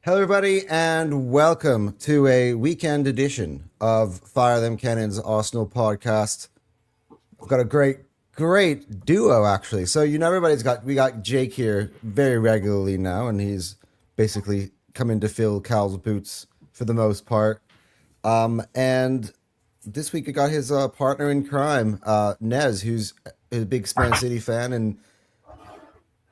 Hello, everybody, and welcome to a weekend edition of Fire Them Cannons Arsenal podcast. I've got a great duo, actually. So, we got Jake here very regularly now, and he's basically coming to fill Cal's boots for the most part. And this week I got his partner in crime, Nez, who's a big Man City fan, and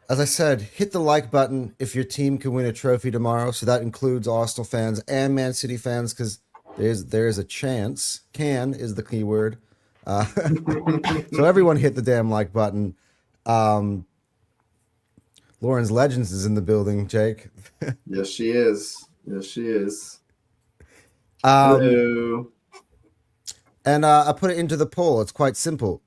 as I said, hit the like button if your team can win a trophy tomorrow. So that includes Arsenal fans and Man City fans, because there's a chance. Can is the key word. So everyone hit the damn like button. Lauren's Legends is in the building, Jake. Yes, she is. Yes, she is. Hello. And I put it into the poll. It's quite simple.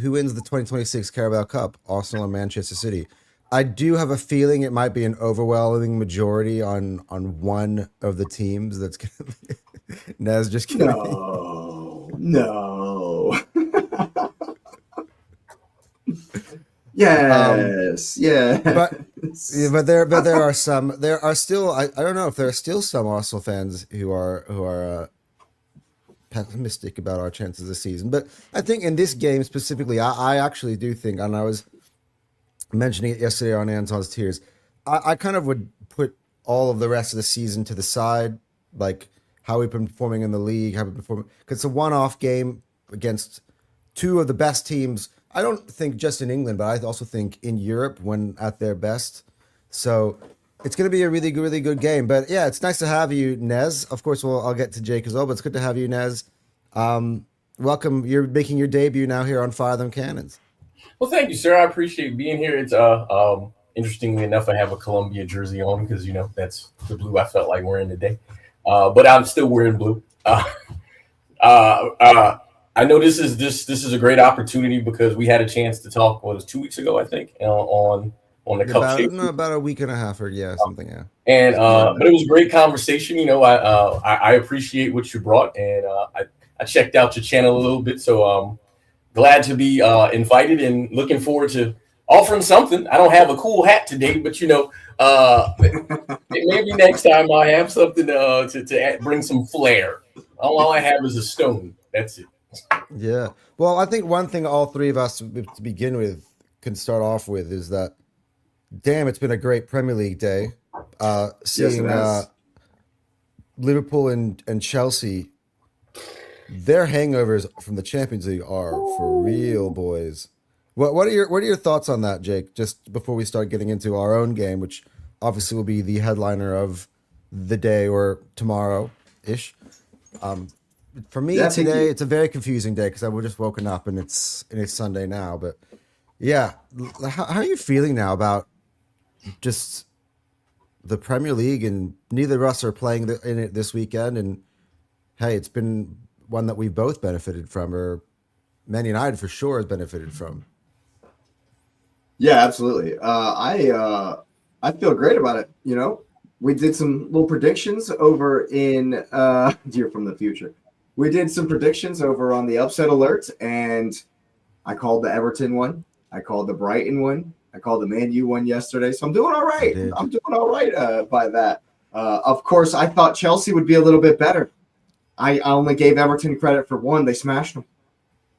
Who wins the 2026 Carabao Cup, Arsenal or Manchester City? I do have a feeling it might be an overwhelming majority on one of the teams. That's gonna be Nez. Just kidding. No. Yes, yeah. But there are some. There are still. I don't know if there are still some Arsenal fans who are pessimistic about our chances this season. But I think in this game specifically, I actually do think, and I was mentioning it yesterday on Anton's Tears, I kind of would put all of the rest of the season to the side, like how we've been performing in the league, how we've been performing, because it's a one-off game against two of the best teams. I don't think just in England, but I also think in Europe when at their best. So it's going to be a really good game. But yeah, it's nice to have you, Nez. Of course, I'll get to Jake as well, but it's good to have you, Nez. Welcome. You're making your debut now here on Fire Them Cannons. Well, thank you, sir. I appreciate being here. It's interestingly enough, I have a Columbia jersey on because that's the blue I felt like wearing today. But I'm still wearing blue. I know this is a great opportunity because we had a chance to talk. What was it, 2 weeks ago, I think, on the cup shape. About a week and a half or something. Yeah. And but it was a great conversation. I appreciate what you brought, and I checked out your channel a little bit, so glad to be invited and looking forward to offering something. I don't have a cool hat today, but maybe next time I have something to bring some flair. All I have is a stone. That's it. Yeah. Well, I think one thing all three of us to begin with can start off with is that, damn, it's been a great Premier League day. Seeing Liverpool and Chelsea, their hangovers from the Champions League are for real, boys. What are your thoughts on that, Jake? Just before we start getting into our own game, which obviously will be the headliner of the day or tomorrow ish. For me today, it's a very confusing day because I've just woken up and it's Sunday now. But yeah, how are you feeling now about just the Premier League? And neither of us are playing in it this weekend. And hey, it's been one that we've both benefited from, or Man United for sure has benefited from. Yeah, absolutely. I feel great about it. We did some little predictions over in Dear from the Future. We did some predictions over on the Upset Alert, and I called the Everton one. I called the Brighton one. I called the Man U one yesterday. So I'm doing all right. I'm doing all right by that. Of course, I thought Chelsea would be a little bit better. I only gave Everton credit for one. They smashed them.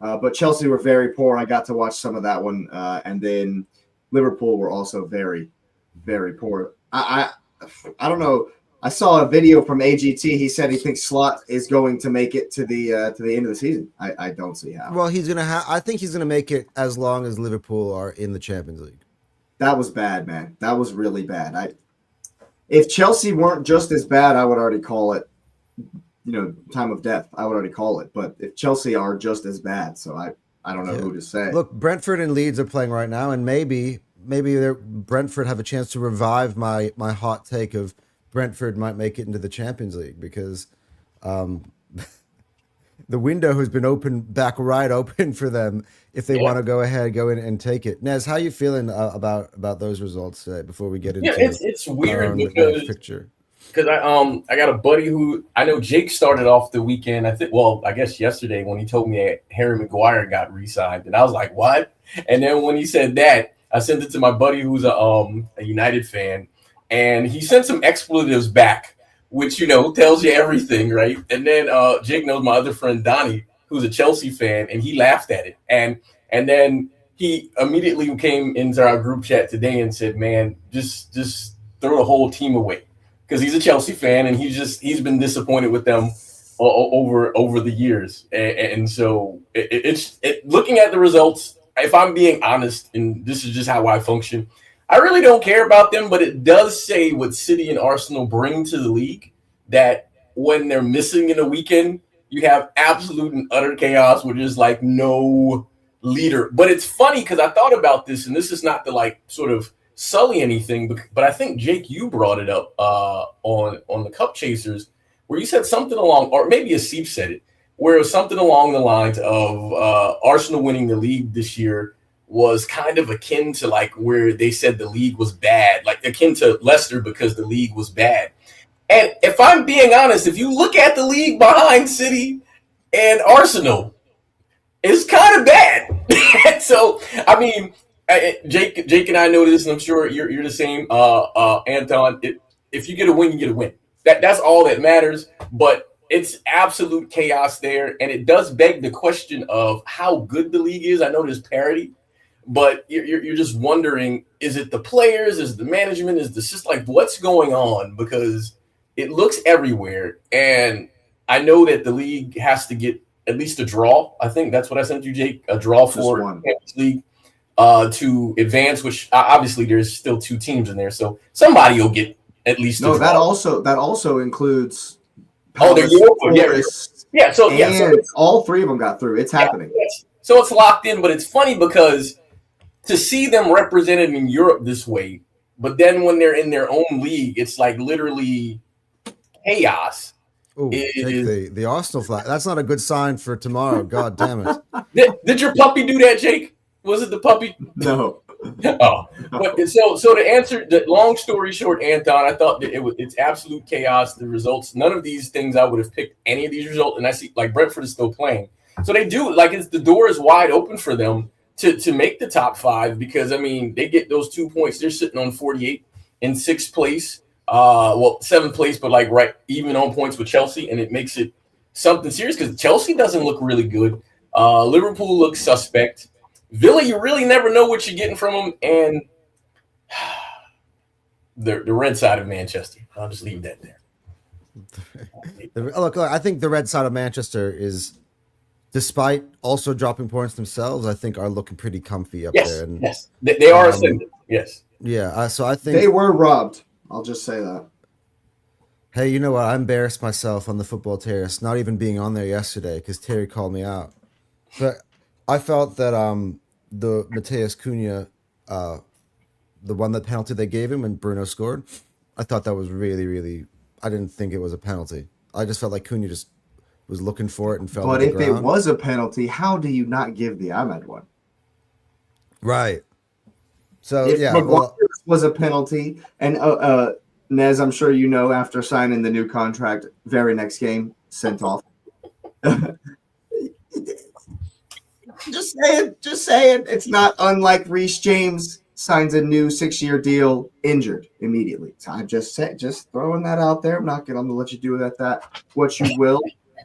But Chelsea were very poor. I got to watch some of that one. And then Liverpool were also very, very poor. I don't know. I saw a video from AGT. He said he thinks Slot is going to make it to the end of the season. I don't see how. Well, he's gonna. I think he's gonna make it as long as Liverpool are in the Champions League. That was bad, man. That was really bad. If Chelsea weren't just as bad, I would already call it. Time of death. I would already call it. But if Chelsea are just as bad, so I don't know who to say. Look, Brentford and Leeds are playing right now, and maybe Brentford have a chance to revive my hot take of Brentford might make it into the Champions League because the window has been back wide open for them if they want to go in and take it. Nez, how are you feeling about those results today before we get into it's weird because picture? Because I got a buddy who I know Jake started off the weekend. I guess yesterday when he told me Harry Maguire got re-signed, and I was like, what? And then when he said that, I sent it to my buddy who's a United fan. and he sent some expletives back, which tells you everything, right? And then Jake knows my other friend Donnie, who's a Chelsea fan, and he laughed at it, and then he immediately came into our group chat today and said, "Man, just throw the whole team away," because he's a Chelsea fan and he's been disappointed with them over the years, and so it's looking at the results. If I'm being honest, and this is just how I function, I really don't care about them, but it does say what City and Arsenal bring to the league, that when they're missing in a weekend, you have absolute and utter chaos where there's like no leader. But it's funny because I thought about this, and this is not to like sort of sully anything, but I think Jake, you brought it up on the Cup Chasers, where you said something along, or maybe Asif said it, where it was something along the lines of Arsenal winning the league this year was kind of akin to like where they said the league was bad, like akin to Leicester because the league was bad. And if I'm being honest, if you look at the league behind City and Arsenal, it's kind of bad. So, I mean, Jake and I know this, and I'm sure you're the same, Anton. If you get a win, you get a win. That's all that matters. But it's absolute chaos there, and it does beg the question of how good the league is. I know there's parity, but you're just wondering: is it the players? Is it the management? Is this just like what's going on? Because it looks everywhere, and I know that the league has to get at least a draw. I think that's what I sent you, Jake, a draw for Champions League to advance, which obviously there's still 2 teams in there. So somebody will get at least a draw. That also includes Palace, Forest, yeah. So all 3 of them got through. It's happening. Yes. So it's locked in, but it's funny because to see them represented in Europe this way, but then when they're in their own league, it's like literally chaos. Ooh, take the Arsenal flag. That's not a good sign for tomorrow. God damn it! Did your puppy do that, Jake? Was it the puppy? No. Oh, but so to answer the long story short, Anton, I thought that it's absolute chaos. The results, none of these things I would have picked any of these results, and I see like Brentford is still playing, so they do like the door is wide open for them to make the top 5 because I mean they get those 2 points. They're sitting on 48 in 6th place. 7th place, but like right even on points with Chelsea, and it makes it something serious because Chelsea doesn't look really good. Liverpool looks suspect. Villa, you really never know what you're getting from them, and the red side of Manchester. I'll just leave that there. Look, I think the red side of Manchester is, despite also dropping points themselves, I think are looking pretty comfy up there. And, yes, they are ascendant. Yes. Yeah, so I think they were robbed. I'll just say that. Hey, you know what? I embarrassed myself on the football terrace, not even being on there yesterday because Terry called me out. But I felt that the Mateus Cunha, the penalty they gave him when Bruno scored, I thought that was really, really. I didn't think it was a penalty. I just felt like Cunha just was looking for it and fell. But to the if ground. It was a penalty, how do you not give the Ahmed one? Right. So if yeah, was a penalty, and Nez, I'm sure you know, after signing the new contract, very next game sent off. Just saying. It's not unlike Reece James signs a new 6-year deal, injured immediately. So I just throwing that out there. I'm gonna let you do that what you will.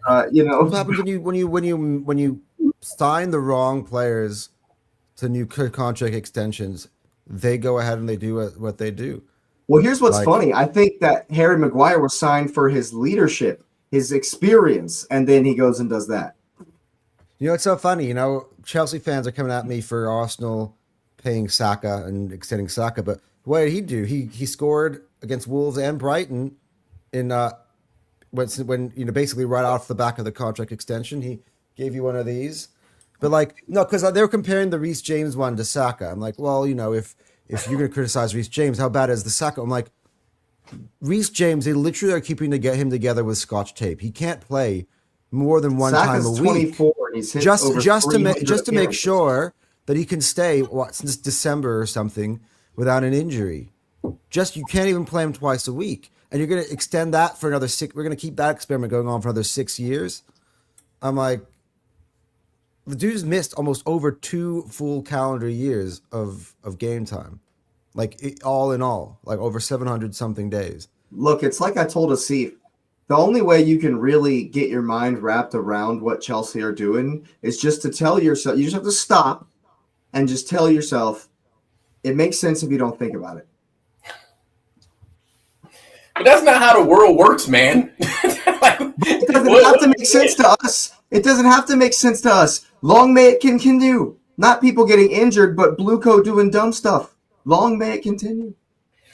What happens when you sign the wrong players to new contract extensions? They go ahead and they do what they do. Well, here's what's funny. I think that Harry Maguire was signed for his leadership, his experience, and then he goes and does that. It's so funny. Chelsea fans are coming at me for Arsenal paying Saka and extending Saka, but what did he do? He scored against Wolves and Brighton in when basically right off the back of the contract extension. He gave you one of these. But no, because they were comparing the Reece James one to Saka. I'm like, well, if you're going to criticize Reece James, how bad is the Saka? I'm like, Reece James, they literally are keeping him together with Scotch tape. He can't play more than one Saka's time a week. 24. He's hit just to make sure that he can stay since December or something without an injury. You can't even play him twice a week, and you're going to extend that for another 6. We're going to keep that experiment going on for another 6 years. I'm like. The dude's missed almost over 2 full calendar years of game time. all in all, like over 700 something days. Look, it's like I told Asif. The only way you can really get your mind wrapped around what Chelsea are doing is just to tell yourself, you just have to stop and just tell yourself, it makes sense if you don't think about it. But that's not how the world works, man. It doesn't have to make sense to us. It doesn't have to make sense to us. Long may it continue. Not people getting injured, but Blue Co doing dumb stuff. Long may it continue.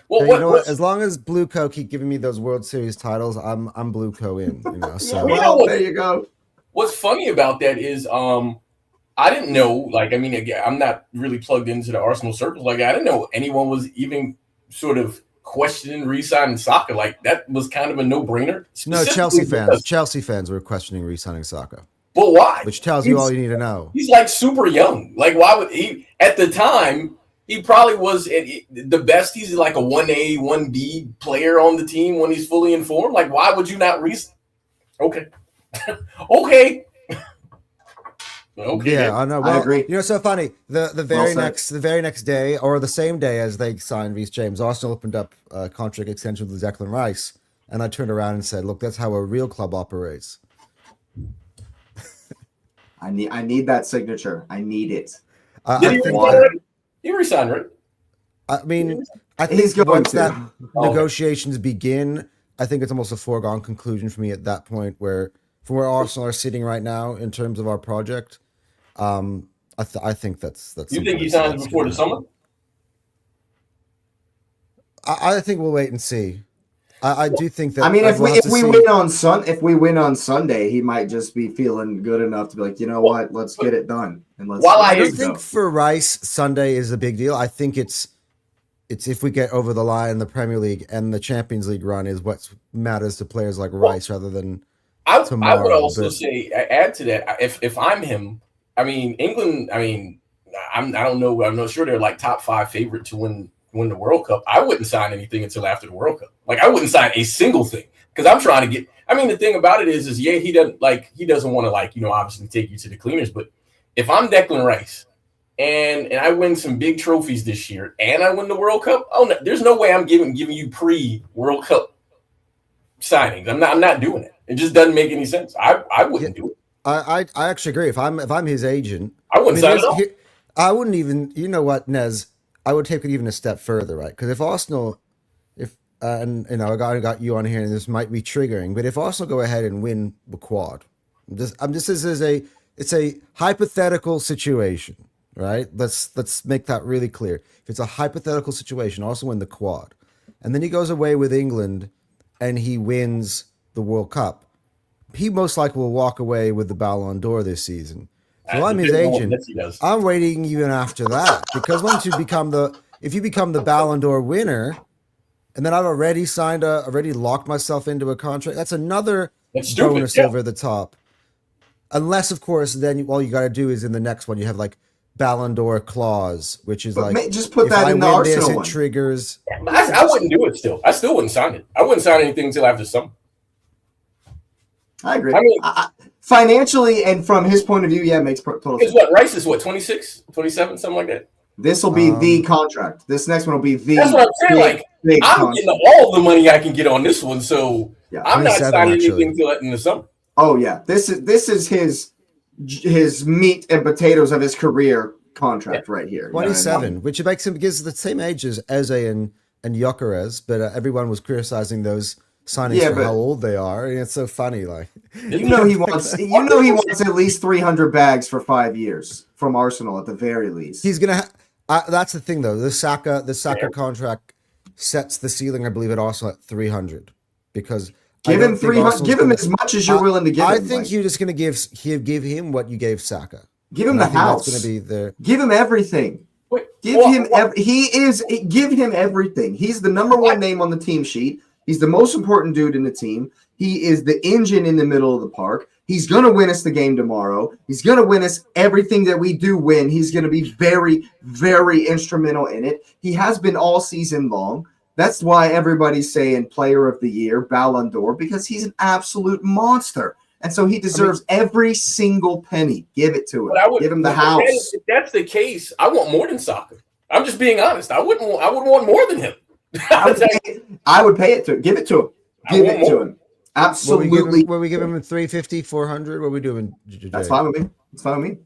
Well, You know what? As long as Blue Co keep giving me those World Series titles, I'm Blue Co in. You know, so Well, there you go. What's funny about that is I didn't know, like, I mean, again, I'm not really plugged into the Arsenal circles. Like, I didn't know anyone was even sort of questioning re-signing Saka. Like, that was kind of a no-brainer. no, Chelsea fans were questioning re-signing Saka. But why? Which tells you all you need to know. He's like super young. Like, why would he? At the time, he probably was the best. He's like a 1A, 1B player on the team when he's fully informed. Like, why would you not re-sign? Okay. Okay. Okay. Yeah, I know. Well, I agree. You know, so funny. The very next day, or the same day as they signed Reece James, Arsenal opened up a contract extension with Declan Rice, and I turned around and said, "Look, that's how a real club operates." I need that signature. I need it. He resigned, right? I mean, I think once that negotiations begin, I think it's almost a foregone conclusion for me at that point, where from where Arsenal are sitting right now in terms of our project. I think that's. You think he signs before the summer? I think we'll wait and see. I do think that. I mean, if we win on Sunday, he might just be feeling good enough to be like, you know what, let's get it done. And let's. I don't think for Rice Sunday is a big deal. I think it's if we get over the line in the Premier League and the Champions League run is what matters to players like Rice rather than tomorrow. I would also say add to that if I'm him. I mean, England. I mean, I don't know. I'm not sure they're like top 5 favorite to win the World Cup. I wouldn't sign anything until after the World Cup. Like, I wouldn't sign a single thing because I'm trying to get. I mean, the thing about it is he doesn't want to obviously take you to the cleaners. But if I'm Declan Rice and I win some big trophies this year and I win the World Cup, no, there's no way I'm giving you pre-World Cup signings. I'm not doing it. It just doesn't make any sense. I wouldn't do it. I actually agree. If I'm his agent, I wouldn't sign it all. I wouldn't even. You know what, Nez? I would take it even a step further, right? Because if Arsenal, and you know, I got you on here, and this might be triggering, but if Arsenal go ahead and win the quad, it's a hypothetical situation, right? Let's make that really clear. If it's a hypothetical situation, Arsenal win the quad, and then he goes away with England, and he wins the World Cup. He most likely will walk away with the Ballon d'Or this season. So I'm his agent. I'm waiting even after that because once if you become the Ballon d'Or winner, and then I've already locked myself into a contract, that's another bonus over the top. Unless, of course, then all you got to do is in the next one you have like Ballon d'Or clause, which is just put that in the Arsenal one. It triggers. I wouldn't do it. Still, I still wouldn't sign it. I wouldn't sign anything until after summer. I agree. I mean, financially and from his point of view, it makes total sense. Rice is 26, 27, something like that. This will be the contract. This next one will be the. That's what I'm saying. I'm getting all the money I can get on this one, so I'm not signing anything until in the summer. Oh yeah, this is his meat and potatoes of his career contract right here. 27, which gives the same age as Eze and Gyökeres, but everyone was criticizing those signings for how old they are, and it's so funny. Like he wants at least 300 bags for 5 years from Arsenal at the very least. He's gonna. That's the thing, though. The Saka contract sets the ceiling, I believe, at Arsenal at 300 because give him 300. Give him as much as you're willing to give him. I think you're just gonna give him what you gave Saka. Give him the house. That's gonna be there. Give him everything. Give him everything. He's the number one name on the team sheet. He's the most important dude in the team. He is the engine in the middle of the park. He's going to win us the game tomorrow. He's going to win us everything that we do win. He's going to be very, very instrumental in it. He has been all season long. That's why everybody's saying player of the year, Ballon d'Or, because he's an absolute monster. And so he deserves every single penny. Give it to him. Give him the house. If that's the case, I want more than Saka. I'm just being honest. I would want more than him. I would pay it to him. Give it to him. Give it to him. Absolutely. Will we give him 350, 400? What are we doing? That's fine with me. It's fine with me.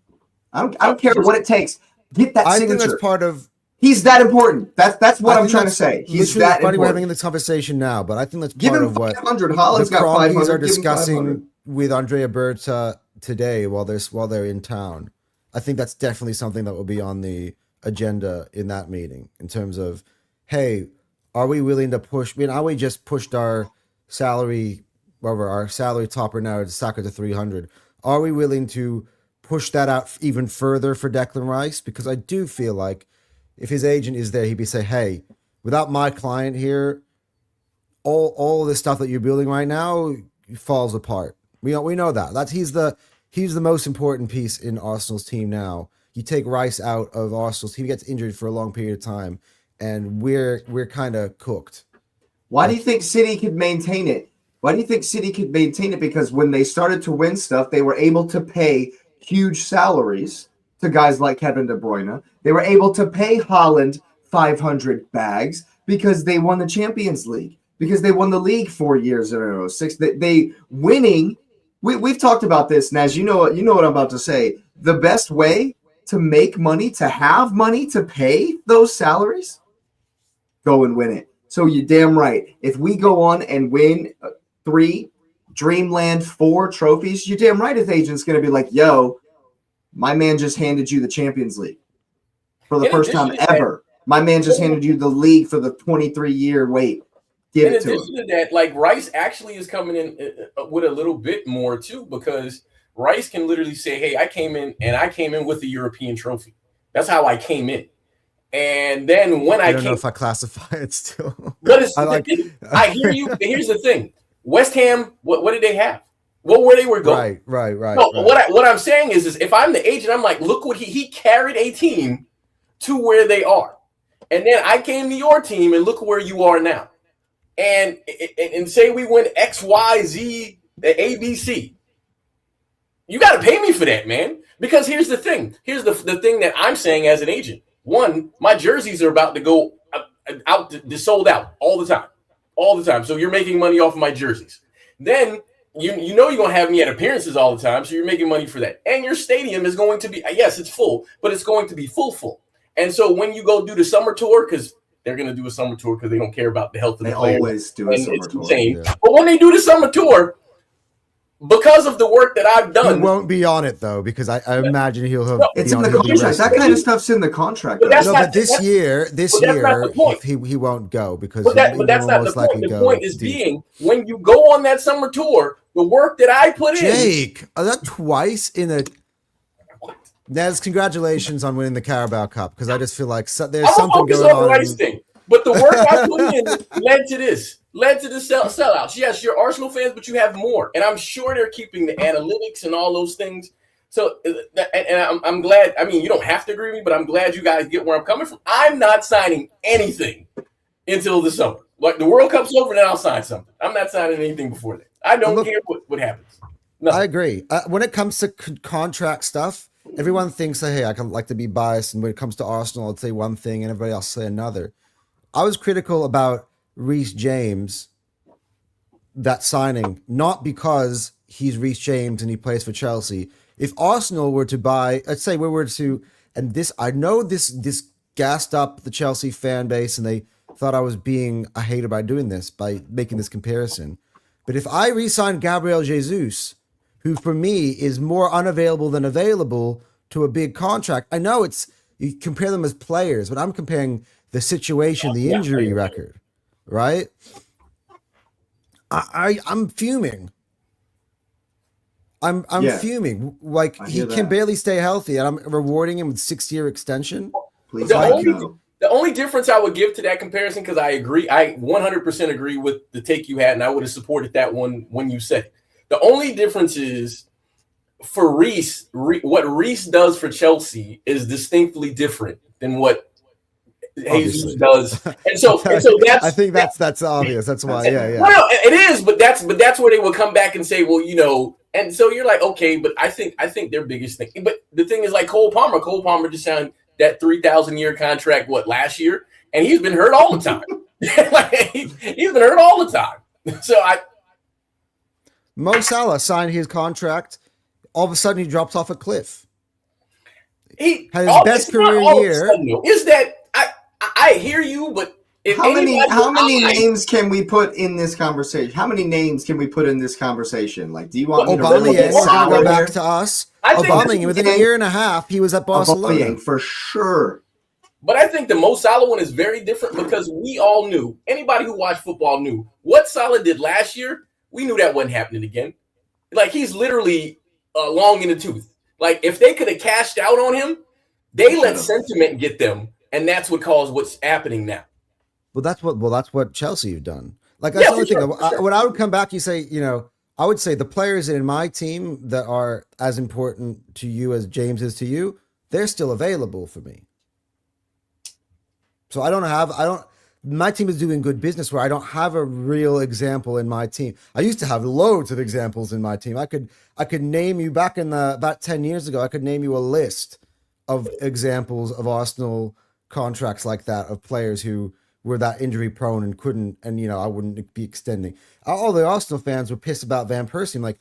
I don't care what it takes. Get that signature. I think that's part of. He's that important. That's what I'm trying to say. He's that important. We're having this conversation now, but I think that's give part him of what 500. Haaland's got 500. Are discussing with Andrea Berta today while they're in town. I think that's definitely something that will be on the agenda in that meeting in terms of, hey, are we willing to push? I mean, are we just pushed our salary, whatever our salary topper now to Saka to 300? Are we willing to push that out even further for Declan Rice? Because I do feel like if his agent is there, he'd be saying, hey, without my client here, all this stuff that you're building right now falls apart. We know that. He's the most important piece in Arsenal's team now. You take Rice out of Arsenal's team, he gets injured for a long period of time, and we're kind of cooked. Why do you think City could maintain it? Because when they started to win stuff, they were able to pay huge salaries to guys like Kevin De Bruyne. They were able to pay Haaland 500 bags because they won the Champions League, because they won the league 4 years in a row. They winning. We've talked about this, Naz. You know what I'm about to say. The best way to make money, to have money to pay those salaries, go and win it. So you're damn right. If we go on and win 3, Dreamland 4 trophies, you're damn right his agent's going to be like, yo, my man just handed you the Champions League for the first time ever. My man just handed you the league for the 23-year wait. Give it to him. In addition to that, like Rice actually is coming in with a little bit more too, because Rice can literally say, hey, I came in with the European trophy. That's how I came in. And then when I don't know if I classify it still. But I hear you. Here's the thing. West Ham, what did they have? Where they were going. Right. No, right. What I'm saying is if I'm the agent, I'm like, look what he carried a team to where they are. And then I came to your team and look where you are now. And say we win X, Y, Z, A, B, C. You got to pay me for that, man. Because here's the thing. Here's the thing that I'm saying as an agent. One, my jerseys are about to go out, sold out all the time. So you're making money off of my jerseys. Then you know you're going to have me at appearances all the time, so you're making money for that. And your stadium is going to be, yes, it's full, but it's going to be full. And so when you go do the summer tour, because they're going to do a summer tour because they don't care about the health of the players. They always do a summer tour. Insane. Yeah. But when they do the summer tour, because of the work that I've done, he won't be on it though, because I imagine he'll have. It's in the contract. That kind of stuff's in the contract. But this year, he won't go because. But that's not the point. The point is being when you go on that summer tour, the work that I put in. Jake, that twice in a. Nez, congratulations on winning the Carabao Cup, because I just feel like there's something going on. Rice thing. But the work I put in led to this. Led to the sellouts. Yes, you're Arsenal fans, but you have more. And I'm sure they're keeping the analytics and all those things. So, and I'm glad. I mean, you don't have to agree with me, but I'm glad you guys get where I'm coming from. I'm not signing anything until the summer. Like the World Cup's over, then I'll sign something. I'm not signing anything before that. I don't care what happens. Nothing. I agree. When it comes to contract stuff, everyone thinks that, hey, I can like to be biased. And when it comes to Arsenal, I'd say one thing and everybody else say another. I was critical about Reece James, that signing, not because he's Reece James and he plays for Chelsea. If Arsenal were to buy, let's say we were to, and this, I know this gassed up the Chelsea fan base and they thought I was being a hater by doing this, by making this comparison. But if I re-sign Gabriel Jesus, who for me is more unavailable than available to a big contract, I know you compare them as players, but I'm comparing the situation, the injury record. Right? I'm fuming. I'm fuming. Like he can barely stay healthy, and I'm rewarding him with 6-year extension. Please, the only difference I would give to that comparison, because I agree, I 100% agree with the take you had, and I would have supported that one when you said it. The only difference is for Reece, what Reece does for Chelsea is distinctly different than what Jesus does, and so that's. I think that's obvious. That's why, yeah. Well, it is, but that's where they will come back and say, well, and so you're like, okay, but I think their biggest thing. But the thing is, like Cole Palmer just signed that 3,000-year contract last year, and he's been hurt all the time. Like, he's been hurt all the time. So Mo Salah signed his contract. All of a sudden, he drops off a cliff. he Had his best career year. Is that I hear you, but how many names can we put in this conversation? How many names can we put in this conversation? Like, do you want me to go back to us? Aubameyang, within a year and a half, he was at Barcelona. Aubameyang, for sure. But I think the Mo Salah one is very different because we all knew, anybody who watched football knew what Salah did last year. We knew that wasn't happening again. Like, he's literally long in the tooth. Like, if they could have cashed out on him, they let sentiment get them, and that's what caused what's happening now. Well, that's what Chelsea have done. Like, that's the only thing. When I would come back, you say, I would say the players in my team that are as important to you as James is to you, they're still available for me. So my team is doing good business where I don't have a real example in my team. I used to have loads of examples in my team. I could name you back in about 10 years ago, I could name you a list of examples of Arsenal contracts like that, of players who were that injury prone and couldn't, and I wouldn't be extending. All the Arsenal fans were pissed about Van Persie. I'm like,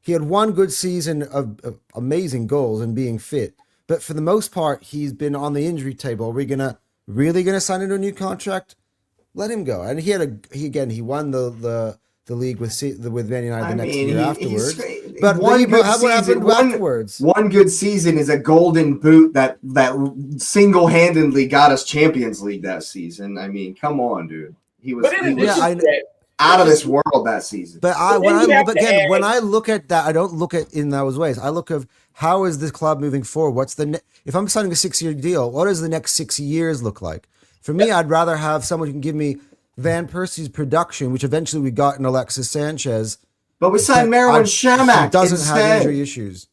he had one good season of amazing goals and being fit, but for the most part, he's been on the injury table. Are we really gonna sign him to a new contract? Let him go. And he won the league with Man United the next year afterwards. But what happened afterwards? One good season is a golden boot that single-handedly got us Champions League that season. I mean, come on, dude. He was out of this world that season. But when I look at that, I don't look at in those ways. I look at how is this club moving forward? If I'm signing a 6-year deal, what does the next 6 years look like? For me, I'd rather have someone who can give me Van Persie's production, which eventually we got in Alexis Sanchez. But we signed Marouane Chamakh. Who doesn't have injury issues.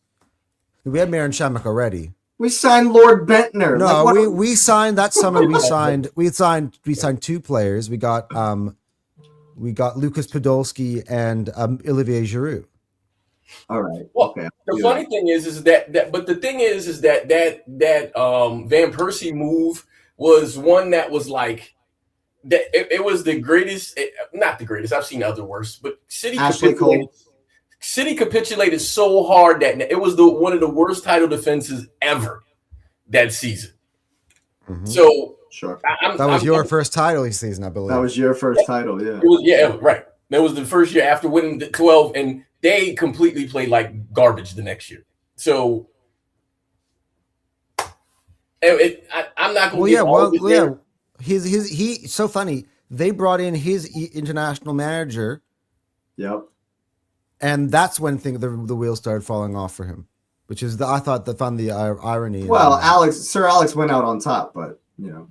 We had Marouane Chamakh already. We signed Lord Bentner. No, we signed that summer. We signed 2 players. We got Lucas Podolski and Olivier Giroud. All right. Well, okay. The funny thing is that Van Persie move was one that was like that. It was the greatest, not the greatest. I've seen other worse, but City capitulated so hard that it was one of the worst title defenses ever that season. Mm-hmm. So sure, that was your first title season, I believe. That was your first title, yeah. It was, right. That was the first year after winning the 12, and they completely played like garbage the next year. So I'm not going to He's so funny. They brought in his international manager. Yep. And that's when the wheels started falling off for him, which is I found the irony. Well, Sir Alex went out on top, but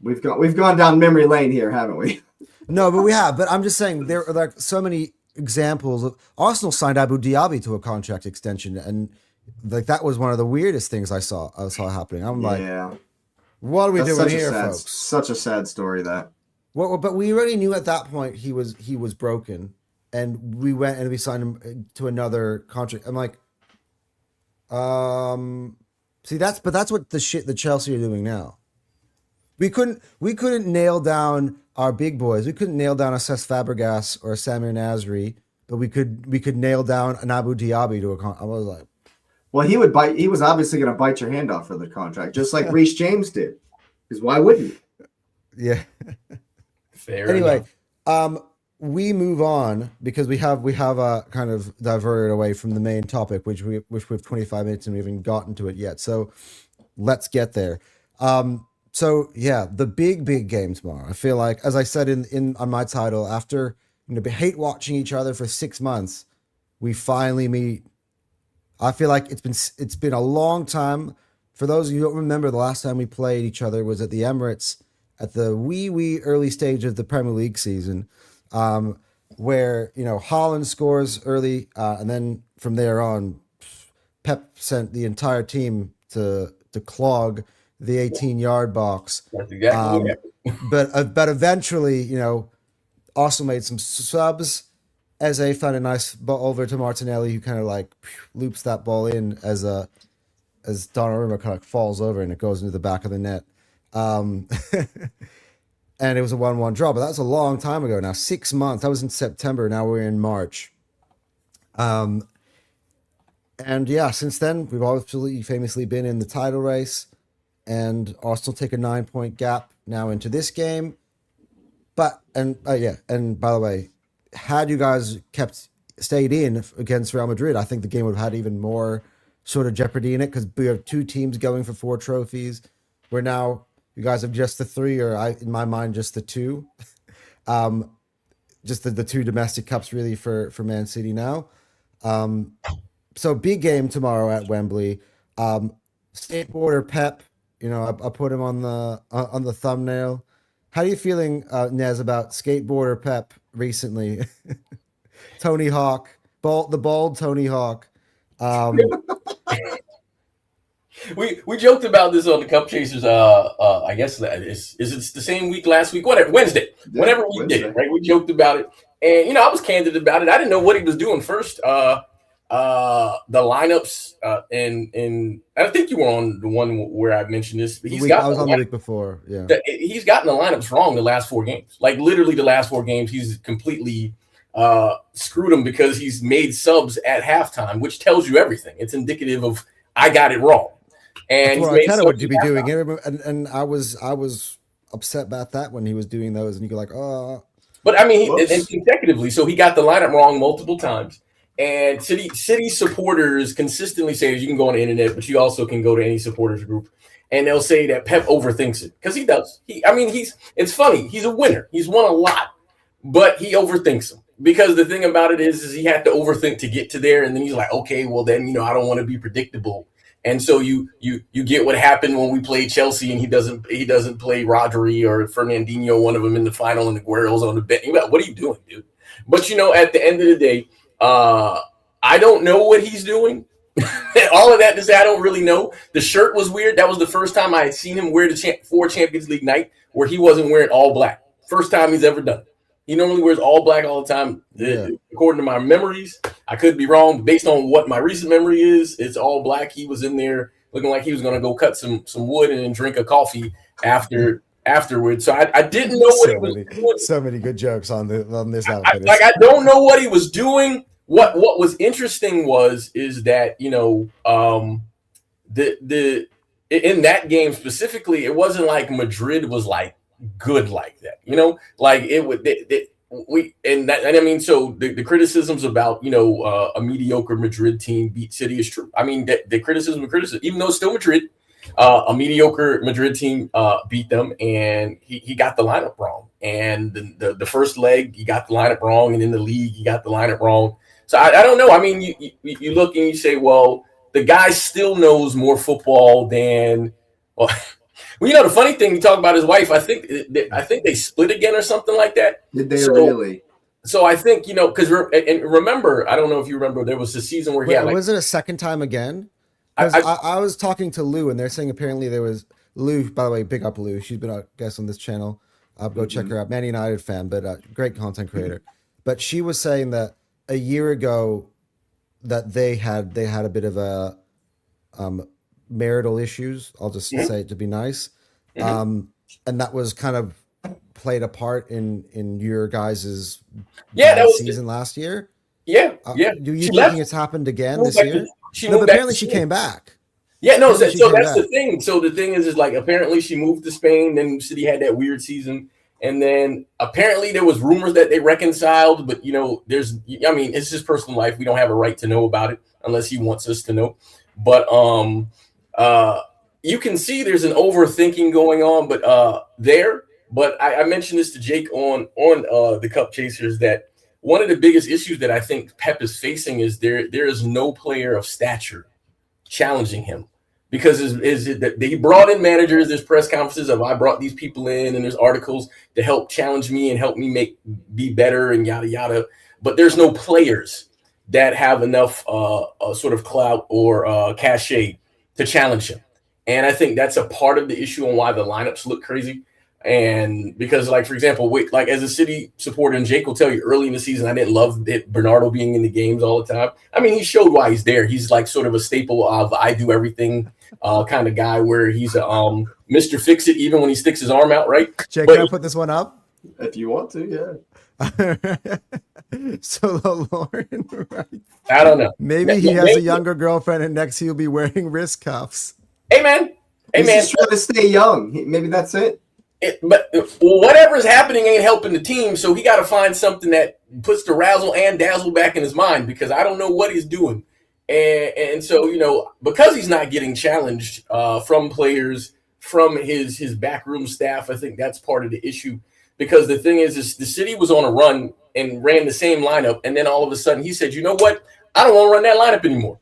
we've gone down memory lane here, haven't we? No, but we have. But I'm just saying there are like so many examples of Arsenal signed Abu Dhabi to a contract extension, and like that was one of the weirdest things I saw happening. I'm like, what are we doing here, folks? Such a sad story that. Well, but we already knew at that point he was broken, and we went and we signed him to another contract. I'm like, see that's what the shit that Chelsea are doing now. We couldn't nail down our big boys. We couldn't nail down a Cesc Fabregas or a Samir Nasri, but we could nail down an Abu Dhabi to a contract. I was like, well, he would bite. He was obviously going to bite your hand off for the contract, just like Reece James did. Because why wouldn't you? Yeah. Fair anyway, we move on because we have kind of diverted away from the main topic, which we have 25 minutes and we haven't gotten to it yet. So let's get there. So yeah, the big game tomorrow. I feel like, as I said on my title, after hate watching each other for 6 months, we finally meet. I feel like it's been a long time. For those of you who don't remember, the last time we played each other was at the Emirates at the wee early stage of the Premier League season, where Haaland scores early, and then from there on, Pep sent the entire team to clog the 18-yard box. That's exactly but eventually, also made some subs. Eze found a nice ball over to Martinelli, who kind of like loops that ball in as a as Donnarumma kind of falls over and it goes into the back of the net. And it was a 1-1 draw, but that was a long time ago now. 6 months. That was in September. Now we're in March. And yeah, since then, we've obviously famously been in the title race, and Arsenal take a 9-point gap now into this game. But, and by the way, had you guys stayed in against Real Madrid, I think the game would have had even more sort of jeopardy in it, because we have 2 teams going for 4 trophies. We're now, you guys have just the 3, or in my mind, just the 2. Just the 2 domestic cups really for Man City now. So big game tomorrow at Wembley. Skateboarder Pep, I put him on the thumbnail. How are you feeling, Nez, about skateboarder Pep recently? Tony Hawk, the bald Tony Hawk. We joked about this on the Cup Chasers. I guess is it the same week last week? Whatever, Wednesday. Yeah, Whenever we did it, right? We joked about it, and I was candid about it. I didn't know what he was doing first. The lineups, and I think you were on the one where I mentioned this. I was on the week before. Yeah, he's gotten the lineups wrong the last 4 games. Like literally the last 4 games, he's completely screwed them because he's made subs at halftime, which tells you everything. It's indicative of I got it wrong. And Arteta would you be doing it? And I was upset about that when he was doing those, and you go like, oh. But I mean, and consecutively, so he got the lineup wrong multiple times. And City supporters consistently say you can go on the internet, but you also can go to any supporters group, and they'll say that Pep overthinks it, because he does. It's funny. He's a winner. He's won a lot, but he overthinks them, because the thing about it is he had to overthink to get to there, and then he's like, okay, well then I don't want to be predictable, and so you get what happened when we played Chelsea, and he doesn't play Rodri or Fernandinho, one of them in the final, and Aguero's on the bench. Like, what are you doing, dude? But at the end of the day. I don't know what he's doing. All of that to say, I don't really know. The shirt was weird. That was the first time I had seen him wear for Champions League night where he wasn't wearing all black. First time he's ever done it. He normally wears all black all the time. Yeah. According to my memories, I could be wrong, but based on what my recent memory is, it's all black. He was in there looking like he was going to go cut some wood and drink a coffee afterwards. So I didn't know what he was doing. So many good jokes on this outfit. I don't know what he was doing. What was interesting is that the in that game specifically, it wasn't like Madrid was like good like that. Like it would so the criticisms about a mediocre Madrid team beat City is true. I mean the criticism, even though it's still Madrid. A mediocre Madrid team beat them, and he got the lineup wrong. And the first leg, he got the lineup wrong, and in the league, he got the lineup wrong. So I don't know. I mean, you look and you say, well, the guy still knows more football than. Well, the funny thing, you talk about his wife. I think they split again or something like that. Did they really? So I think because remember, I don't know if you remember, there was a season where he had was it a second time again? I was talking to Lou, and they're saying apparently there was Lou. By the way, big up Lou. She's been a guest on this channel. Go check her out. Man United fan, but great content creator. But she was saying that a year ago that they had a bit of a marital issues. I'll just say it to be nice, and that was kind of played a part in your guys's season last year. Yeah. Do you think it's happened again this year? But apparently she came back. Yeah, no. So that's the thing. So the thing is like apparently she moved to Spain. Then City had that weird season, and then apparently there was rumors that they reconciled. But it's just personal life. We don't have a right to know about it unless he wants us to know. But you can see there's an overthinking going on. But I mentioned this to Jake on the Cup Chasers that. One of the biggest issues that I think Pep is facing is there is no player of stature challenging him, because he brought in managers. There's press conferences of I brought these people in, and there's articles to help challenge me and help me be better and yada yada. But there's no players that have enough sort of clout or cachet to challenge him, and I think that's a part of the issue on why the lineups look crazy. And because, like, for example, like as a City supporter, and Jake will tell you early in the season, I didn't love Bernardo being in the games all the time. I mean, he showed why he's there. He's like sort of a staple of I do everything kind of guy, where he's a Mr. Fix It even when he sticks his arm out, right? Jake, can I put this one up? If you want to, yeah. So Lauren, right? I don't know. Maybe he has a younger girlfriend, and next he'll be wearing wrist cuffs. Hey man, He's just trying to stay young. Maybe that's it. But whatever's happening ain't helping the team, so he got to find something that puts the razzle and dazzle back in his mind, because I don't know what he's doing. And so, you know, because he's not getting challenged from players, from his backroom staff, I think that's part of the issue. Because the thing is the City was on a run and ran the same lineup, and then all of a sudden he said, you know what? I don't want to run that lineup anymore.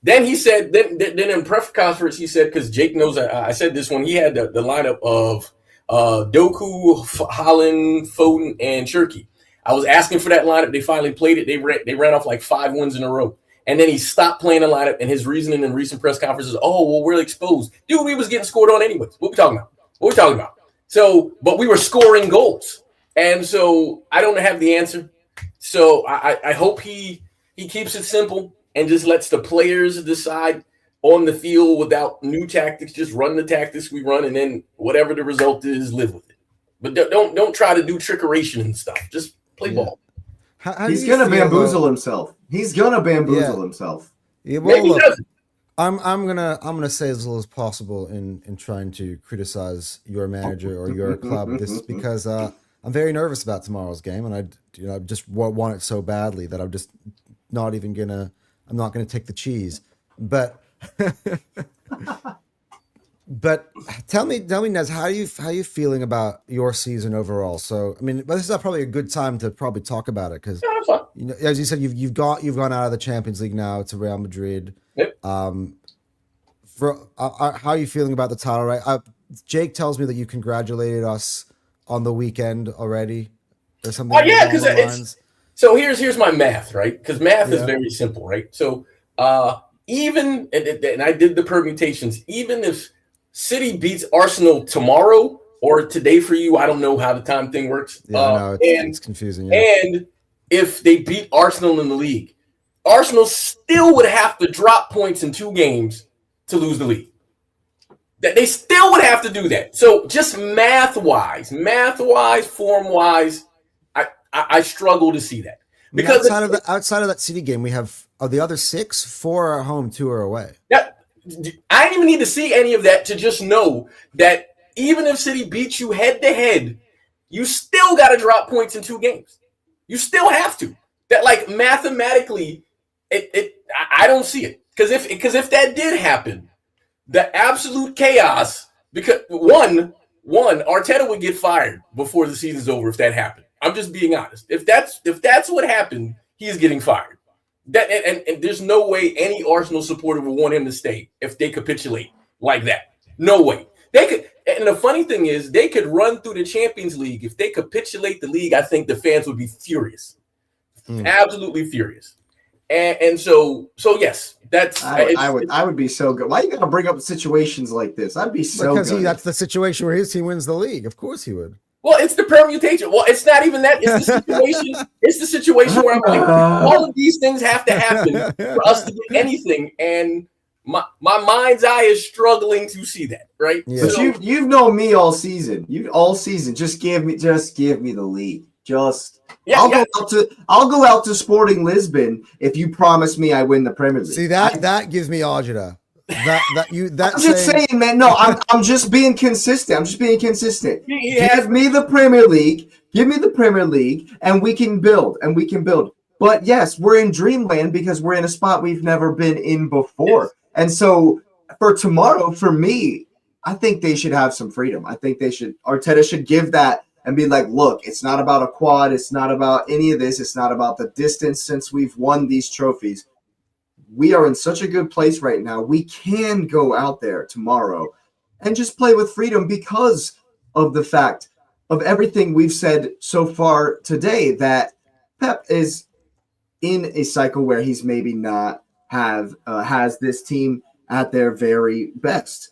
Then he said, then in press conference, he said, because Jake knows I said this when he had the lineup of Doku, Holland, Foden, and Cherky. I was asking for that lineup. They finally played it. They ran off like 5 wins in a row. And then he stopped playing the lineup, and his reasoning in recent press conferences, oh, well, we're exposed. Dude, we was getting scored on anyways. What we talking about? So, but we were scoring goals. And so I don't have the answer. So I hope he keeps it simple and just lets the players decide on the field without new tactics. Just run the tactics we run, and then whatever the result is, live with it. But don't try to do trickeration and stuff. Just play ball. He's gonna bamboozle himself. He's gonna bamboozle himself. Yeah, well, Maybe he doesn't. I'm gonna say as little as possible in trying to criticize your manager or your club, this because I'm very nervous about tomorrow's game, and I just want it so badly that I'm just not even gonna. I'm not gonna take the cheese, but but tell me, Nez, how you feeling about your season overall? So I mean, this is probably a good time to probably talk about it, because you know, as you said, you've gone out of the Champions League now to Real Madrid. Yep. How are you feeling about the title? Right, Jake tells me that you congratulated us on the weekend already, or something. Yeah, because it's so here's my math, right? Because math is very simple, right? So even and I did the permutations. Even if City beats Arsenal tomorrow or today for you, I don't know how the time thing works. Yeah, no, it's confusing. Yeah. And if they beat Arsenal in the league, Arsenal still would have to drop points in 2 games to lose the league. That they still would have to do that. So just math-wise, form-wise, I struggle to see that. Because outside of that City game, we have the other 6, 4 are at home, 2 are away. I didn't even need to see any of that to just know that even if City beats you head-to-head, you still got to drop points in 2 games. You still have to. That, like, mathematically, I don't see it. Because if that did happen, the absolute chaos, because one, Arteta would get fired before the season's over if that happened. I'm just being honest. If that's what happened, he's getting fired. That and there's no way any Arsenal supporter would want him to stay if they capitulate like that. No way. They could. And the funny thing is, they could run through the Champions League. If they capitulate the league, I think the fans would be furious, absolutely furious. And so yes, that's I would be so good. Why you gotta bring up situations like this? I'd be so because good. That's the situation where his team wins the league. Of course he would. Well, it's the permutation. Well, it's not even that. It's the situation. It's the situation where I'm like, all of these things have to happen for us to get anything, and my mind's eye is struggling to see that. Right? Yeah. But you've known me all season. Just give me the league. I'll go out to Sporting Lisbon if you promise me I win the Premier League. See that gives me agita. I'm just saying, man. No, I'm just being consistent. Yeah. Give me the Premier League, and we can build. But yes, we're in dreamland because we're in a spot we've never been in before. Yes. And so for tomorrow, for me, I think they should have some freedom. I think Arteta should give that and be like, look, it's not about a quad. It's not about any of this. It's not about the distance since we've won these trophies. We are in such a good place right now. We can go out there tomorrow and just play with freedom because of the fact of everything we've said so far today, that Pep is in a cycle where he's maybe not has this team at their very best.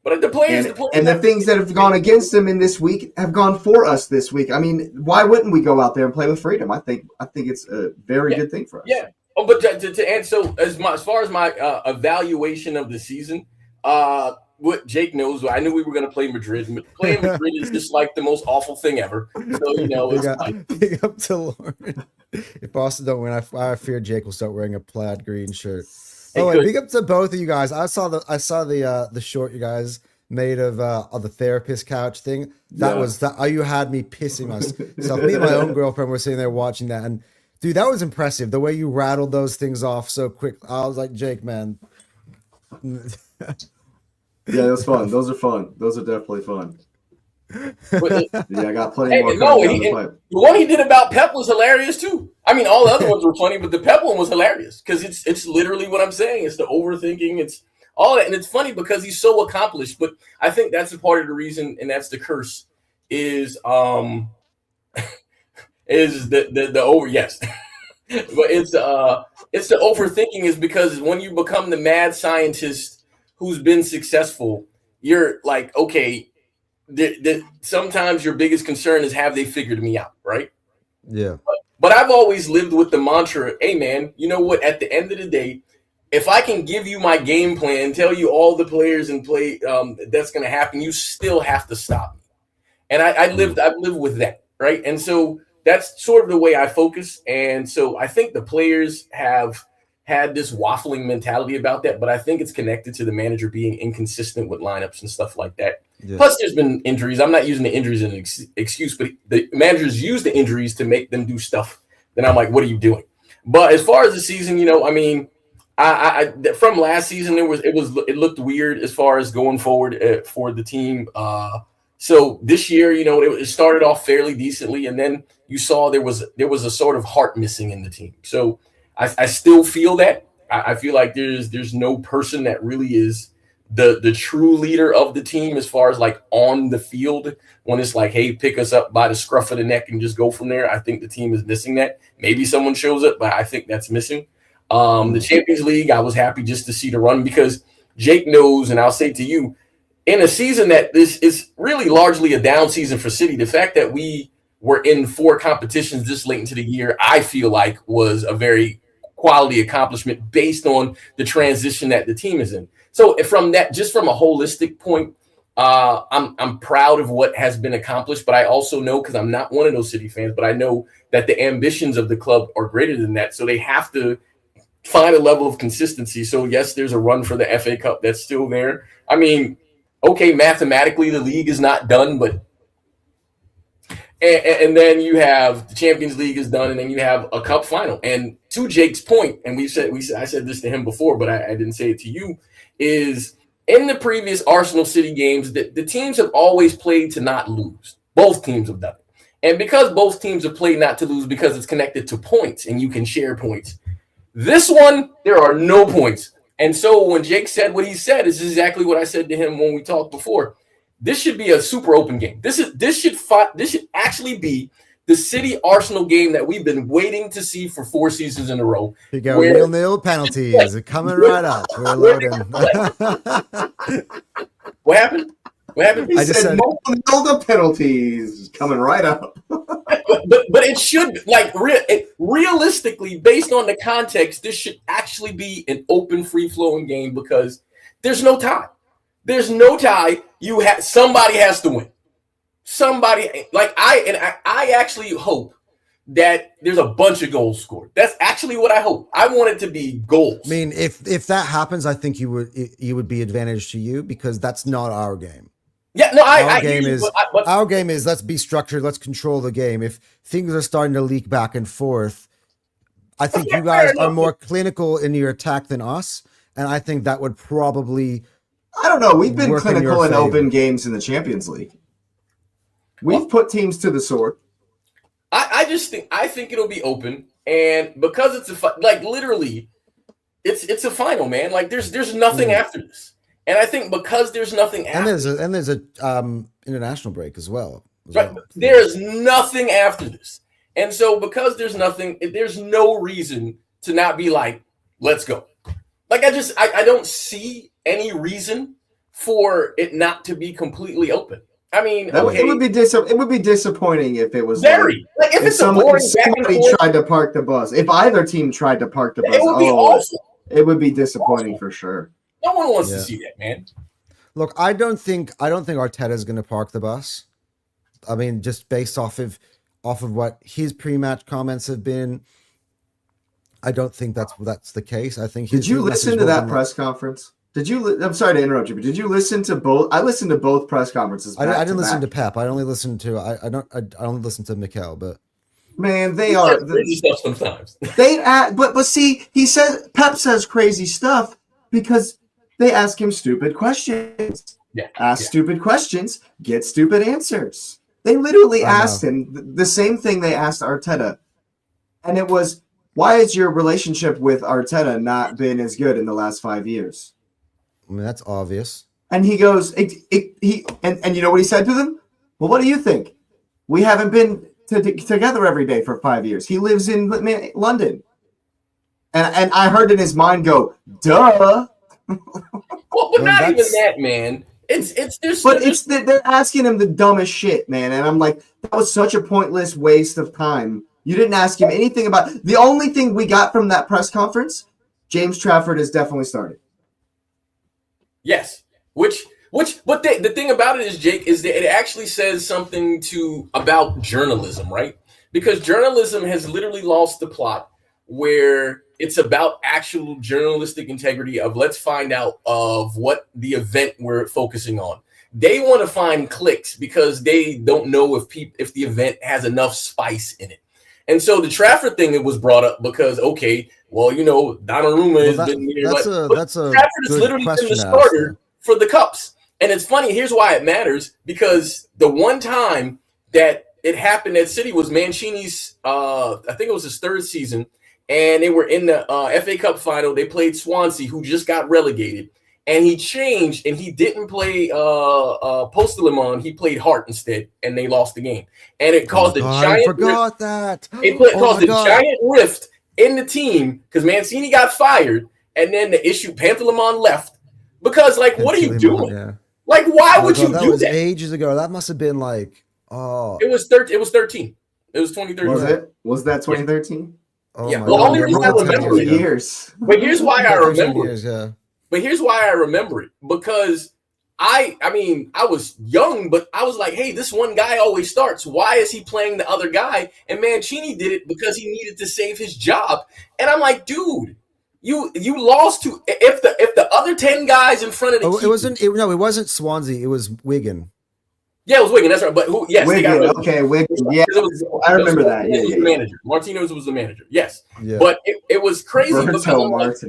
But the players, and the things that have gone against them in this week have gone for us this week. I mean, why wouldn't we go out there and play with freedom? I think it's a very good thing for us. Yeah. Oh, but to answer, so as far as my evaluation of the season, what Jake knows, I knew we were going to play Madrid. Playing Madrid is just like the most awful thing ever. So big up to Lauren. If Boston don't win, I fear Jake will start wearing a plaid green shirt. Oh, big up to both of you guys. I saw the short you guys made of the therapist couch thing. You had me pissing myself. Me and my own girlfriend were sitting there watching that, and dude, that was impressive. The way you rattled those things off so quick. I was like, Jake, man. Yeah, it was fun. Those are fun. Those are definitely fun. I got plenty more. The one he did about Pep was hilarious too. I mean, all the other ones were funny, but the Pep one was hilarious because it's literally what I'm saying. It's the overthinking. It's all that, and it's funny because he's so accomplished. But I think that's a part of the reason, and that's the curse is is the over yes, but it's the overthinking is because when you become the mad scientist who's been successful, you're like, okay. Sometimes your biggest concern is have they figured me out, right? Yeah. But I've always lived with the mantra, hey man, you know what? At the end of the day, if I can give you my game plan, tell you all the players and play that's going to happen, you still have to stop me. And I've lived with that, right? And so that's sort of the way I focus. And so I think the players have had this waffling mentality about that, but I think it's connected to the manager being inconsistent with lineups and stuff like that. Yeah. Plus, there's been injuries. I'm not using the injuries as an excuse, but the managers use the injuries to make them do stuff. Then I'm like, what are you doing? But as far as the season, I mean, I from last season, it looked weird as far as going forward for the team. So this year, it started off fairly decently, and then you saw there was a sort of heart missing in the team. So I still feel that. I feel like there's no person that really is the true leader of the team as far as like on the field when it's like, hey, pick us up by the scruff of the neck and just go from there. I think the team is missing that. Maybe someone shows up, but I think that's missing. The Champions League, I was happy just to see the run because Jake knows, and I'll say to you, in a season that this is really largely a down season for City, the fact that we were in 4 competitions this late into the year, I feel like was a very quality accomplishment based on the transition that the team is in. So from that, just from a holistic point, I'm proud of what has been accomplished, but I also know, because I'm not one of those City fans, but I know that the ambitions of the club are greater than that. So they have to find a level of consistency. So yes, there's a run for the FA Cup that's still there. I mean, okay, mathematically the league is not done, but and then you have the Champions League is done, and then you have a cup final. And to Jake's point, and I said this to him before, but I didn't say it to you, is in the previous Arsenal City games, the teams have always played to not lose. Both teams have done it. And because both teams have played not to lose because it's connected to points and you can share points. This one, there are no points. And so when Jake said what he said, is exactly what I said to him when we talked before. This should be a super open game. This should actually be the City Arsenal game that we've been waiting to see for 4 seasons in a row. Here you go, 0-0 penalties coming right up. We're loading. What happened? I just said 0-0 penalties coming right up. but it should, like, realistically, based on the context, this should actually be an open, free-flowing game because there's no tie. There's no tie. Somebody has to win. Somebody, like I actually hope that there's a bunch of goals scored. That's actually what I hope. I want it to be goals. I mean, if that happens, I think you would be advantage to you because that's not our game. Yeah, no, our game is let's be structured, let's control the game. If things are starting to leak back and forth, I think you guys are more clinical in your attack than us, and I think that would probably. I don't know. We've been clinical in open games in the Champions League. We've put teams to the sword. I think it'll be open, and because it's literally, it's a final, man. Like there's nothing after this, and I think because there's nothing after, and there's a international break as well. Right, there's nothing after this, and so because there's nothing, there's no reason to not be like, let's go. Like I don't see any reason for it not to be completely open. I mean, okay, it would be disappointing if it was very like if it's a boring if back and somebody forth, tried to park the bus. If either team tried to park the bus, it would be awful. It would be disappointing for sure. No one wants to see that, man. Look, I don't think Arteta is going to park the bus. I mean, just based off of what his pre-match comments have been, I don't think that's the case. I think. Did you listen to that press conference? I'm sorry to interrupt you, but did you listen to both? I listened to both press conferences. I didn't listen to Pep. I only listened to I only listened to Mikel, but man, they are crazy stuff sometimes. But see, Pep says crazy stuff because they ask him stupid questions. Stupid questions, get stupid answers. They literally asked him the same thing they asked Arteta, and it was, why has your relationship with Arteta not been as good in the last 5 years? I mean, that's obvious. And he goes, and you know what he said to them? Well, what do you think? We haven't been together every day for 5 years. He lives in London. And I heard in his mind go, duh. Well, but not even that, man. They're asking him the dumbest shit, man. And I'm like, that was such a pointless waste of time. You didn't ask him anything about the only thing we got from that press conference. James Trafford has definitely started. Yes, but the thing about it is, Jake, is that it actually says something about journalism, right? Because journalism has literally lost the plot where it's about actual journalistic integrity of let's find out of what the event we're focusing on. They want to find clicks because they don't know if the event has enough spice in it. And so the Trafford thing, it was brought up because, okay, well, Donnarumma has been here. But Trafford has literally been the starter for the Cups. And it's funny, here's why it matters, because the one time that it happened at City was Mancini's, I think it was his third season, and they were in the FA Cup final. They played Swansea, who just got relegated. And he changed, and he didn't play Postelimon. He played Hart instead, and they lost the game. And it caused a giant. I forgot that. It caused a giant rift in the team because Mancini got fired, and then the issue Panthelimon left because, what are you doing? Yeah. Why would you do that? That was ages ago. That must have been It was 13. It was 13. It was 2013. Was it? Was that 2013? Yeah. Well, only reason I remember years. But here's why I remember. Years, yeah. But here's why I remember it, because I was young, but I was like, hey, this one guy always starts. Why is he playing the other guy? And Mancini did it because he needed to save his job. And I'm like, dude, you lost to if the other 10 guys in front of the keeper, it wasn't Swansea, it was Wigan. Yeah, it was Wigan. That's right. But Wigan. Okay, Wigan. Yeah, I remember that. Yeah, was the manager. Martinez was the manager. Yes, yeah. But it was crazy because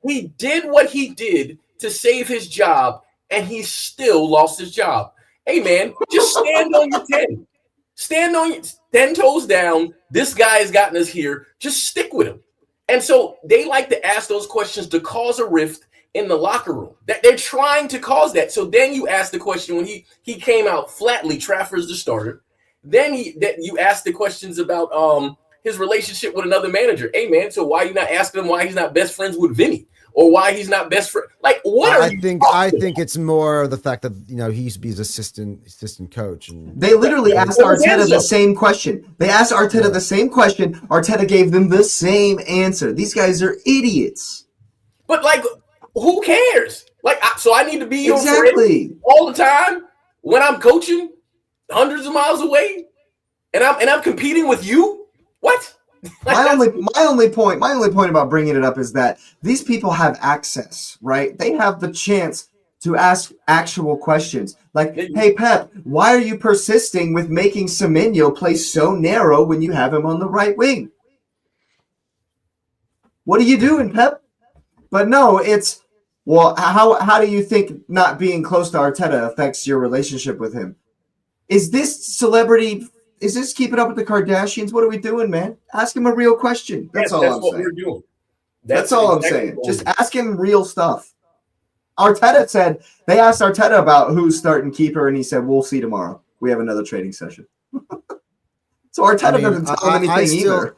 he did what he did to save his job, and he still lost his job. Hey, man, just stand on your 10. Stand on your 10 toes down. This guy has gotten us here. Just stick with him. And so they like to ask those questions to cause a rift in the locker room. That they're trying to cause that. So then you ask the question when he came out flatly, Trafford's the starter. Then you ask the questions about his relationship with another manager. Hey, man, so why are you not asking him why he's not best friends with Vinny? Or why he's not best friend? I think it's more the fact that he used to be his assistant coach. And they literally asked Arteta the same question. They asked Arteta the same question. Arteta gave them the same answer. These guys are idiots. But who cares? So I need to be your friend all the time when I'm coaching hundreds of miles away, and I'm competing with you. What? My only point about bringing it up is that these people have access, right? They have the chance to ask actual questions. Hey, Pep, why are you persisting with making Semenyo play so narrow when you have him on the right wing? What are you doing, Pep? But no, it's, well, how do you think not being close to Arteta affects your relationship with him? Is this keeping up with the Kardashians? What are we doing, man? Ask him a real question. That's all I'm saying. We're doing. That's all I'm saying. Just ask him real stuff. Arteta said, they asked Arteta about who's starting keeper, and he said, we'll see tomorrow. We have another training session. So Arteta doesn't tell him anything either.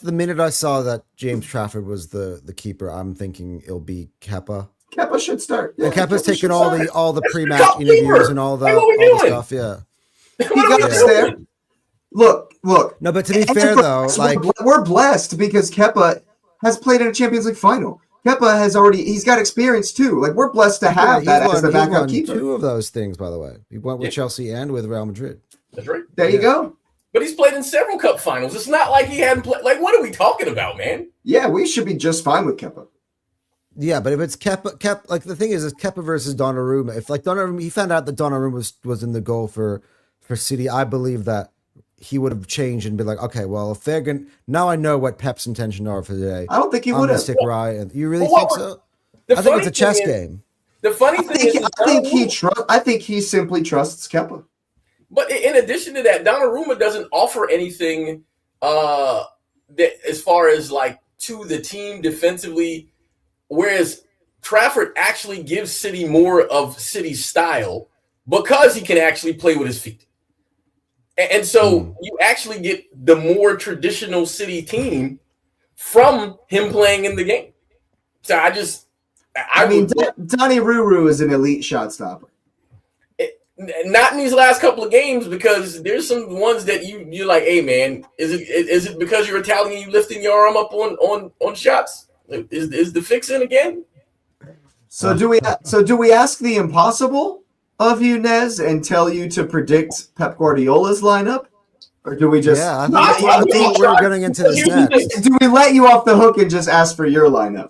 The minute I saw that James Trafford was the keeper, I'm thinking it'll be Kepa. Kepa should start. Yeah, And Kepa's should taking start. all the That's the pre-match cup interviews keeper. and all the Hey, what we all the doing? stuff. Yeah. He got us there. Look. No, but to be And fair we're though, blessed- like we're blessed because Kepa has played in a Champions League final. Kepa he's got experience too. Like we're blessed to have that as the he's backup won keeper. 2 of those things, by the way. He went with Chelsea and with Real Madrid. That's right. There you go. But he's played in several cup finals. It's not like he hadn't played. Like, what are we talking about, man? Yeah, we should be just fine with Kepa. Yeah, but if it's Kepa, like the thing is Kepa versus Donnarumma. If like Donnarumma, he found out that Donnarumma was in the goal for City, I believe that he would have changed and be like, okay, well, if they're going now I know what Pep's intention are for today. I don't think he I'm would gonna have. stick Ryan. You really Well, think so? I think funny it's a chess thing is- game. The funny thing is, I think he simply trusts Kepa. But in addition to that, Donnarumma doesn't offer anything that as far as like to the team defensively, whereas Trafford actually gives City more of City's style because he can actually play with his feet. And so you actually get the more traditional City team from him playing in the game. So I mean, would, Donny Ruru is an elite shot stopper. not in these last couple of games because there's some ones that you're like, hey man, is it because you're Italian you lifting your arm up on shots? Is the fix in again? So do we ask the impossible of you, Nez, and tell you to predict Pep Guardiola's lineup, or do we just? Yeah, I think we're getting into this next. Do we let you off the hook and just ask for your lineup?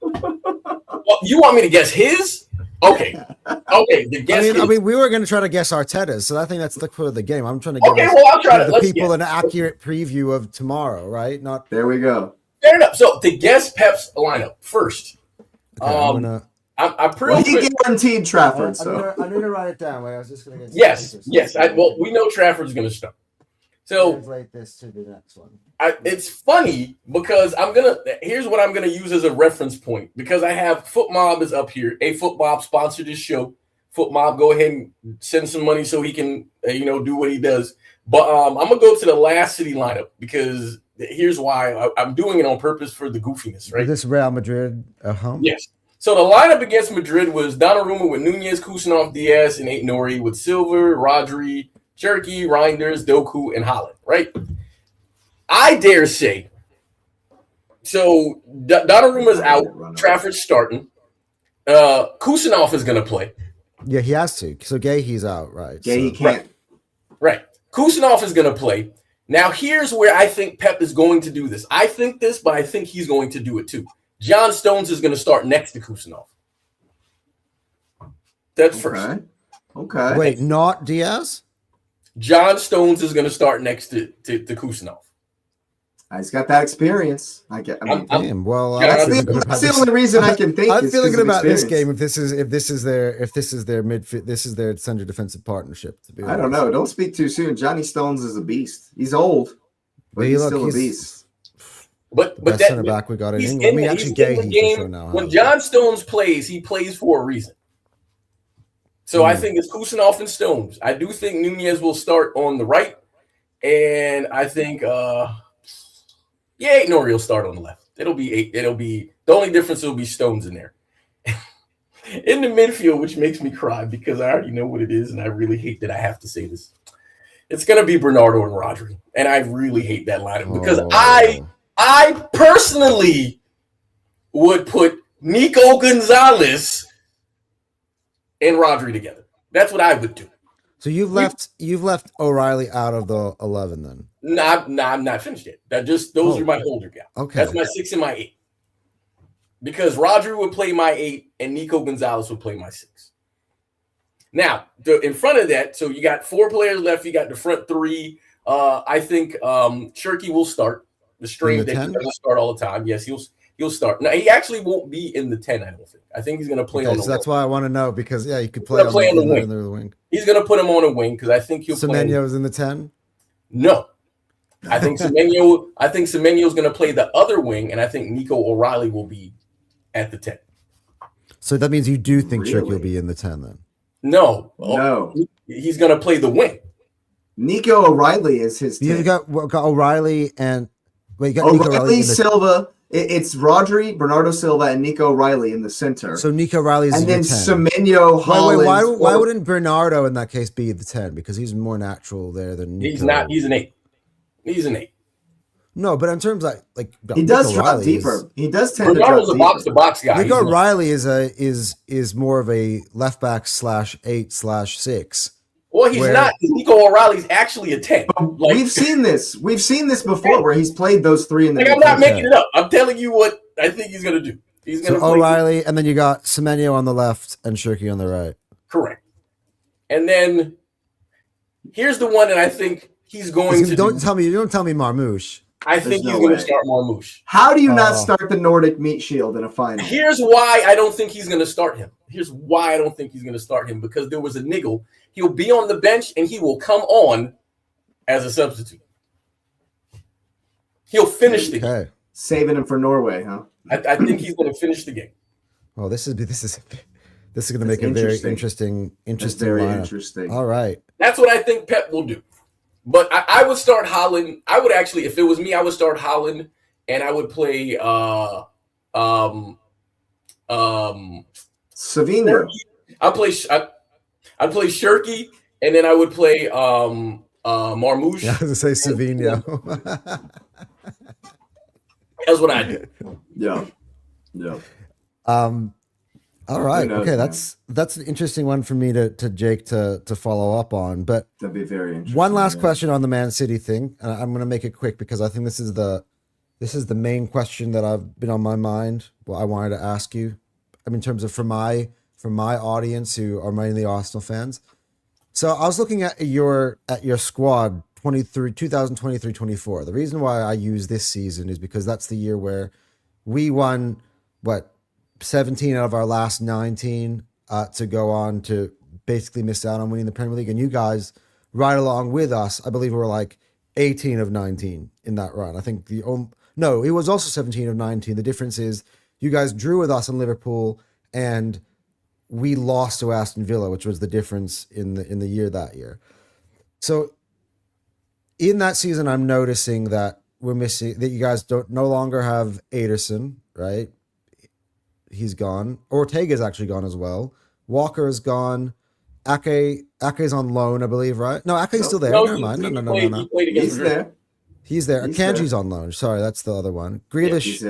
Well, you want me to guess his? Okay. The guess. I mean, we were going to try to guess Arteta's, so I think that's the clue of the game. I'm trying to give I'll try to the let's people guess. an accurate preview of tomorrow, right? Not There we go. Fair enough. So to guess Pep's lineup first. okay, I'm pretty Well, he guaranteed Trafford, so I'm gonna write it down. Wait, I was just gonna get yes. Well, we know Trafford's going to start. So translate this to the next one. it's funny because here's what I'm gonna use as a reference point because I have FootMob is up here. FootMob sponsored this show. FootMob, go ahead and send some money so he can do what he does. But I'm gonna go to the last City lineup because here's why I'm doing it on purpose for the goofiness, right? Is this Real Madrid at home? Yes. So the lineup against Madrid was Donnarumma with Nunez, Kusanov, Diaz, and Nori with Silva, Rodri, Cherky, Reinders, Doku, and Haaland, right? I dare say. So Donnarumma's out. Trafford's starting. Kusanov is going to play. Yeah, he has to. So he's out, right? yeah, so. he can't. Right. Kusanov is going to play. Now, here's where I think Pep is going to do this. I think this, but I think he's going to do it too. John Stones is going to start next to Kusanov. That's first. Okay. Wait, not Diaz? John Stones is going to start next to Kusanov. He's got that experience. Damn. Well, Yeah, That's the only reason I can think. I'm is feeling 'cause good of about this experience. game. If this is their midfield, this is their center defensive partnership. To be I don't know. Don't speak too soon. Johnny Stones is a beast. He's old, but he's still a beast. But Best that center back we got in he's England. I mean, in actually, the for game. sure now. When John Stones plays, he plays for a reason. So I think it's Kusanov and Stones. I do think Nunez will start on the right, and I think Nori will start on the left. It'll be the only difference will be Stones in there. In the midfield, which makes me cry because I already know what it is, and I really hate that I have to say this. It's gonna be Bernardo and Rodri, and I really hate that lineup because I personally would put Nico Gonzalez and Rodri together. That's what I would do. So you've left O'Reilly out of the 11 then. I'm not finished yet. Those are my older guys. Okay. That's my 6 and my 8. Because Rodri would play my 8 and Nico Gonzalez would play my 6. Now, in front of that, so you got 4 players left. You got the front 3. I think Cherky will start. The string that he's going to start all the time. Yes, he'll start. Now, he actually won't be in the 10, I don't think. I think he's going to play on the so wing. That's why I want to know because, he could play on the wing. He's going to put him on a wing because I think he'll play. Semenyo's in the 10? No. I think Semenyo's going to play the other wing, and I think Nico O'Reilly will be at the 10. So that means you do think Really? Cherky will be in the 10 then? No. He's going to play the wing. Nico O'Reilly is his. You've got O'Reilly and... Wait, you got O'Reilly, Nico O'Reilly in the... Silva, It's Rodri, Bernardo Silva, and Nico Riley in the center. So Nico Riley's and your then 10. Semenyo, Holland. Why wouldn't Bernardo in that case be the 10? Because he's more natural there than Nico. He's not. He's an 8. He's an 8. No, but in terms of like he does drop deeper. He does tend Bernardo's to a drop box-to-box guy. Nico Riley is more of a left back /8/6. Well, he's not. Nico O'Reilly's actually a 10. Like, we've seen this. We've seen this before, where he's played those three in the. I'm not making it up. I'm telling you what I think he's going to do. He's going to O'Reilly, and then you got Semenyo on the left and Shirky on the right. Correct. And then here's the one that I think he's going to. Don't tell me Marmouche. I think he's going to start Marmouche. How do you not start the Nordic Meat Shield in a final? Here's why I don't think he's going to start him. Because there was a niggle. He'll be on the bench and he will come on as a substitute. He'll finish the game. Saving him for Norway, huh? I think he's going to finish the game. Oh, this is going to make a very interesting lineup. All right. That's what I think Pep will do. But I would start Holland. I would actually, if it was me, I would start Holland and I would play Savinho. I'd play Shirky and then I would play Marmouche. Yeah, I was going to say Savinho. That's what I do. Yeah. All right. Okay, that's an interesting one for me to Jake to follow up on. But that'd be very interesting. One last question on the Man City thing. I'm going to make it quick because I think this is the main question that I've been on my mind. Well, I wanted to ask you. I mean, in terms of for my audience who are mainly Arsenal fans. So I was looking at your squad 2023-24. The reason why I use this season is because that's the year where we won 17 out of our last 19 to go on to basically miss out on winning the Premier League. And you guys, right along with us, I believe we were like 18 of 19 in that run. I think it was also 17 of 19. The difference is you guys drew with us in Liverpool and we lost to Aston Villa, which was the difference in the year that year. So in that season, I'm noticing that we're missing, that you guys no longer have Ederson, right? He's gone. Ortega's actually gone as well. Walker is gone. Ake's on loan, I believe, right? No, Ake's still there. Never mind. No. He's there. He's there. Akanji's on loan. Sorry, that's the other one. Grealish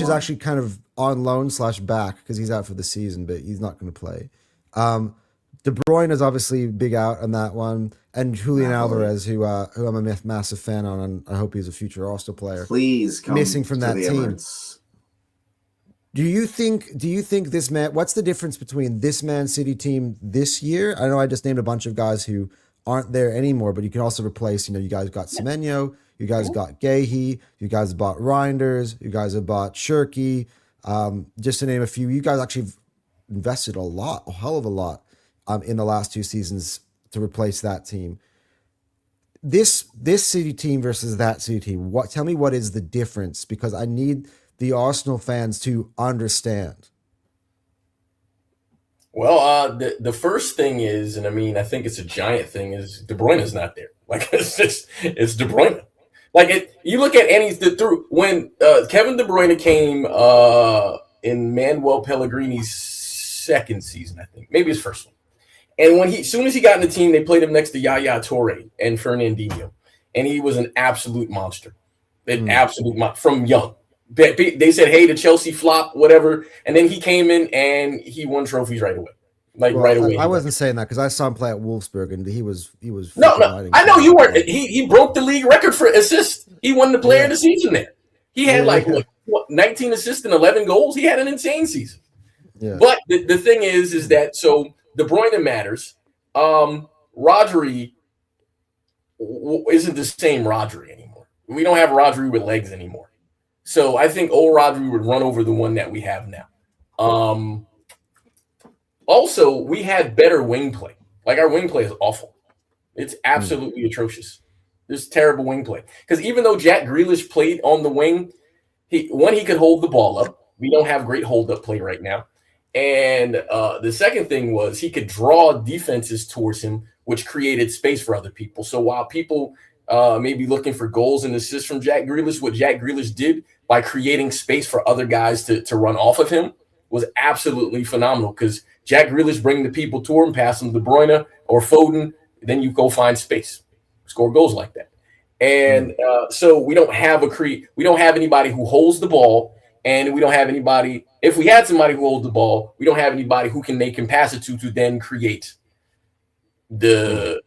is actually kind of on loan / back because he's out for the season, but he's not going to play. De Bruyne is obviously big out on that one, and Julian Alvarez, who I'm a massive fan on, and I hope he's a future Arsenal player. Please come missing from that team. Do you think this man? What's the difference between this Man City team this year? I know I just named a bunch of guys who aren't there anymore, but you can also replace. You guys got Semenyo, you guys got Gahey, you guys bought Reinders, you guys have bought Shirky, just to name a few. You guys actually invested a hell of a lot, in the last 2 seasons to replace that team. This City team versus that City team. Tell me what is the difference? Because I need the Arsenal fans to understand. Well, the first thing is, and I mean, I think it's a giant thing, is De Bruyne is not there. Like it's De Bruyne. Like you look at when Kevin De Bruyne came in Manuel Pellegrini's second season, I think, maybe his first one. And as soon as he got in the team, they played him next to Yaya Toure and Fernandinho, and he was an absolute monster, from young. They said, hey, the Chelsea flop, whatever. And then he came in and he won trophies right away. Right away. I wasn't saying that because I saw him play at Wolfsburg and he was. No. I know you weren't. He broke the league record for assists. He won the player of the season there. He had 19 assists and 11 goals. He had an insane season. Yeah. But the thing is that so De Bruyne matters. Rodri isn't the same Rodri anymore. We don't have Rodri with legs anymore. So I think old Rodri would run over the one that we have now. Also, we had better wing play. Like our wing play is awful. It's absolutely atrocious. There's terrible wing play. Because even though Jack Grealish played on the wing, he could hold the ball up. We don't have great hold-up play right now. And the second thing was he could draw defenses towards him, which created space for other people. So while people may be looking for goals and assists from Jack Grealish, what Jack Grealish did by creating space for other guys to run off of him was absolutely phenomenal, because Jack Grealish bring the people to him, pass him De Bruyne or Foden, then you go find space, score goals like that. And so we don't have we don't have anybody who holds the ball, and we don't have anybody. If we had somebody who holds the ball, we don't have anybody who they can pass it to then create the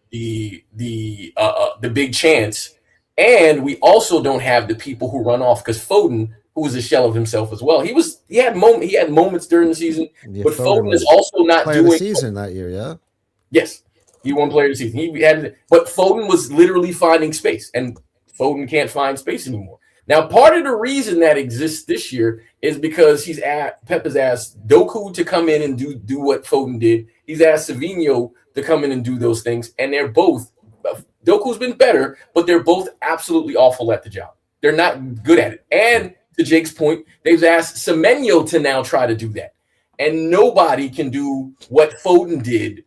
big chance. And we also don't have the people who run off, because Foden, who was a shell of himself as well, he had moments during the season, but Foden is also not doing the season that year. Yeah. Yes. He won player of the season. But Foden was literally finding space, and Foden can't find space anymore. Now, part of the reason that exists this year is because Pep has asked Doku to come in and do what Foden did. He's asked Savinho to come in and do those things, and they're both. Doku's been better, but they're both absolutely awful at the job. They're not good at it. And to Jake's point, they've asked Semenyo to now try to do that, and nobody can do what Foden did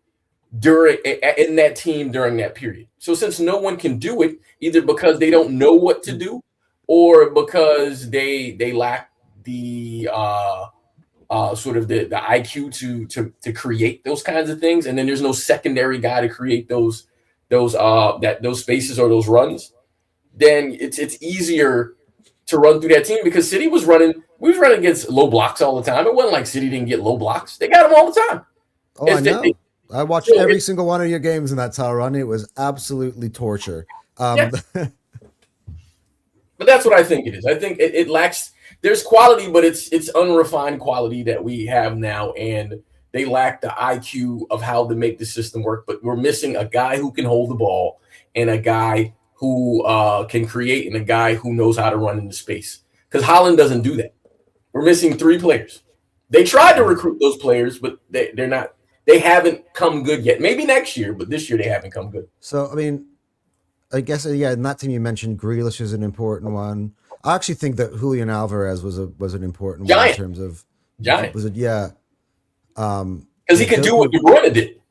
in that team during that period. So since no one can do it, either because they don't know what to do, or because they lack the sort of the IQ to create those kinds of things, and then there's no secondary guy to create those spaces or those runs, then it's easier to run through that team, because City we was running against low blocks all the time. It wasn't like City didn't get low blocks. They got them all the time. Oh, I know. I watched every single one of your games in that title run. It was absolutely torture. But that's what I think it is. I think it lacks. There's quality, but it's unrefined quality that we have now, and they lack the IQ of how to make the system work. But we're missing a guy who can hold the ball, and a guy who can create, and a guy who knows how to run into space. Because Haaland doesn't do that. We're missing 3 players. They tried to recruit those players, but they're not. They haven't come good yet. Maybe next year, but this year they haven't come good. So, I mean, I guess, yeah, in that team you mentioned, Grealish is an important one. I actually think that Julian Alvarez was an important one in terms of giant. Was it? Yeah, because he could do what De Bruyne did.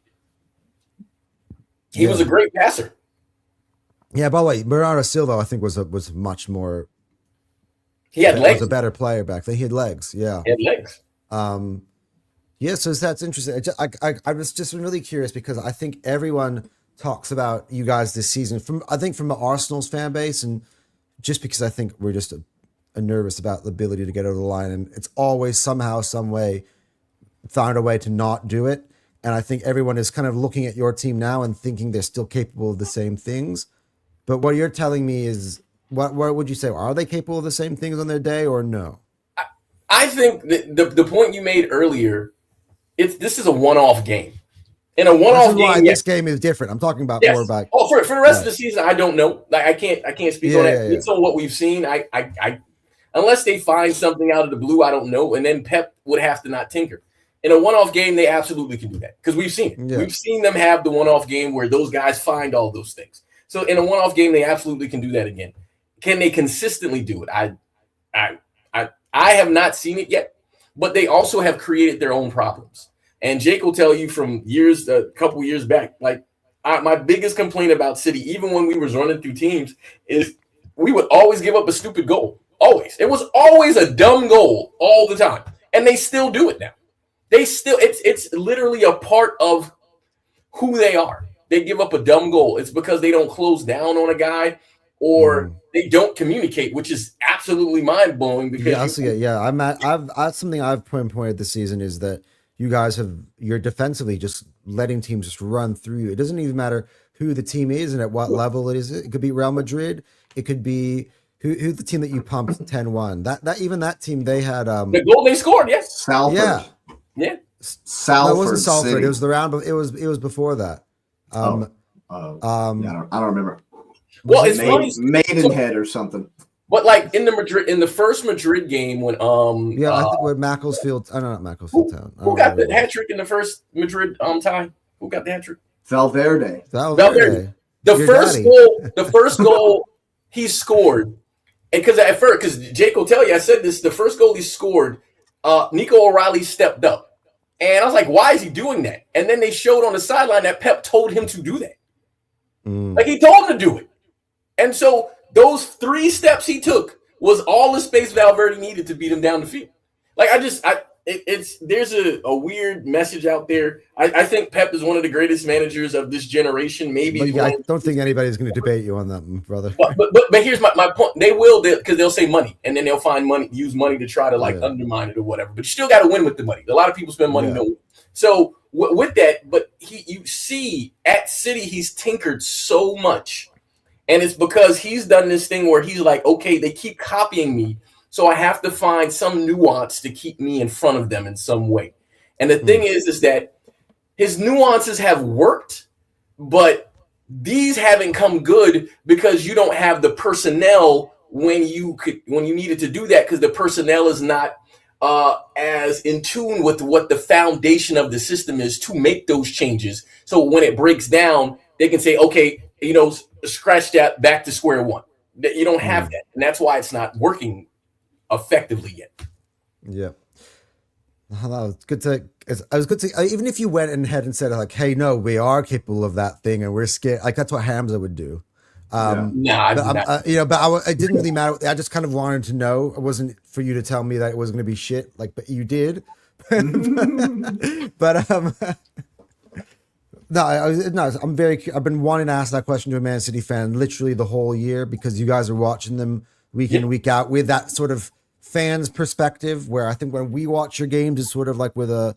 He was a great passer. Yeah. By the way, Bernardo Silva, I think, was much more. He had legs. Was a better player back then. He had legs. Yeah. He had legs. Yeah, so that's interesting. I was just really curious, because I think everyone talks about you guys this season from the Arsenal's fan base, and just because I think we're just nervous about the ability to get over the line, and it's always somehow, some way found a way to not do it. And I think everyone is kind of looking at your team now and thinking they're still capable of the same things. But what you're telling me is, what would you say? Are they capable of the same things on their day, or no? I think the point you made earlier, this is a one-off game. In a one-off game, this game is different. I'm talking about more about. Oh, for the rest of the season, I don't know. Like I can't speak on that. It's on what we've seen. I unless they find something out of the blue, I don't know. And then Pep would have to not tinker. In a one-off game, they absolutely can do that, because we've seen it. Yeah. We've seen them have the one-off game where those guys find all those things. So in a one-off game, they absolutely can do that again. Can they consistently do it? I have not seen it yet, but they also have created their own problems. And Jake will tell you from a couple years back, like my biggest complaint about City, even when we was running through teams, is we would always give up a stupid goal. Always. It was always a dumb goal all the time. And they still do it now. It's literally a part of who they are. They give up a dumb goal. It's because they don't close down on a guy, or they don't communicate, which is absolutely mind blowing. Because that's something I've pointed this season, is that you guys you're defensively just letting teams just run through you. It doesn't even matter who the team is and at what level it is. It could be Real Madrid. It could be who's the team that you pumped 10-1. That team, they had the goal they scored. Yes, Salford. Yeah. Salford. It wasn't Salford. City. It was the round. It was before that. I don't remember. Well, it's funny. Maidenhead or something. But like in the first Madrid game when I think with Macclesfield. I don't know, not Macclesfield Town. Who got the hat trick in the first Madrid tie? Who got the hat trick? Valverde. The first goal he scored, and because Jake will tell you, I said this, the first goal he scored, Nico O'Reilly stepped up, and I was like, why is he doing that? And then they showed on the sideline that Pep told him to do that. Like he told him to do it, and so those 3 steps he took was all the space Valverde needed to beat him down the field. Like there's a weird message out there. I think Pep is one of the greatest managers of this generation. Maybe But I don't think anybody's going to debate you on that, brother. But here's my point. They will, because they'll say money, and then they'll find money, use money to try to undermine it or whatever. But you still got to win with the money. A lot of people spend money. No. So with that, but you see at City, he's tinkered so much, and it's because he's done this thing where he's like, okay, they keep copying me. So I have to find some nuance to keep me in front of them in some way. And the thing is that his nuances have worked, but these haven't come good because you don't have the personnel when you needed to do that, because the personnel is not as in tune with what the foundation of the system is to make those changes. So when it breaks down, they can say, okay, scratch that, back to square one. You don't have that. And that's why it's not working effectively yet. Yeah. Well, it's good to. I was good to. Even if you went ahead and said like, "Hey, no, we are capable of that thing, and we're scared." Like that's what Hamza would do. But it didn't really matter. I just kind of wanted to know. It wasn't for you to tell me that it was going to be shit. Like, but you did. but I've been wanting to ask that question to a Man City fan literally the whole year, because you guys are watching them week in, week out with that sort of fans perspective, where I think when we watch your games is sort of like with a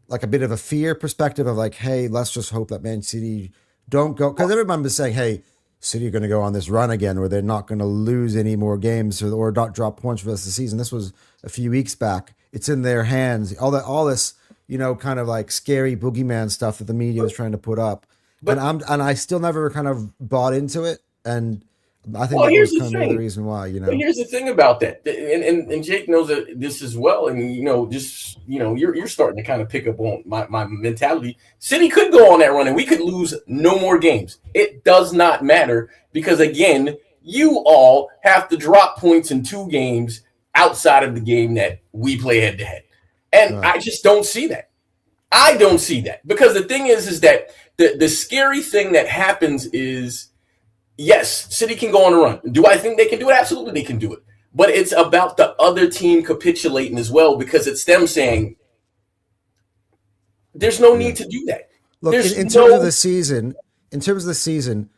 bit of a fear perspective of like, hey, let's just hope that Man City don't go, because everyone was saying, hey, City are going to go on this run again where they're not going to lose any more games or not drop points for the rest of the season. This was a few weeks back. It's in their hands. All this, kind of like scary boogeyman stuff that the media was trying to put up. And I still never kind of bought into it. And I think that was kind of the reason why, But here's the thing about that, and Jake knows this as well, and you're starting to kind of pick up on my mentality. City could go on that run, and we could lose no more games. It does not matter, because again, you all have to drop points in 2 games outside of the game that we play head to head, and I just don't see that. I don't see that, because the thing is that the scary thing that happens is, yes, City can go on a run. Do I think they can do it? Absolutely, they can do it. But it's about the other team capitulating as well, because it's them saying, there's no need to do that. Look, in terms of the season,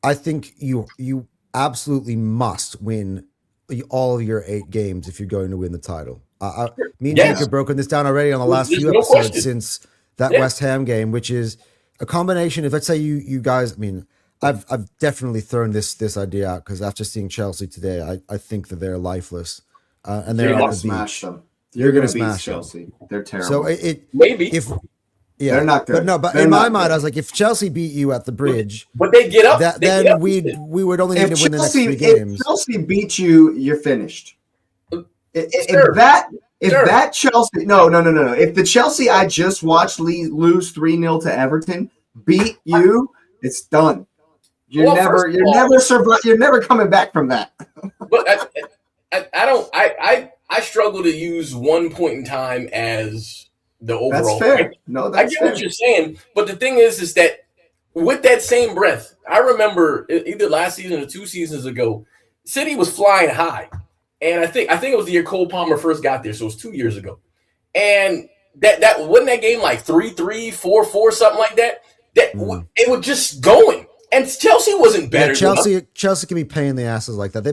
I think you absolutely must win all of your 8 games if you're going to win the title. Me and Jake have broken this down already on the last few episodes since that West Ham game, which is a combination of, let's say you guys, I've definitely thrown this idea out, because after seeing Chelsea today, I think that they're lifeless, and they're going to smash them. You're going to smash Chelsea. They're terrible. So they're not good. But in my mind, I was like, if Chelsea beat you at the Bridge, but they get up, then we would only need to win the next 3 games. If Chelsea beat you, you're finished. If that Chelsea, no. If the Chelsea I just watched lose 3-0 to Everton beat you, it's done. You're never coming back from that. But I struggle to use one point in time as the overall. That's fair. No, I get what you're saying, but the thing is that with that same breath, I remember either last season or 2 seasons ago, City was flying high, and I think it was the year Cole Palmer first got there, so it was 2 years ago, and that wasn't that game like 3-3, 4-4, something like that. It was just going. And Chelsea wasn't better. Yeah, Chelsea can be paying the asses like that. They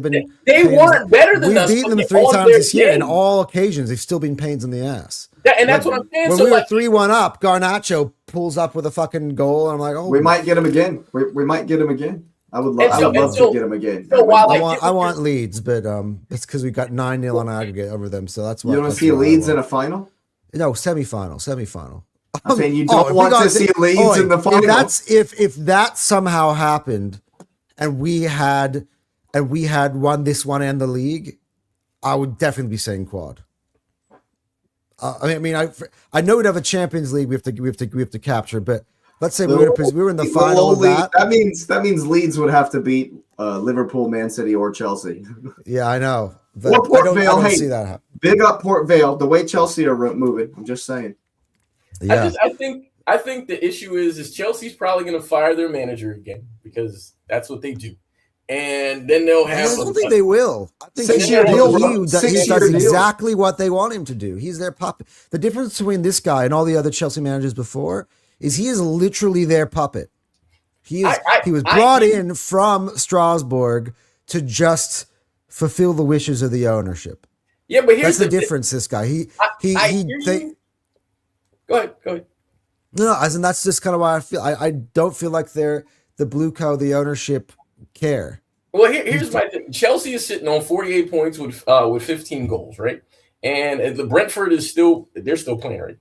weren't better than us. We've beaten them 3 times this year, and all occasions they've still been pains in the ass. That's what I'm saying. When we were 3-1 up, Garnacho pulls up with a fucking goal, and I'm like, oh, we might get him again. We might get him again. I would love to get him again. I want Leeds, but it's because we got 9-0 on aggregate over them, so that's why. You want to see Leeds in a final? No, semifinal. I'm saying you don't want to see Leeds in the final. If that somehow happened, and we had won this one and the league, I would definitely be saying quad. I know we'd have a Champions League we have to capture, but let's say we were in the final of that. That means Leeds would have to beat Liverpool, Man City, or Chelsea. Yeah, I know. Or Port Vale. See that happen. Big up Port Vale. The way Chelsea are moving, I'm just saying. Yeah. I think the issue is Chelsea's probably going to fire their manager again, because that's what they do. and then they'll I have. don't think they will. I think Six-year deal, bro. he does Six-year deal. exactly what they want him to do. He's their puppet. The difference between this guy and all the other Chelsea managers before is he is literally their puppet. He was brought in from Strasbourg to just fulfill the wishes of the ownership. Yeah, but here's That's the difference. This guy, Go ahead. No, as in that's just kind of why I feel. I don't feel like they're the Blue Co, the ownership care. Well, here's my thing. Chelsea is sitting on 48 points with 15 goals, right? And the Brentford is still playing, right?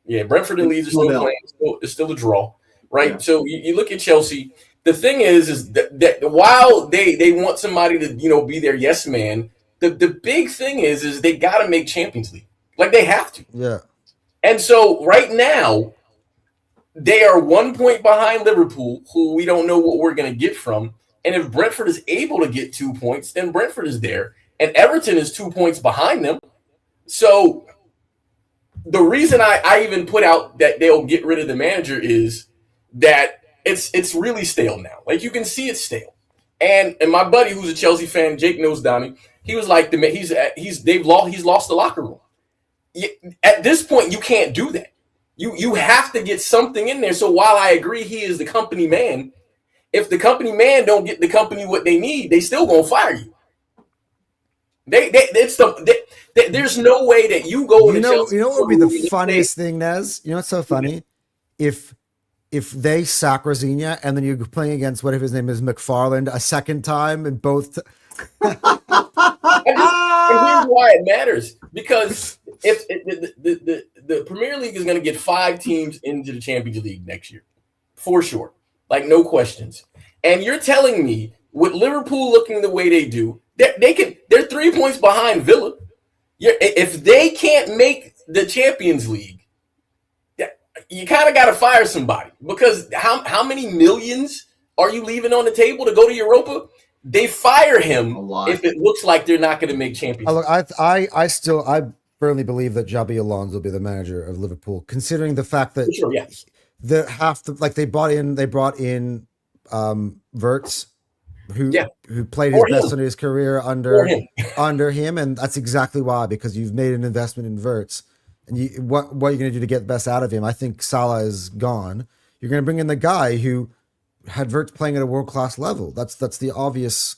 Yeah, Brentford and Leeds are still playing. It's still a draw, right? Yeah. So you look at Chelsea. The thing is that while they want somebody to be their yes man, the big thing is they got to make Champions League. Like they have to. Yeah. And so right now, they are 1 point behind Liverpool, who we don't know what we're going to get from. And if Brentford is able to get 2 points, then Brentford is there. And Everton is 2 points behind them. So the reason I even put out that they'll get rid of the manager is that it's really stale now. Like you can see it's stale. And my buddy who's a Chelsea fan, Jake knows Donnie, he was like he's lost the locker room. At this point, you can't do that. You have to get something in there. So while I agree he is the company man, if the company man don't get the company what they need, they still gonna fire you. There's no way that you go. You know what would be the funniest thing, Nez? You know what's so funny? If they sack Rosinia and then you're playing against whatever his name is, McFarland, a second time and both. And here's why it matters, because if the Premier League is going to get 5 teams into the Champions League next year, for sure, like no questions. And you're telling me with Liverpool looking the way they do, they're 3 points behind Villa. If they can't make the Champions League, you kind of got to fire somebody, because how many millions are you leaving on the table to go to Europa? They fire him if it looks like they're not going to make Champions League. I firmly believe that Xabi Alonso will be the manager of Liverpool, considering the fact that they brought in Wirtz, who played his best in his career under him, and that's exactly why, because you've made an investment in Wirtz, and what are you going to do to get the best out of him? I think Salah is gone. You're going to bring in the guy who had Wirtz playing at a world-class level. That's the obvious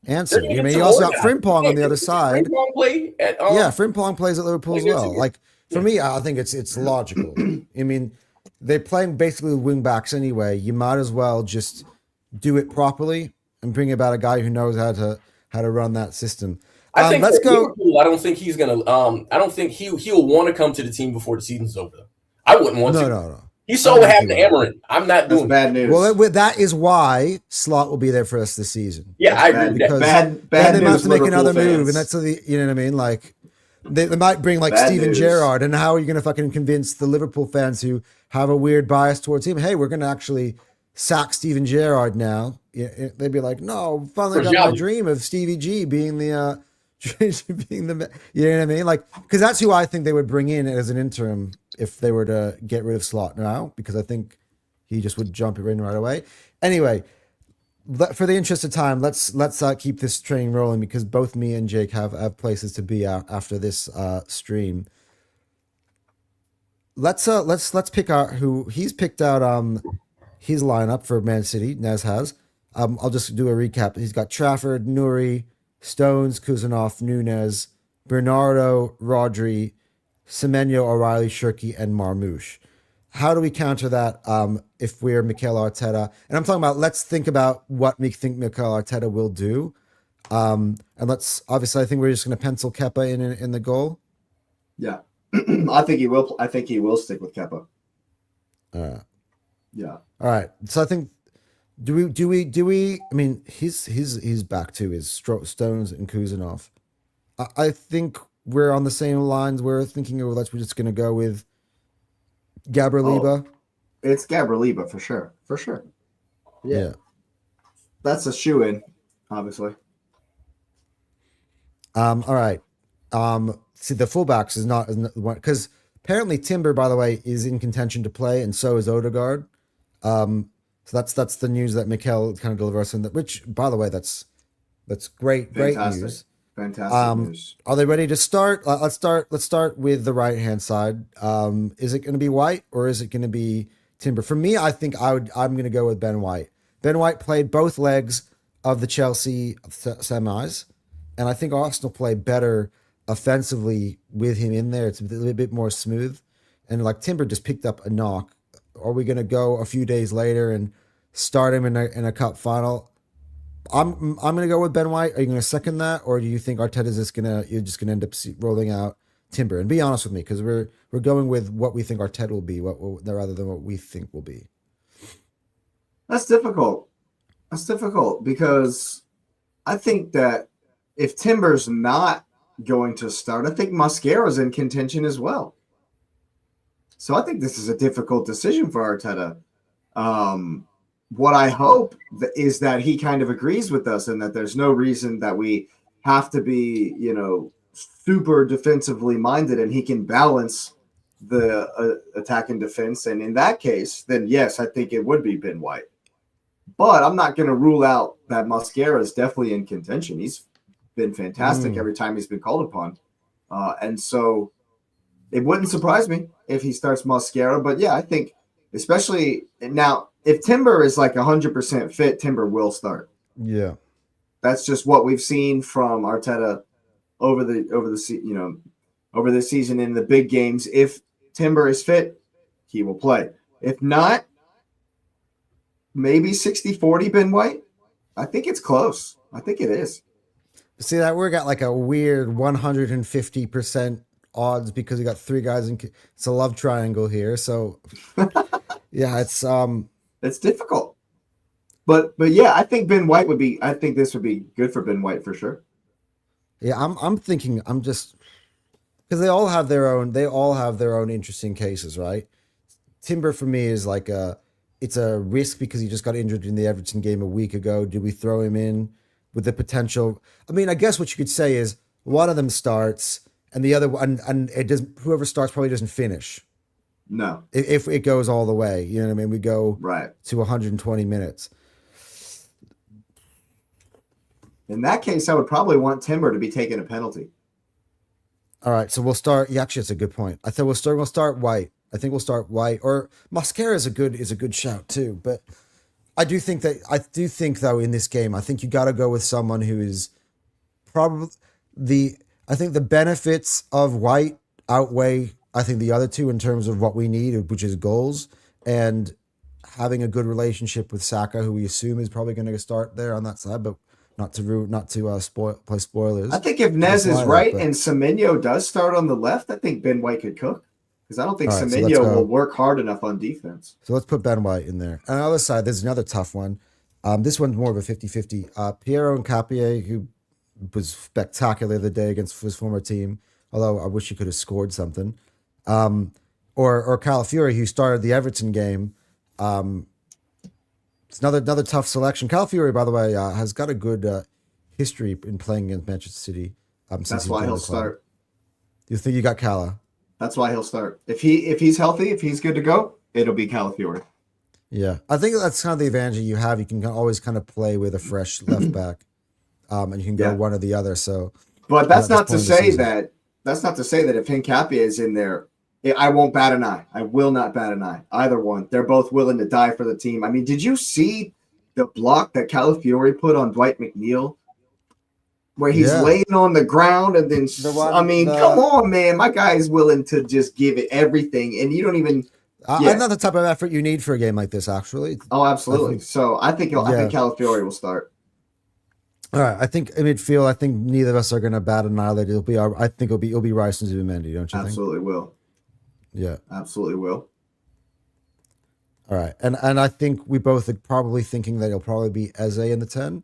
answer. I mean, you also got Frimpong on the other side. Frimpong plays at Liverpool as well. Like for me, I think it's logical. I mean, they're playing basically with wing backs anyway. You might as well just do it properly and bring about a guy who knows how to run that system. Let's go. Liverpool, I don't think he's gonna. I don't think he'll want to come to the team before the season's over. I wouldn't want to. No. He saw what happened to Amarin. I'm not doing bad news. Well, that is why Slot will be there for us this season. Yeah, I agree. Because bad then they might have to make Liverpool another fans. move, and that's you know what I mean. Like they might bring like Steven Gerrard, and how are you going to fucking convince the Liverpool fans who have a weird bias towards him? Hey, we're going to actually sack Steven Gerrard now. They'd be like, no, finally got my dream of Stevie G being the you know what I mean? Like, because that's who I think they would bring in as an interim if they were to get rid of Slot now, because I think he just would jump in right away. Anyway, for the interest of time, let's keep this train rolling, because both me and Jake have places to be at after this stream. Let's pick out who he's picked out. His lineup for Man City. Nez has. I'll just do a recap. He's got Trafford, Nouri, Stones, Kuzanov, Nunez, Bernardo, Rodri, Semenyo, O'Reilly, Shirky, and Marmouche. How do we counter that if we're Mikel Arteta? And I'm talking about, let's think about what we think Mikel Arteta will do. And obviously, I think we're just going to pencil Kepa in the goal. Yeah. I think he will. I think he will stick with Kepa. Yeah. All right. So I think, do we, I mean, his back two is Stones and Kuzanov. I think we're on the same lines. We're thinking, we're just going to go with Gabrieliba. It's Gabrieliba for sure. For sure. Yeah. That's a shoe-in, obviously. All right. See, the fullbacks is not one, because apparently Timber, by the way, is in contention to play, and so is Odegaard. So that's the news that Mikel kind of delivers, and that, which, by the way, that's great Fantastic. news. Fantastic news. Are they ready to start? Let's start with the right hand side. Is it going to be White or is it going to be Timber? For me, I think I'm going to go with Ben White. Ben White played both legs of the Chelsea semis, and I think Arsenal played better offensively with him in there. It's a little bit more smooth, and like Timber just picked up a knock. Are we going to go a few days later and start him in a cup final? I'm going to go with Ben White. Are you going to second that, or do you think Arteta's you're just going to end up rolling out Timber? And be honest with me, because we're going with what we think Arteta will be, rather than what we think will be. That's difficult. That's difficult because I think that if Timber's not going to start, I think Mascara's in contention as well. So I think this is a difficult decision for Arteta. What I hope is that he kind of agrees with us and that there's no reason that we have to be, super defensively minded, and he can balance the attack and defense. And in that case, then yes, I think it would be Ben White. But I'm not going to rule out that Mascara is definitely in contention. He's been fantastic every time he's been called upon. And so it wouldn't surprise me if he starts Mascara. But yeah, I think especially now, if Timber is like 100% fit, Timber will start. Yeah, that's just what we've seen from Arteta over the season in the big games. If Timber is fit, he will play. If not, maybe 60-40 Ben White. I think it's close. I think it is. See that we got like a weird 150% odds because we got three guys in. It's a love triangle here. So yeah, it's difficult. But yeah, I think Ben White would be. I think this would be good for Ben White for sure. Yeah, I'm thinking. I'm just because they all have their own interesting cases, right? Timber for me is like it's a risk because he just got injured in the Everton game a week ago. Do we throw him in with the potential? I mean, I guess what you could say is one of them starts and the other one, and it doesn't. Whoever starts probably doesn't finish. No, if it goes all the way, you know what I mean. We go right to 120 minutes. In that case, I would probably want Timber to be taking a penalty. All right, so we'll start. Yeah, actually, that's a good point. I think we'll start White. I think we'll start White, or Mascara is a good shout too. But I do think though in this game, I think you got to go with someone who is probably I think the benefits of White outweigh I think the other two in terms of what we need, which is goals and having a good relationship with Saka, who we assume is probably going to start there on that side, but not to play spoilers. I think if Nez is right and Semenyo does start on the left, I think Ben White could cook. Because I don't think Semenyo will work hard enough on defense. So let's put Ben White in there. On the other side, there's another tough one. This one's more of a 50-50. Piero Nkapie, who was spectacular the day against his former team, although I wish he could have scored something. Or Calafiori, who started the Everton game. It's another tough selection. Calafiori, by the way, has got a good history in playing against Manchester City. That's why he'll start. You think you got Cala? That's why he'll start. If he's healthy, if he's good to go, it'll be Calafiori. Yeah, I think that's kind of the advantage you have. You can always kind of play with a fresh left back, and you can go one or the other. So, but that's not to say that if Nkapie is in there, I won't bat an eye. I will not bat an eye. Either one. They're both willing to die for the team. I mean, did you see the block that Calafiori put on Dwight McNeil? Where he's laying on the ground and then, come on, man. My guy is willing to just give it everything. And you don't even. That's not the type of effort you need for a game like this, actually. Oh, absolutely. So I think Calafiori will start. All right. I think in midfield, I think neither of us are going to bat an eyelid. I think it'll be Rice and Zubimendi, don't you think? Absolutely will. Yeah. Absolutely will. All right. And I think we both are probably thinking that it'll probably be Eze in the 10.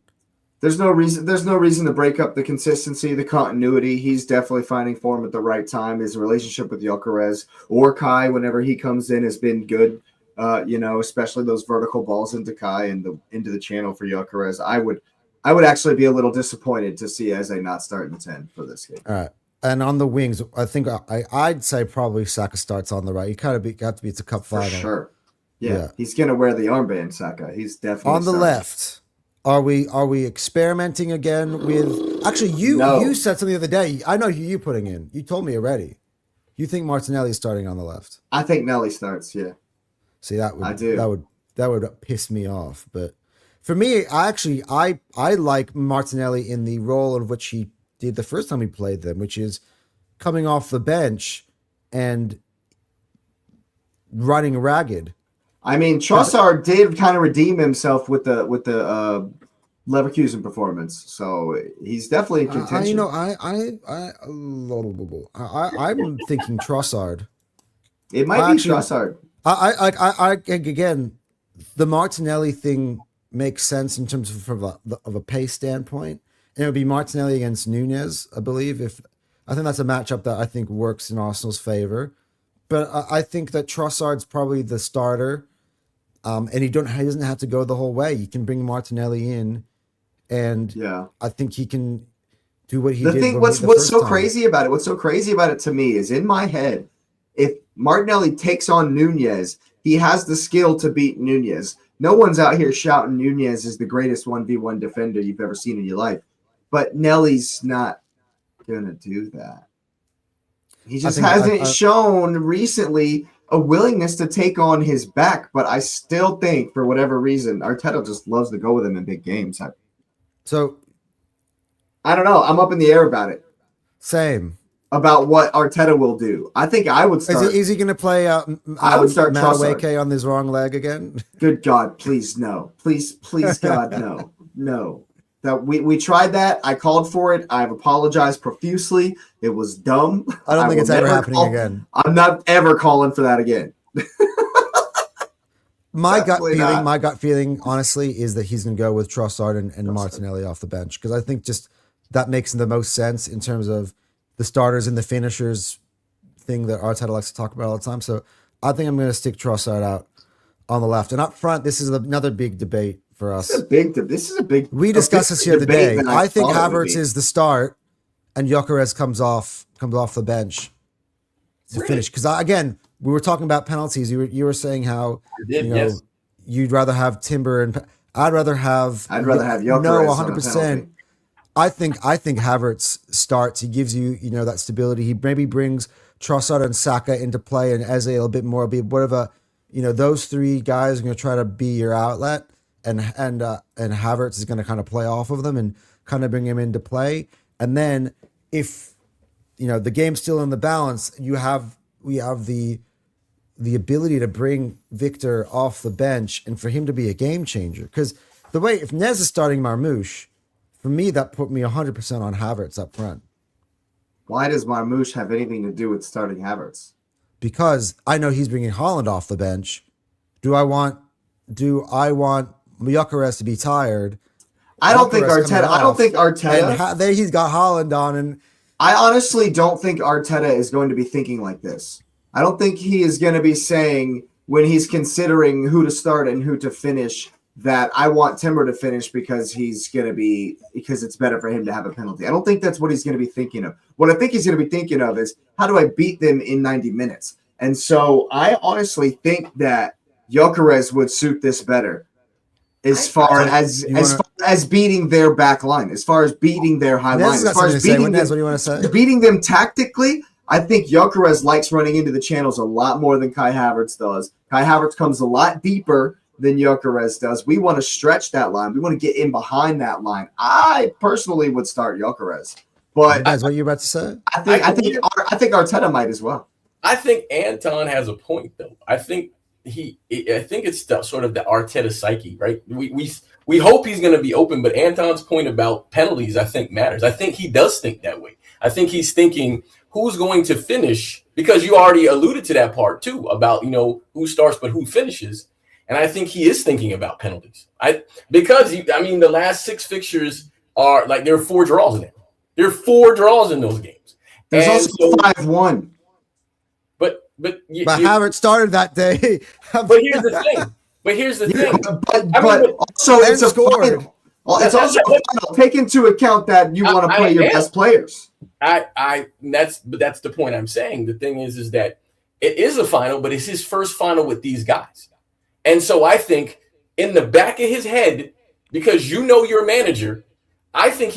There's no reason to break up the consistency, the continuity. He's definitely finding form at the right time. His relationship with Gyökeres or Kai, whenever he comes in, has been good. Especially those vertical balls into Kai and into the channel for Gyökeres. I would actually be a little disappointed to see Eze not start in the 10 for this game. All right. And on the wings, I think I'd say probably Saka starts on the right. You kind of have to be. It's a cup final. For sure. Yeah, he's gonna wear the armband, Saka. He's definitely on the starting. left. Are we experimenting again with? Actually, you No. said something the other day. I know who you putting in. You told me already. You think Martinelli's starting on the left? I think Nelly starts. Yeah, See, that would I do. that would piss me off. But for me, I like Martinelli in the role of which he did the first time he played them, which is coming off the bench and running ragged. I mean, Trossard did kind of redeem himself with the Leverkusen performance, so he's definitely in contention. I'm thinking Trossard. It might be Trossard. I again, the Martinelli thing makes sense in terms of a pace standpoint, and it would be Martinelli against Nunez, I believe. I think that's a matchup that I think works in Arsenal's favor, but I think that Trossard's probably the starter, and he doesn't have to go the whole way. You can bring Martinelli in, and I think he can do what he did. What's so crazy about it? What's so crazy about it to me is in my head, if Martinelli takes on Nunez, he has the skill to beat Nunez. No one's out here shouting Nunez is the greatest 1v1 defender you've ever seen in your life. But Nelly's not going to do that. He just hasn't shown recently a willingness to take on his back. But I still think, for whatever reason, Arteta just loves to go with him in big games. So, I don't know. I'm up in the air about it. Same. About what Arteta will do. I think I would start. Is he going to play I would start Madueke on his wrong leg again? Good God, please no. Please God, no. No. That we tried that. I called for it. I've apologized profusely. It was dumb. I don't think it's ever happening again. I'm not ever calling for that again. My gut feeling, honestly, is that he's going to go with Trossard and Martinelli off the bench, because I think just that makes the most sense in terms of the starters and the finishers thing that Arteta likes to talk about all the time. So I think I'm going to stick Trossard out on the left. And up front, this is another big debate for us. This is a big. We discussed this here today. I think Havertz is the start, and Gyökeres comes off the bench to finish. Because again, we were talking about penalties. You were saying how you'd rather have Timber and I'd rather have Gyökeres. No, 100%. I think Havertz starts. He gives you that stability. He maybe brings Trossard and Saka into play, and Eze a bit more. Be whatever those three guys are going to try to be your outlet, and Havertz is going to kind of play off of them and kind of bring him into play. And then if the game's still in the balance, we have the ability to bring Victor off the bench and for him to be a game changer. Because if Nez is starting Marmoush, for me, that put me 100% on Havertz up front. Why does Marmoush have anything to do with starting Havertz? Because I know he's bringing Haaland off the bench. Do I want Gyökeres to be tired? I don't think Arteta. And he's got Haaland on, and I honestly don't think Arteta is going to be thinking like this. I don't think he is going to be saying when he's considering who to start and who to finish that I want Timber to finish because it's better for him to have a penalty. I don't think that's what he's going to be thinking of. What I think he's going to be thinking of is, how do I beat them in 90 minutes? And so I honestly think that Gyökeres would suit this better as far as beating their back line, as far as beating their high line, as far as beating them tactically. I think Gyökeres likes running into the channels a lot more than Kai Havertz does. Kai Havertz comes a lot deeper than Gyökeres does. We want to stretch that line. We want to get in behind that line. I personally would start Gyökeres, but that's what you're about to say. I think Arteta might as well. I think Anton has a point, though. I think it's sort of the Arteta psyche, right? We hope he's going to be open, but Anton's point about penalties, I think, matters. I think he does think that way. I think he's thinking who's going to finish, because you already alluded to that part too about who starts but who finishes. And I think he is thinking about penalties. The last 6 fixtures are like there are 4 draws in there. There are 4 draws in those games. There's also 5-1. But Havertz started that day. But here's the thing. But also it's a final. It's also a final. Take into account that you want to play your best players. That's the point I'm saying. The thing is that it is a final, but it's his first final with these guys. And so I think in the back of his head, because you're a manager, I think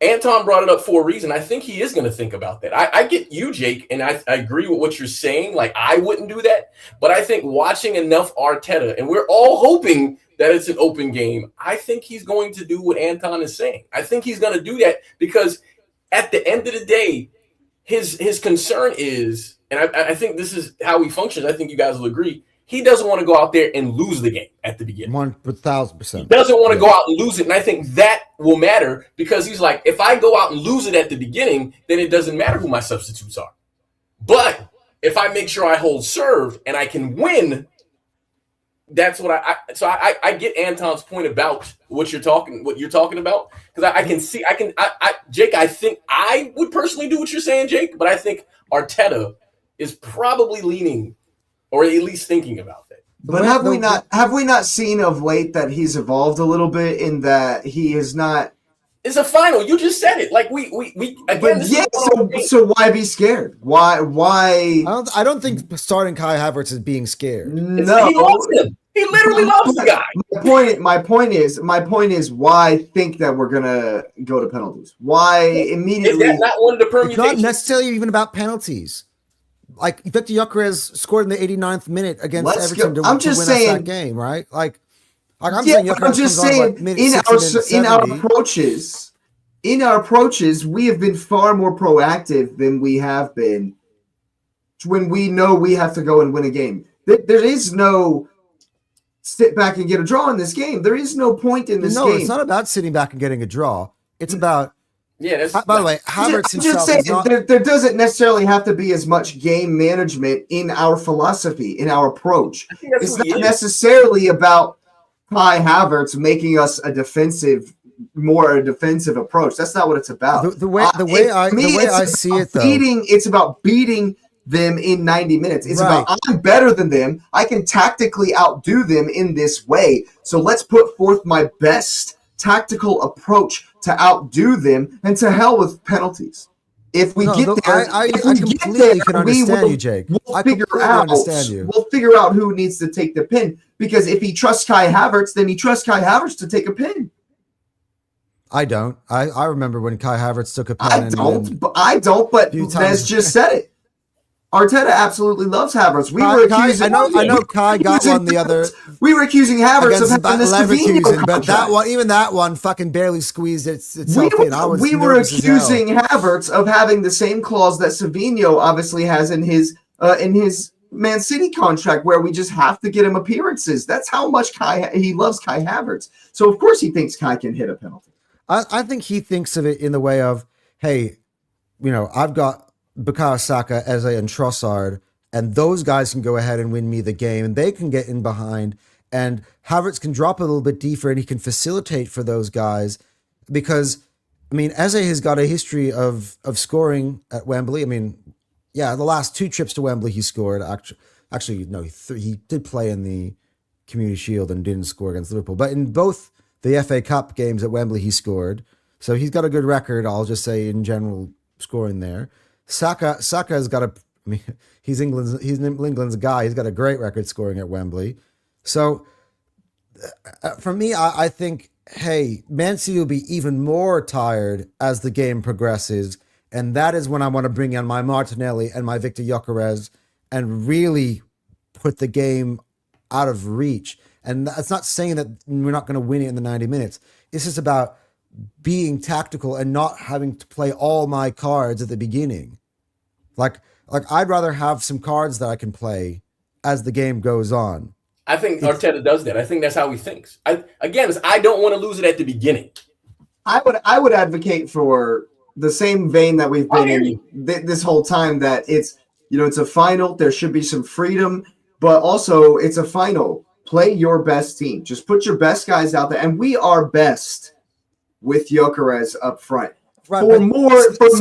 Anton brought it up for a reason. I think he is going to think about that. I get you, Jake, and I agree with what you're saying. Like, I wouldn't do that. But I think watching enough Arteta, and we're all hoping that it's an open game, I think he's going to do what Anton is saying. I think he's going to do that because at the end of the day, his concern is, and I think this is how he functions, I think you guys will agree, he doesn't want to go out there and lose the game at the beginning. 1,000%. He doesn't want to go out and lose it. And I think that will matter because he's like, if I go out and lose it at the beginning, then it doesn't matter who my substitutes are. But if I make sure I hold serve and I can win, that's what I get Anton's point about what you're talking about. Because I can see, Jake, I think I would personally do what you're saying, Jake, but I think Arteta is probably leaning or at least thinking about that. But have we not seen of late that he's evolved a little bit in that he is not? It's a final. You just said it. Like we again. So why be scared? Why? I don't think starting Kai Havertz is being scared. No, he loves him. He literally loves the guy. My point is, why think that we're gonna go to penalties? Why immediately? Is that not one of the permutations? It's not necessarily even about penalties. Like Victor Gyökeres scored in the 89th minute against Everton to win us that game, right? Like I'm saying, I'm just saying, in our approaches, we have been far more proactive than we have been when we know we have to go and win a game. There is no sit back and get a draw in this game. There is no point in this game. No, it's not about sitting back and getting a draw. It's about by the way, Havertz himself is not... there doesn't necessarily have to be as much game management in our philosophy, in our approach. It's not necessarily about Kai Havertz making us a defensive approach. That's not what it's about. The way I see it, though, it's about beating them in 90 minutes. It's about I'm better than them. I can tactically outdo them in this way. So let's put forth my best tactical approach to outdo them, and to hell with penalties. If we get there, I completely can understand you, Jake. We'll figure out who needs to take the pin. Because if he trusts Kai Havertz, then he trusts Kai Havertz to take a pin. I don't. I remember when Kai Havertz took a pin. I don't. But Nez just said it. Arteta absolutely loves Havertz. I know Kai got one the other. We were accusing Havertz of having this Savino, but that one fucking barely squeezed itself in. We were accusing Havertz of having the same clause that Savino obviously has in his Man City contract, where we just have to get him appearances. That's how much he loves Kai Havertz. So of course he thinks Kai can hit a penalty. I think he thinks of it in the way of, hey, I've got Bukayo Saka, Eze, and Trossard, and those guys can go ahead and win me the game, and they can get in behind, and Havertz can drop a little bit deeper, and he can facilitate for those guys, because, Eze has got a history of scoring at Wembley. The last 2 trips to Wembley he scored. Actually, no, he did play in the Community Shield and didn't score against Liverpool, but in both the FA Cup games at Wembley he scored, so he's got a good record, I'll just say, in general, scoring there. Saka's got he's England's guy. He's got a great record scoring at Wembley. So for me, I think, hey, Man City will be even more tired as the game progresses. And that is when I want to bring in my Martinelli and my Victor Gyökeres and really put the game out of reach. And that's not saying that we're not going to win it in the 90 minutes. It's just about being tactical and not having to play all my cards at the beginning. Like I'd rather have some cards that I can play as the game goes on. I think Arteta does that. I think that's how he thinks. I don't want to lose it at the beginning. I would advocate for the same vein that we've been in this whole time, that it's a final. There should be some freedom, but also it's a final. Play your best team. Just put your best guys out there, and we are best with Gyökeres up front. Right, for more than 30 is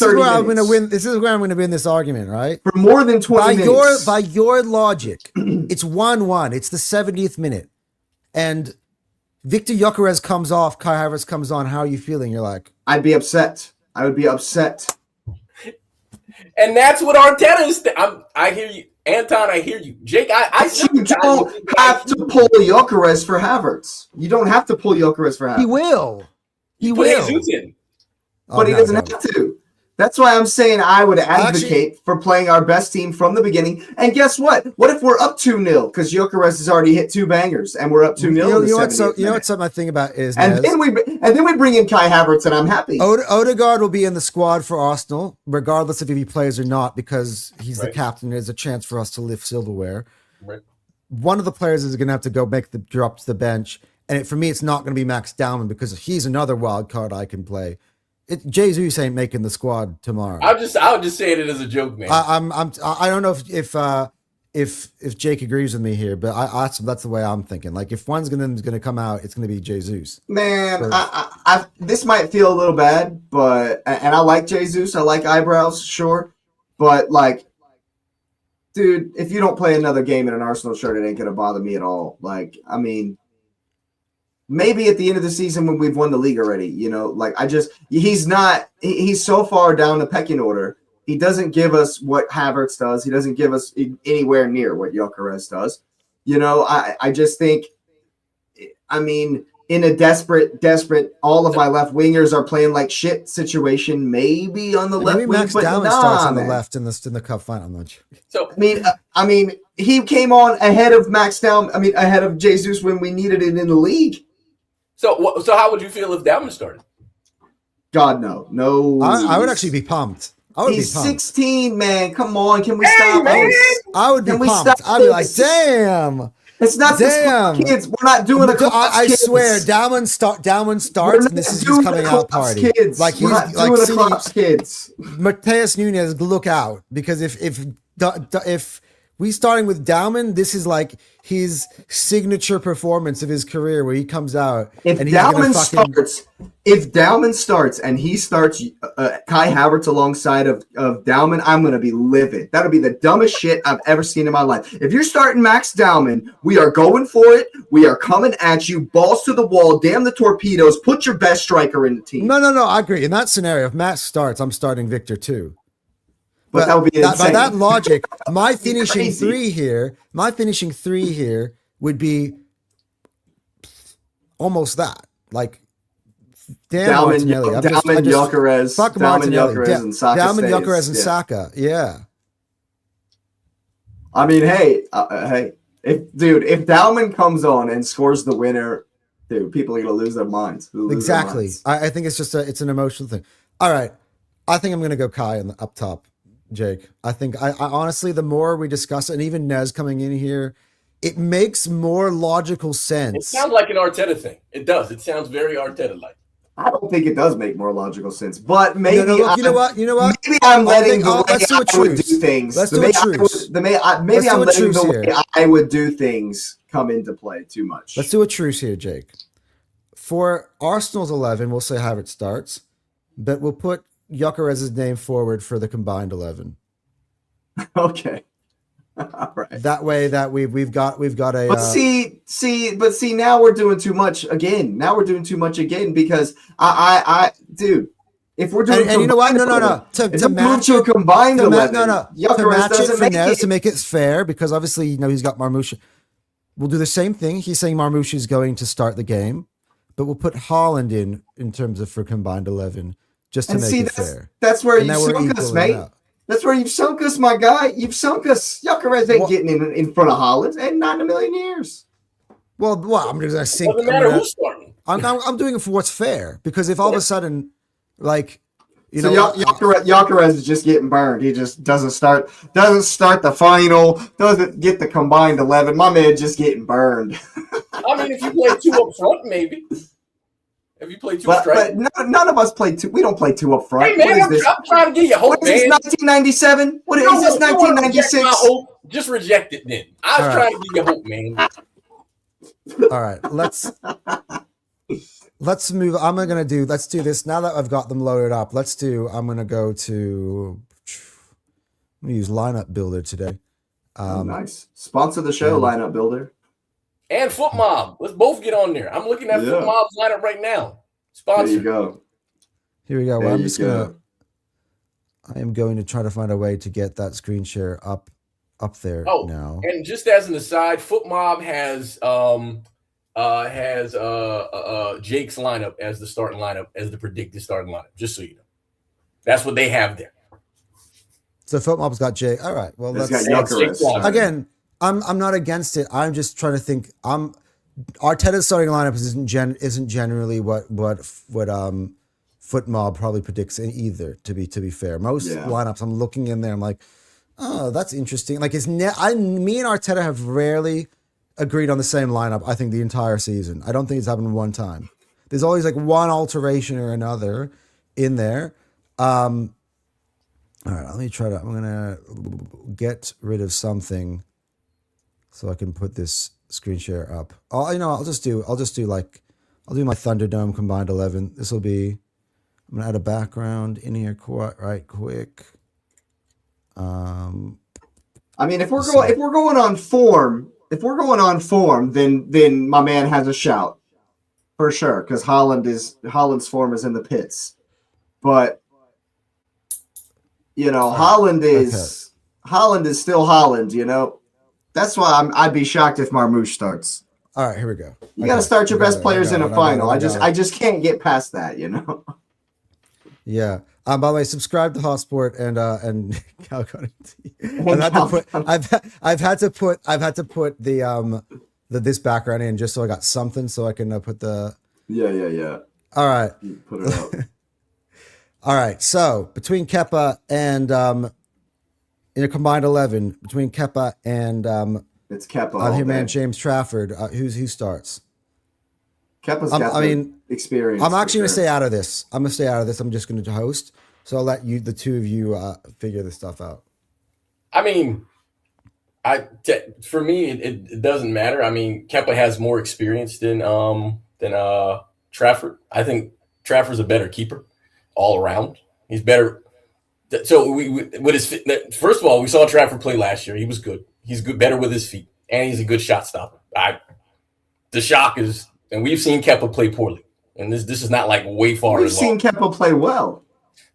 where minutes. I'm going to win. This is where I'm going to win this argument, right? For more than 20 minutes. By your logic, it's 1-1. It's the 70th minute. And Victor Gyökeres comes off, Kai Havertz comes on. How are you feeling? You're like... I'd be upset. I would be upset. And that's what Arteta is. I hear you, Anton. I hear you, Jake. You don't have to pull Gyökeres for Havertz. You don't have to pull Gyökeres for Havertz. He will. He put will. Jesus in. But he doesn't have to. That's why I'm saying I would advocate for playing our best team from the beginning. And guess what? What if we're up 2-0 because Gyökeres has already hit 2 bangers and we're up 2-0? You know what something I think about is, then we bring in Kai Havertz and I'm happy. Odegaard will be in the squad for Arsenal, regardless of if he plays or not, because he's the captain. There's a chance for us to lift silverware. Right. One of the players is going to have to go make the drop to the bench, and for me, it's not going to be Max Dowman because he's another wild card I can play. Jesus ain't making the squad tomorrow. I would just say it as a joke, man. I don't know if Jake agrees with me here, but that's the way I'm thinking. Like if one's gonna come out, it's gonna be Jesus. Man, I this might feel a little bad, but I like Jesus. I like eyebrows, sure, but like, dude, if you don't play another game in an Arsenal shirt, it ain't gonna bother me at all. Like, I mean. Maybe at the end of the season when we've won the league already, he's so far down the pecking order. He doesn't give us what Havertz does. He doesn't give us anywhere near what Gyökeres does. I just think, I mean, in a desperate, all of my left wingers are playing like shit situation, maybe on the left wing, Max but Dowman starts on the left in the cup final. I'm not sure. So I mean, he came on ahead of Max Dowman. I mean, ahead of Jesus when we needed it in the league. So how would you feel if Dowman started? God, no. I would actually be pumped. He's 16, man. Come on, can we stop? Man. I would be pumped. I'd be like, damn. It's not the kids. We're not doing the I swear, Dowman starts, and this is his coming out party. Kids. Like we're not doing the Klopp's kids. Mateus Nunes, look out, because if we starting with Dowman, this is like his signature performance of his career where he comes out. If Dowman starts and he starts Kai Havertz alongside of Dowman, I'm going to be livid. That'll be the dumbest shit I've ever seen in my life. If you're starting Max Dowman, we are going for it. We are coming at you, balls to the wall, damn the torpedoes, put your best striker in the team. No, I agree. In that scenario, if Max starts, I'm starting Victor too. But that would be insane. By that logic, my finishing three here would be almost that. Like Dowman, Gyökeres, and Saka. Dowman, Gyökeres, and Saka. Yeah. I mean, hey, if Dowman comes on and scores the winner, dude, people are gonna lose their minds. Exactly. I think it's just it's an emotional thing. All right, I think I'm gonna go Kai up top. Jake, I think I honestly, the more we discuss it, and even Nez coming in here, it makes more logical sense. It sounds like an Arteta thing. It does. It sounds very Arteta-like. I don't think it does make more logical sense, but maybe you know what? Maybe I'm letting the way I would do things. Let's do a truce. Maybe I'm letting the way I would do things come into play too much. Let's do a truce here, Jake. For Arsenal's 11, we'll say Havertz starts, but we'll put Gyökeres' name forward for the combined 11. Okay. All right. That way that we've got a But see now we're doing too much again. Because dude, if we're doing and you know what? No. To match a combined 11. To match it for Nez to make it fair, because obviously he's got Marmoush. We'll do the same thing. He's saying Marmoush is going to start the game, but we'll put Haaland in terms of for combined 11. Just to make it fair. That's where you sunk us, mate. That's where you've sunk us, my guy. You've sunk us. Gyökeres ain't getting in front of Haaland, and not in a million years. Well, I'm going to sink. Doesn't matter who's starting. I'm doing it for what's fair, because if all of a sudden, like, Gyökeres is just getting burned. He just doesn't start the final, doesn't get the combined 11. My man just getting burned. I mean, if you play 2 up front, maybe. If you play 2 straight. But none of us play 2. We don't play 2 up front. Hey, man, I'm trying to give you hope, What is this, 1997? What is this, 1996? Just reject it then. I was trying to give you hope, man. All right, let's move. Let's do this. Now that I've got them loaded up, I'm going to use lineup builder today. Nice. Sponsor the show, lineup builder. And Foot Mob. Let's both get on there. I'm looking at Foot Mob's lineup right now. Sponsor. There you go. Here we go. Well, I'm just gonna. I am going to try to find a way to get that screen share up there now. And just as an aside, Foot Mob has Jake's lineup as the starting lineup, as the predicted starting lineup. Just so you know, that's what they have there. So Foot Mob's got Jake. All right. Well, It's let's got Gyökeres. again. I'm not against it. I'm just trying to think. Arteta's starting lineup isn't generally what Foot Mob probably predicts in either. To be fair, most lineups I'm looking in there, I'm like, oh, that's interesting. Like me and Arteta have rarely agreed on the same lineup. I think the entire season. I don't think it's happened one time. There's always like one alteration or another in there. All right, let me try to. I'm gonna get rid of something so I can put this screen share up. I'll do my Thunderdome combined 11. This will be. I'm gonna add a background in here quick. I mean, if we're going on form, then my man has a shout for sure, because Holland's form is in the pits. But Holland is still Holland. That's why I'd be shocked if Marmoush starts. All right, here we go. You got to start your best players in a final. I just can't get past that. Yeah. By the way, subscribe to Hotsport and Calcutta. I've had to put the this background in just so I got something so I can put the. Yeah. All right. Put it up. All right. So between Kepa and in a combined 11 between Kepa and it's Kepa. Here, man, James Trafford. Who starts? Kepa's got experience. I'm actually going to stay out of this. I'm just going to host. So I'll let the two of you figure this stuff out. I mean, for me, it doesn't matter. I mean, Kepa has more experience than Trafford. I think Trafford's a better keeper all around. He's better. So with his first of all, we saw Trafford play last year. He was good. He's better with his feet, and he's a good shot stopper. The shock is. And we've seen Kepa play poorly, and this is not like way far. We've seen Kepa play well.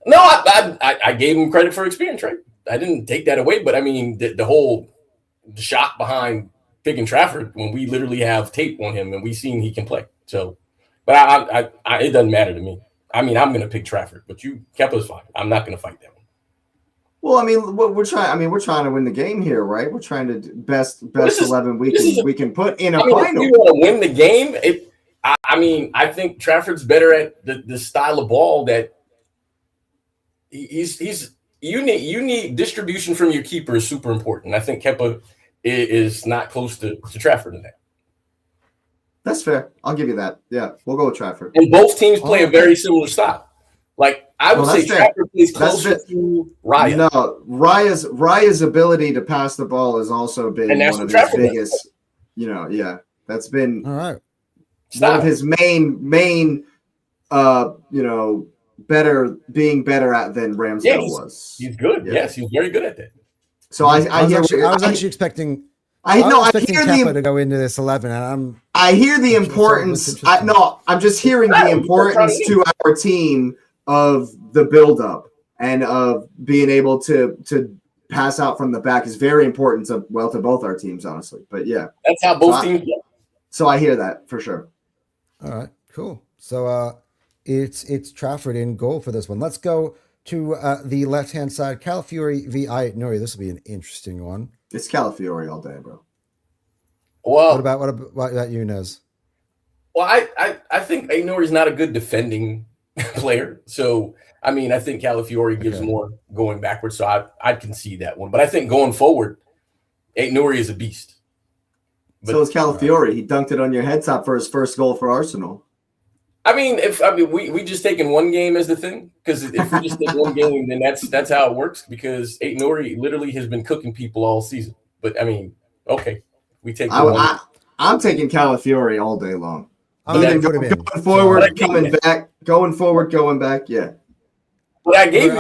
No, I gave him credit for experience, right? I didn't take that away, but I mean the shock behind picking Trafford when we literally have tape on him and we've seen he can play. So, but it doesn't matter to me. I mean, I'm going to pick Trafford, but Kepa's fine. I'm not going to fight that one. Well, I mean, we're trying to win the game here, right? We're trying to best 11 we can put in a final. If we want to win the game, I think Trafford's better at the style of ball that you need distribution from your keeper is super important. I think Kepa is not close to Trafford in that. That's fair. I'll give you that. Yeah, we'll go with Trafford. And both teams play a very similar style. Like I would say Trafford plays closer to Raya. No, Raya's ability to pass the ball has also been one of his biggest. That's been all right. One of his main being better at than Ramsdale was. He's good. Yeah. Yes, he's very good at that. So I was actually expecting. I hear Kepa to go into this 11, and I hear the importance. I'm just hearing the importance to our team of the build-up and of being able to pass out from the back is very important to both our teams, honestly. But yeah, that's how both teams go. So I hear that for sure. All right, cool. So it's Trafford in goal for this one. Let's go to the left-hand side. Calafiori v. Nuri. This will be an interesting one. It's Calafiori all day, bro. Well, what about you, Nez? Well, I think Nuri is not a good defending player. So, I mean, I think Calafiori gives more going backwards. So I can see that one. But I think going forward, Nuri is a beast. But, so is Calafiori. He dunked it on your head top for his first goal for Arsenal. I mean, we just taking one game as the thing, because if we just take one game, then that's how it works. Because Nuri literally has been cooking people all season. But I mean, okay, we take. I'm taking Calafiori all day long. Going forward, going forward, going back. Yeah. But I gave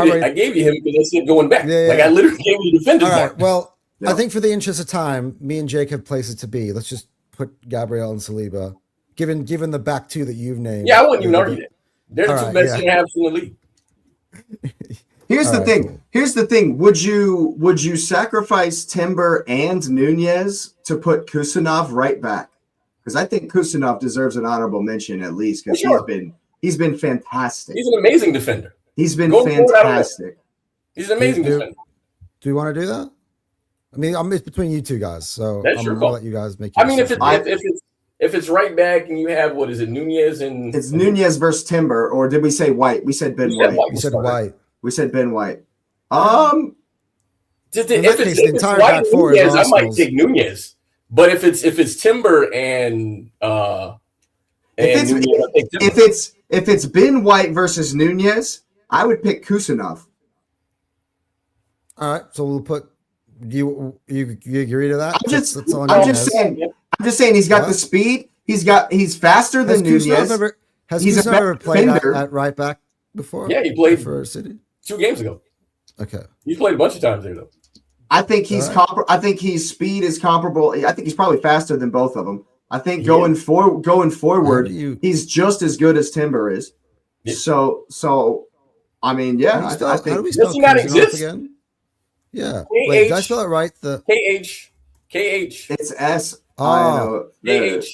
you him because I said going back. Yeah. Like I literally gave you the defender. All right. Well, I think for the interest of time, me and Jake have places to be. Let's just put Gabriel and Saliba. Given the back two that you've named. Yeah, I wouldn't even argue that. They're the two best center halves in the league. Here's All the right, thing. cool. Here's the thing. Would you sacrifice Timber and Nunez to put Kusanov right back? Because I think Kusanov deserves an honorable mention at least because Sure. he's been fantastic. He's an amazing defender. He's been Going forward, I don't know. fantastic. He's an amazing defender. Do you want to do that? I mean, it's between you two guys, so That's I'm your gonna call. let you guys make. I mean, if decision. it's right back and you have what is it, Nunez and It's Nunez versus Timber, or did we say White? We said Ben White. you said White. We said Ben White. If In that case, the it's entire White back and four is Nunez, I might Arsenal's. take Nunez. But if it's Timber and Nunez, I'll take Timber. if it's Ben White versus Nunez, I would pick Kusanov. All right, so we'll put you agree to that? I'm just saying he's got the speed. He's faster than Nunez. Has He's a Kusanov ever played defender. at right back before? Yeah, he played for City 2 games ago. Okay. He's played a bunch of times there though. I think he's I think his speed is comparable. I think he's probably faster than both of them. I think going forward, he's just as good as Timber is. Yeah. So I mean, yeah. How I think do we spell Does he not Kusanov exist? again? Yeah. K-H- Wait, did I spell it right? The KH. it's S. Oh. KH.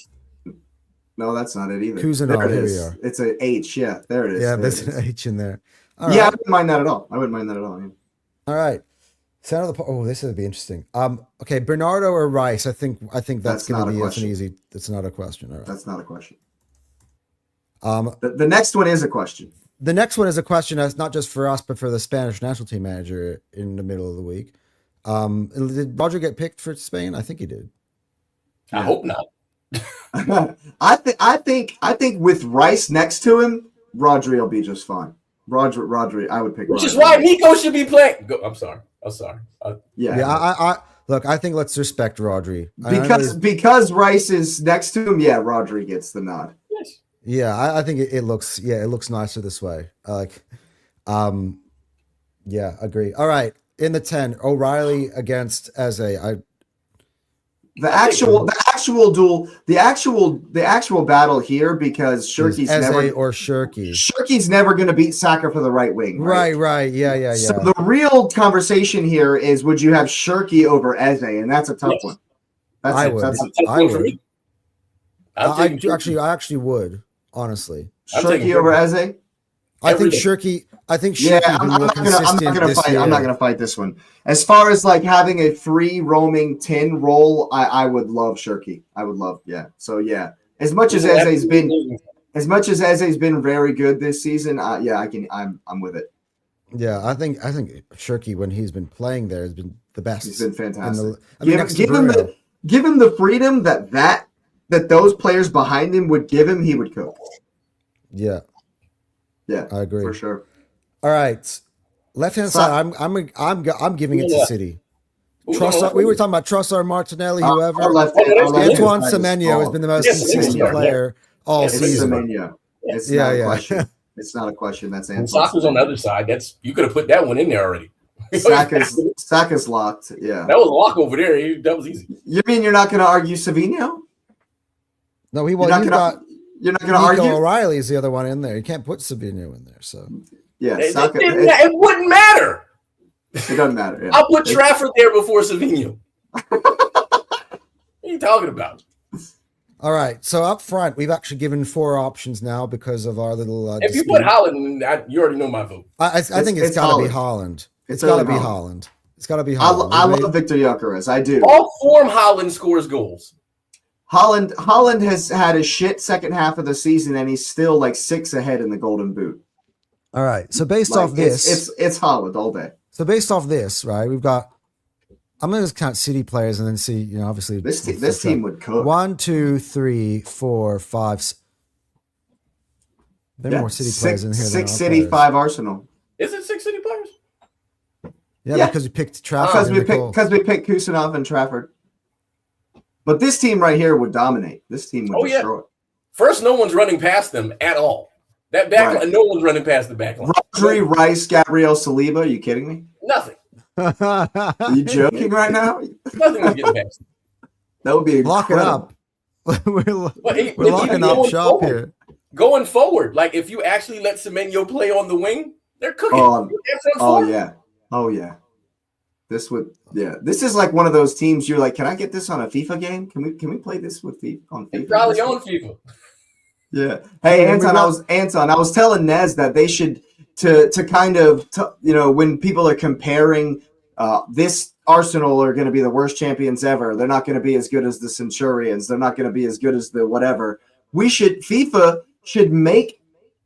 No, that's not it either. Kusanov, There it here we is. are. It's an H. Yeah, there it is. Yeah, There there's it is. an H in there. All Yeah, I right. wouldn't mind that at all. Yeah. All right. Center of the oh, this would be interesting. Okay, Bernardo or Rice? I think that's not gonna a be question. an easy. It's not a question. All right. That's not a question. Um, The next one is a question. the next one is a question that's not just for us, but for the Spanish national team manager in the middle of the week. Did Roger get picked for Spain? I think he did. I hope not. I think with Rice next to him, Rodri will be just fine. Rodri, I would pick. Which is Rodri. why Nico should be playing. I'm sorry. Yeah. I look. I think let's respect Rodri Because Rice is next to him. Yeah, Rodri gets the nod. Yes. Yeah, I think it looks. Yeah, it looks nicer this way. Yeah, agree. All right, in the 10, O'Reilly against Eze. The actual battle here because Shirky's Shirky. never going to beat Saka for the right wing. Right. Yeah. So the real conversation here is: would you have Shirky over Eze? And that's a tough one. I would. I actually would. Honestly, Shirky over Eze. I think Shirky. Yeah, I'm not gonna fight this one. As far as like having a free roaming 10 role, I would love Shirky. I would love, yeah. So yeah, as much as Eze's been very good this season, I'm with it. Yeah, I think Shirky, when he's been playing there, has been the best. He's been fantastic. Give him the freedom that those players behind him would give him, he would cook. Yeah, I agree for sure. All right, left hand side. I'm giving it to City. Trossard, we were talking about Trossard, Martinelli, whoever. Antoine Semenyo has been the most consistent player all season. Semenyo. It's not a question. It's not a question. That's Antoine. Saka's on the other side. You could have put that one in there already. Saka's locked. Yeah, that was a lock over there. That was easy. You mean you're not going to argue Savinho? No, you're not going to argue. O'Reilly is the other one in there. You can't put Savinho in there. So yeah, Saka, it wouldn't matter. It doesn't matter. Yeah. I'll put Trafford there before Savinho. What are you talking about? All right, so up front, we've actually given 4 options now because of our little. If you put Haaland, you already know my vote. I think it's got to be Haaland. It's got to be Haaland. It's got to be Haaland. I love Victor Gyökeres. I do. All form Haaland scores goals. Haaland has had a shit second half of the season, and he's still like 6 ahead in the Golden Boot. All right, so based off this, it's Haaland all day. So based off this, right, we've got. I'm going to just count City players and then see, obviously. This team would cook. 1, 2, 3, 4, 5. There are more City players in here. 6 City, players. 5 Arsenal. Is it 6 City players? Yeah, because we picked Trafford. Because we picked Kusanov and Trafford. But this team right here would dominate. This team would destroy. First, no one's running past them at all. That back line, no one's running past the back line. Rodri, Rice, Gabriel, Saliba. Are you kidding me? Nothing. Are you joking right now? Nothing was getting past them. That would be lock it up. we're locking up shop here. Going forward, like if you actually let Semenyo play on the wing, They're cooking. Oh, They're oh yeah. Oh yeah. This is like one of those teams you're like, can I get this on a FIFA game? Can we play this with FIFA on FIFA? Probably on FIFA. Yeah. Hey, Anton, I was telling Nez that they should to kind of when people are comparing this Arsenal are going to be the worst champions ever. They're not going to be as good as the Centurions. They're not going to be as good as the whatever. FIFA should make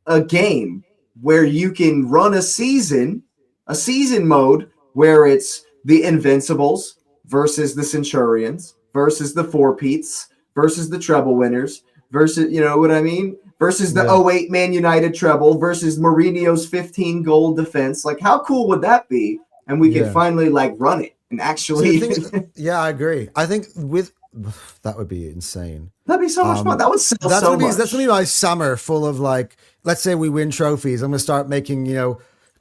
a game where you can run a season mode where it's the Invincibles versus the Centurions versus the Four-Peats versus the treble winners versus, you know what I mean? Versus the 08 Man United treble versus Mourinho's 15 goal defense. Like, how cool would that be? And we could finally like run it and actually. I agree. I think that would be insane. That'd be so much fun. That would sell so much. That's gonna be my summer full of like, let's say we win trophies. I'm gonna start making,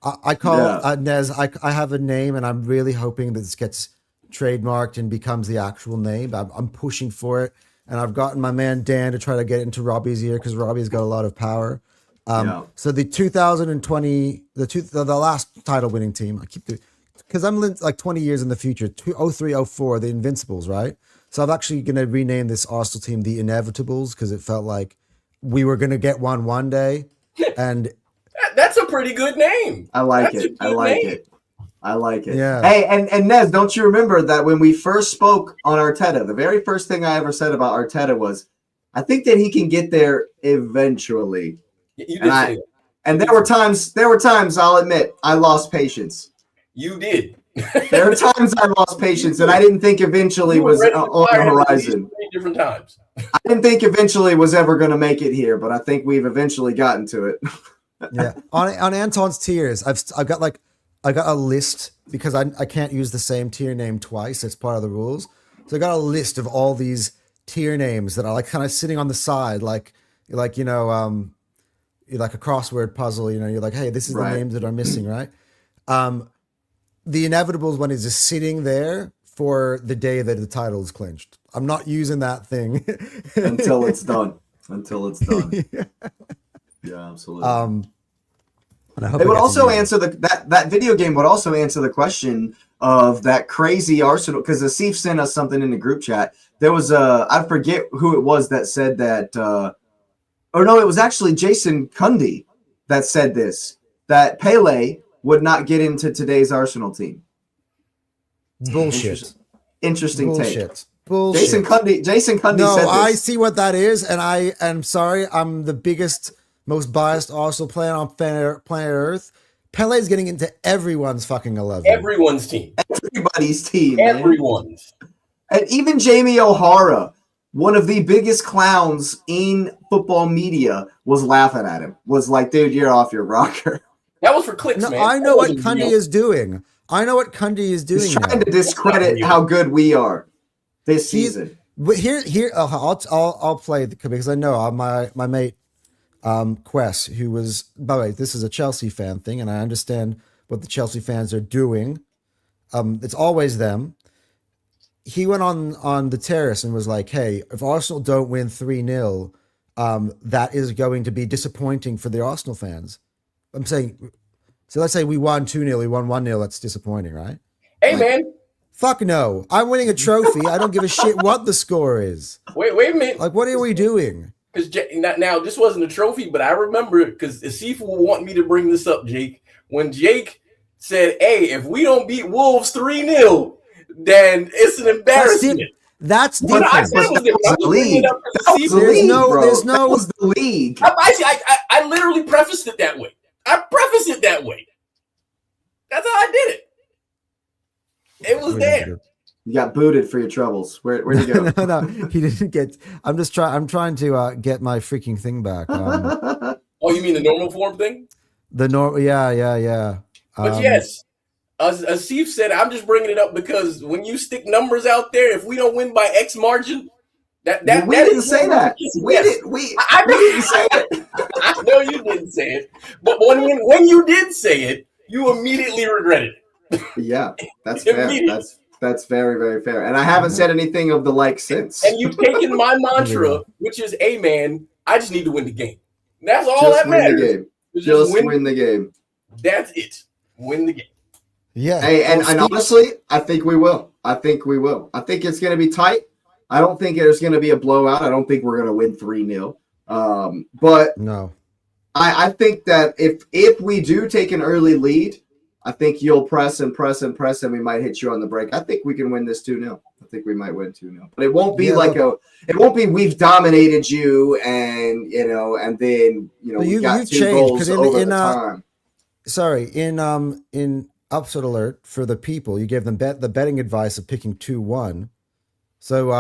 I call Nez. I have a name, and I'm really hoping that this gets trademarked and becomes the actual name. I'm pushing for it, and I've gotten my man Dan to try to get it into Robbie's ear because Robbie's got a lot of power. So the 2020, the last title winning team, I keep doing because I'm like 20 years in the future. 03-04, the Invincibles, right? So I'm actually going to rename this Arsenal team the Inevitables because it felt like we were going to get one day, and. That's a pretty good name. I like it. I like it. Yeah. Hey, and Nez, don't you remember that when we first spoke on Arteta, the very first thing I ever said about Arteta was, I think that he can get there eventually. You did say that. And there were times I'll admit I lost patience. You did. There are times I lost patience, and I didn't think eventually was on the horizon. Different times. I didn't think eventually was ever going to make it here, but I think we've eventually gotten to it. Yeah, on Anton's tiers, I've got a list because I can't use the same tier name twice. It's part of the rules. So I got a list of all these tier names that are like kind of sitting on the side, like like a crossword puzzle. You're like, hey, this is the names that are missing, right? The Inevitables one is just sitting there for the day that the title is clinched. I'm not using that thing until it's done. Yeah, absolutely. It would also answer that video game would also answer the question of that crazy Arsenal, because Asif sent us something in the group chat. There was I forget who it was that said that, or no, it was actually Jason Cundy that said this, that Pele would not get into today's Arsenal team. Bullshit. Interesting take. Bullshit. Jason Cundy said this. No, I see what that is, and I am sorry. I'm the biggest, most biased Arsenal player on planet Earth. Pele's getting into everyone's fucking 11. Everyone's team. Everybody's team. Everyone's. Man. And even Jamie O'Hara, one of the biggest clowns in football media, was laughing at him. Was like, dude, you're off your rocker. That was for clicks, man. I know what Cundy is doing. He's trying to discredit how good we are this season. But here, I'll play because I know my mate Quest, who was, by the way, this is a Chelsea fan thing, and I understand what the Chelsea fans are doing. It's always them. He went on the terrace and was like, "Hey, if Arsenal don't win 3-0, that is going to be disappointing for the Arsenal fans." I'm saying, so let's say we won 2-0, we won 1-0. That's disappointing, right? Hey, man. Fuck no. I'm winning a trophy. I don't give a shit what the score is. Wait a minute. Like, what are we doing? Because now this wasn't a trophy, but I remember it because Asif will want me to bring this up, Jake. When Jake said, "Hey, if we don't beat Wolves 3-0, then it's an embarrassment." That's different. I said it was different. I was bringing it up to There's no. That was the league. I literally prefaced it that way. That's how I did it. It was there. You got booted for your troubles. Where'd you go? No, he didn't get. I'm trying to get my freaking thing back. Oh, you mean the normal form thing? Yeah. But yes, Asif said, I'm just bringing it up because when you stick numbers out there, if we don't win by X margin, we didn't say that. We didn't say it. I know you didn't say it, but when you did say it, you immediately regretted it. Yeah, that's fair. That's very, very fair. And I haven't said anything of the like since. And you've taken my mantra, which is, "Hey man, I just need to win the game. That's all that matters. Just win the game. That's it. Win the game. Yeah. Hey, and honestly, I think we will. I think it's going to be tight. I don't think there's going to be a blowout. I don't think we're going to win 3-0. But no. I think that if we do take an early lead, I think you'll press, and we might hit you on the break. I think we can win this 2-0. I think we might win 2-0. But it won't be it won't be we've dominated you and then we got two goals over the time. Sorry, in Upset Alert for the people, you gave them the betting advice of picking 2-1. So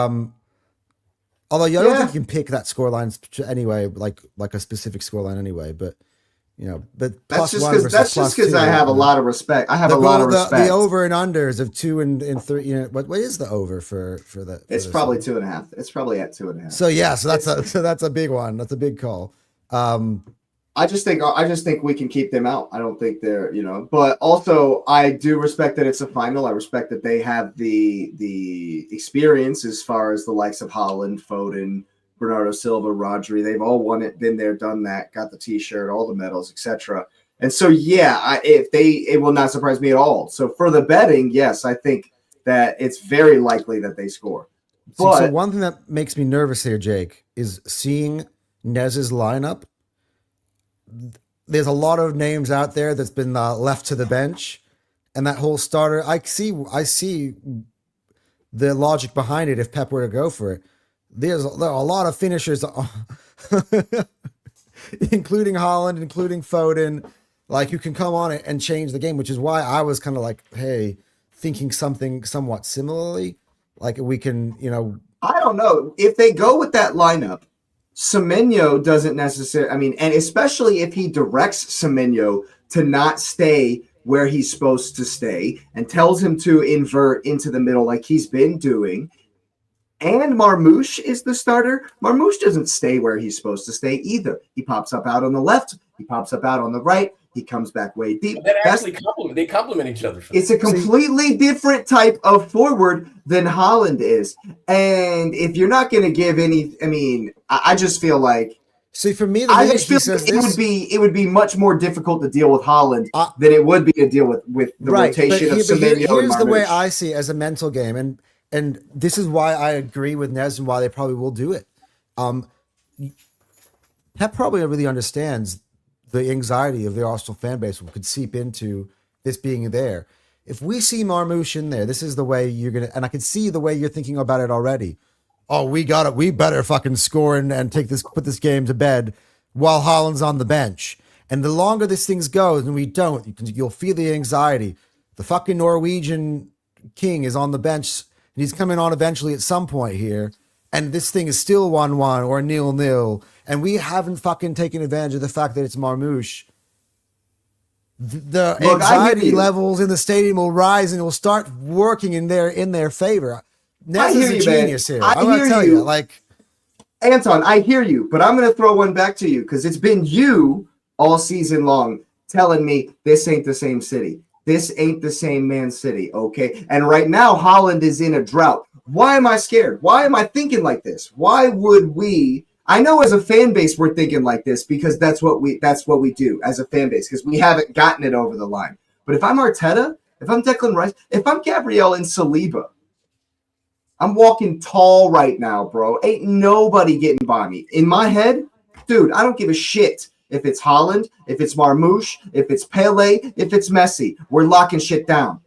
although I don't think you can pick that scoreline anyway, like a specific scoreline anyway, but but that's just because I have a lot of respect. I have a lot of respect. The over and unders of 2 and 3. What is the over for that? It's probably 2.5. It's probably at 2.5. So that's a big one. That's a big call. I just think we can keep them out. I don't think they're but also I do respect that it's a final. I respect that they have the experience as far as the likes of Haaland, Foden, Bernardo Silva, Rodri. They've all won it, been there, done that, got the T-shirt, all the medals, etc. And so it will not surprise me at all. So for the betting, yes, I think that it's very likely that they score. So one thing that makes me nervous here, Jake, is seeing Nez's lineup. There's a lot of names out there that's been left to the bench, and that whole starter. I see the logic behind it. If Pep were to go for it, there are a lot of finishers, including Haaland, including Foden, who can come on it and change the game. Which is why I was kind of thinking something somewhat similarly. We can, I don't know if they go with that lineup. Semenyo doesn't necessarily, and especially if he directs Semenyo to not stay where he's supposed to stay and tells him to invert into the middle like he's been doing, and Marmoush is the starter, Marmoush doesn't stay where he's supposed to stay either. He pops up out on the left, he pops up out on the right, he comes back way deep. They complement each other. It's a completely different type of forward than Haaland is. And if you're not going to give any, I just feel like. See, for me, it would be much more difficult to deal with Haaland than it would be to deal with the rotation of Semenyo and Marmoush. Here's the way I see it as a mental game, and this is why I agree with Nez and why they probably will do it. Pep probably really understands the anxiety of the Arsenal fan base could seep into this being there. If we see Marmoush in there, this is the way you're going to, and I can see the way you're thinking about it already. Oh, we got it. We better fucking score and put this game to bed while Haaland's on the bench. And the longer this thing goes and we don't, you'll feel the anxiety. The fucking Norwegian king is on the bench and he's coming on eventually at some point here. And this thing is still 1-1 or 0-0. And we haven't fucking taken advantage of the fact that it's Marmoush. The anxiety levels in the stadium will rise and will start working in their favor. Ness is a genius here. I'm going to tell you. Anton, I hear you, but I'm going to throw one back to you because it's been you all season long telling me this ain't the same city. This ain't the same Man City, okay? And right now, Haaland is in a drought. Why am I scared? Why am I thinking like this? Why would we? I know as a fan base we're thinking like this because that's what we do as a fan base because we haven't gotten it over the line. But if I'm Arteta, if I'm Declan Rice, if I'm Gabriel and Saliba, I'm walking tall right now, bro. Ain't nobody getting by me. In my head, dude, I don't give a shit if it's Haaland, if it's Marmoush, if it's Pele, if it's Messi. We're locking shit down.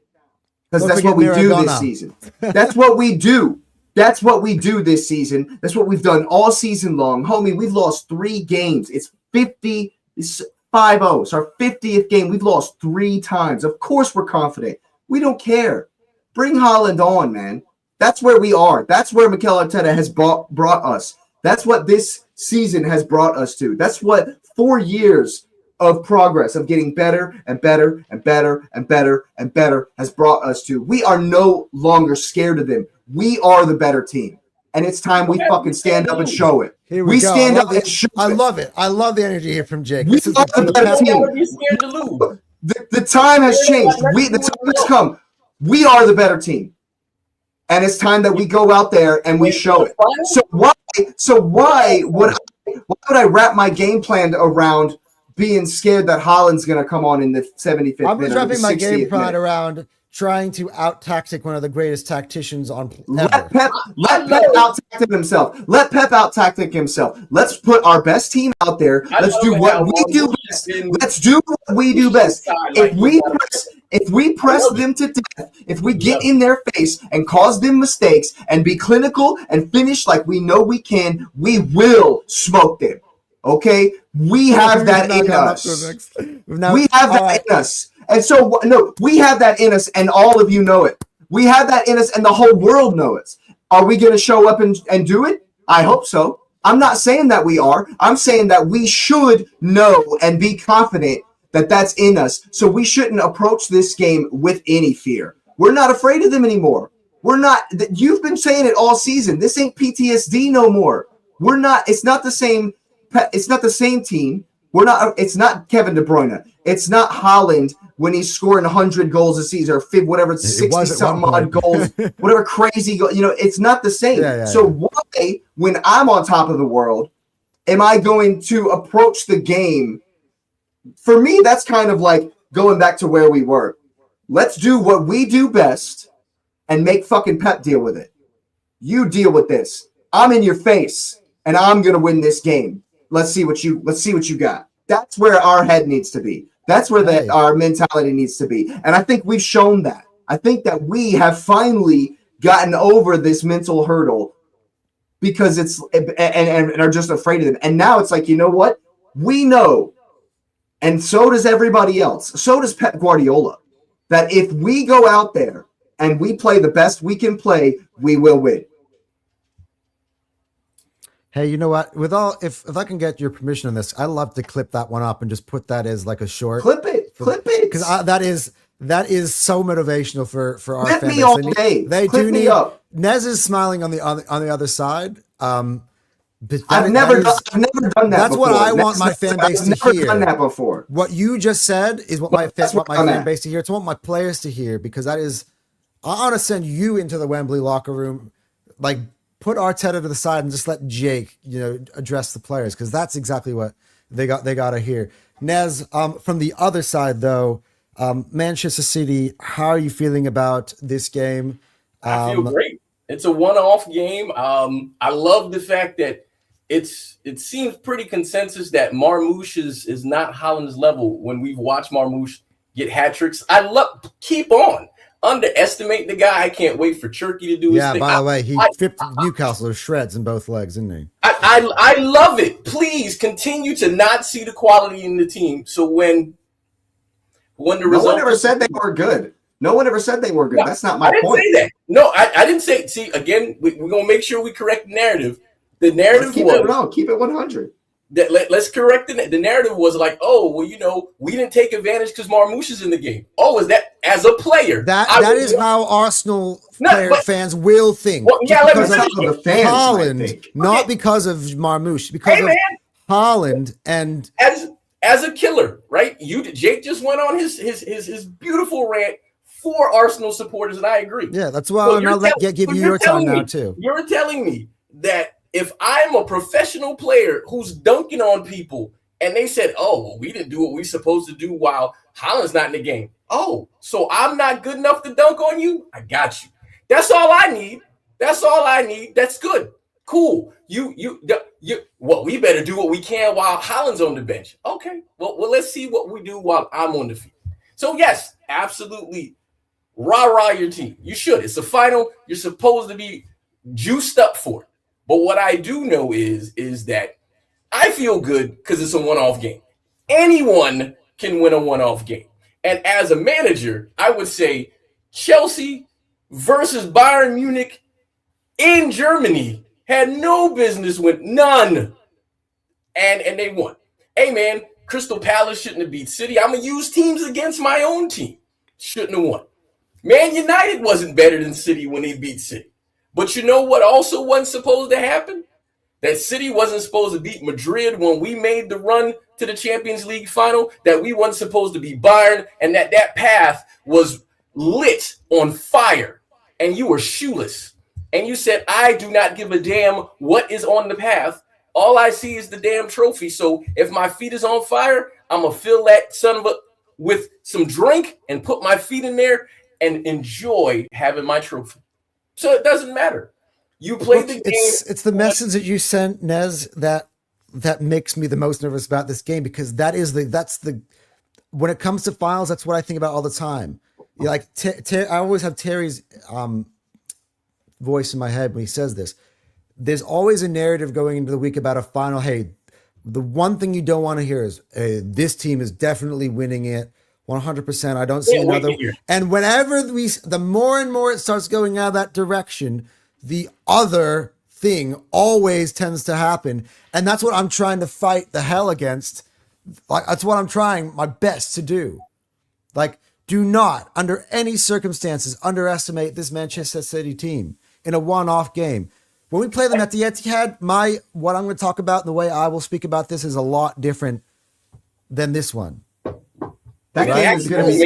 Because that's what we do this season. That's what we do. That's what we do this season. That's what we've done all season long. Homie, we've lost 3 games. It's 50, it's 5-0. It's our 50th game. We've lost 3 times. Of course we're confident. We don't care. Bring Haaland on, man. That's where we are. That's where Mikel Arteta has brought us. That's what this season has brought us to. That's what 4 years of progress, of getting better and better and better and better and better has brought us to. We are no longer scared of them. We are the better team. And it's time we fucking stand up and show it. Here we go. Stand up and show it. I love it. I love the energy here from Jake. We are the better team. The time has changed. The time has come. We are the better team. And it's time that we go out there and we show it. So why would I wrap my game plan around being scared that Haaland's going to come on in the 75th minute. I'm just wrapping my 60th game plan minute. around trying to out-tactic one of the greatest tacticians on Let ever. Pep out-tactic himself. Let Pep out-tactic himself. Let's put our best team out there. Let's do what we do best. Let's do what we do best. If we press them to death, if we get in their face and cause them mistakes and be clinical and finish like we know we can, we will smoke them. Okay? We have that in us. We have that in us. And so, no, we have that in us, and all of you know it. We have that in us, and the whole world knows it. Are we going to show up and do it? I hope so. I'm not saying that we are. I'm saying that we should know and be confident that that's in us. So we shouldn't approach this game with any fear. We're not afraid of them anymore. We're not. You've been saying it all season. This ain't PTSD no more. We're not. It's not the same. It's not the same team. We're not. It's not Kevin De Bruyne. It's not Haaland when he's scoring 100 goals a season or whatever, 60-something odd goals, whatever crazy goal. It's not the same. So why, when I'm on top of the world, am I going to approach the game? For me, that's kind of like going back to where we were. Let's do what we do best and make fucking Pep deal with it. You deal with this. I'm in your face, and I'm gonna win this game. Let's see what you got. That's where our head needs to be. That's where our mentality needs to be. And I think we've shown that. I think that we have finally gotten over this mental hurdle because and are just afraid of them. And now it's like, you know what? We know, and so does everybody else. So does Pep Guardiola, that if we go out there and we play the best we can play, we will win. Hey, you know what? If I can get your permission on this, I'd love to clip that one up and just put that as like a short. Clip it, because that is so motivational for our clip fans. Me all day. They clip do me need. Up. Nez is smiling on the other side. I've never done that. That's before. what I want my fan base to hear. I've never done that before. What you just said is what my fan base to hear. It's what my players to hear, because that is. I want to send you into the Wembley locker room, like. Put Arteta to the side and just let Jake, address the players, because that's exactly what they got to hear. Nez, from the other side though, Manchester City, how are you feeling about this game? I feel great. It's a one-off game. I love the fact that it seems pretty consensus that Marmoush is not Haaland's level when we've watched Marmoush get hat tricks. Keep on. Underestimate the guy. I can't wait for Cherky to do his thing. Yeah, by the way, he ripped Newcastle to shreds in both legs, didn't he? I love it. Please continue to not see the quality in the team. So when the result, no one ever said they were good. No one ever said they were good. No, that's not my point. I didn't say that. No, I didn't say. See, again, we're gonna make sure we correct the narrative. The narrative keep it 100. Let's correct it. The narrative was like, oh, well, we didn't take advantage because Marmoush is in the game. Oh, is that as a player? That is how Arsenal fans will think. Well, yeah, because of the fans, Haaland, not because of Marmoush, because of Haaland and as a killer, right? Jake just went on his beautiful rant for Arsenal supporters, and I agree. Yeah, that's why I'll give you your time now too. You're telling me that if I'm a professional player who's dunking on people and they said, oh, well, we didn't do what we're supposed to do while Haaland's not in the game. Oh, so I'm not good enough to dunk on you? I got you. That's all I need. That's good. Cool. Well, we better do what we can while Haaland's on the bench. Okay. Well, let's see what we do while I'm on the field. So, yes, absolutely. Rah your team. You should. It's a final. You're supposed to be juiced up for it. But what I do know is that I feel good because it's a one-off game. Anyone can win a one-off game. And as a manager, I would say Chelsea versus Bayern Munich in Germany had no business with none. And they won. Hey, man, Crystal Palace shouldn't have beat City. I'm going to use teams against my own team. Shouldn't have won. Man United wasn't better than City when they beat City. But you know what also wasn't supposed to happen? That City wasn't supposed to beat Madrid when we made the run to the Champions League final, that we wasn't supposed to be Bayern, and that path was lit on fire, and you were shoeless. And you said, I do not give a damn what is on the path. All I see is the damn trophy. So if my feet is on fire, I'm gonna fill that son of a with some drink and put my feet in there and enjoy having my trophy. So it doesn't matter. You play the game. It's the message that you sent, Nez, that makes me the most nervous about this game, because that's the when it comes to finals, that's what I think about all the time. Like I always have Terry's voice in my head when he says this. There's always a narrative going into the week about a final. Hey, the one thing you don't want to hear is this team is definitely winning it 100%. I don't see another. And whenever the more and more it starts going out that direction, the other thing always tends to happen. And that's what I'm trying to fight the hell against. Like, that's what I'm trying my best to do. Like, do not, under any circumstances, underestimate this Manchester City team in a one-off game. When we play them at the Etihad, what I'm going to talk about and the way I will speak about this is a lot different than this one. That game is going to be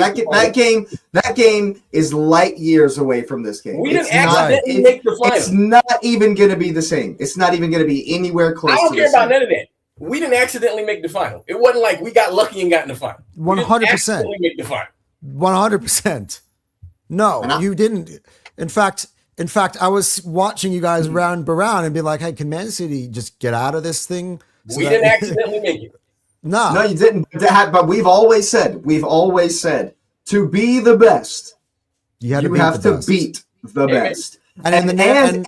that game is light years away from this game. We didn't accidentally make the final. It's not even going to be the same. It's not even going to be anywhere close. I don't care about none of that. We didn't accidentally make the final. It wasn't like we got lucky and got in the final. 100%. Make the final. 100%. No, you didn't. In fact, I was watching you guys round around and be like, "Hey, can Man City just get out of this thing?" We didn't accidentally make it. No, you didn't. But we've always said, to be the best, you have to beat the best. And another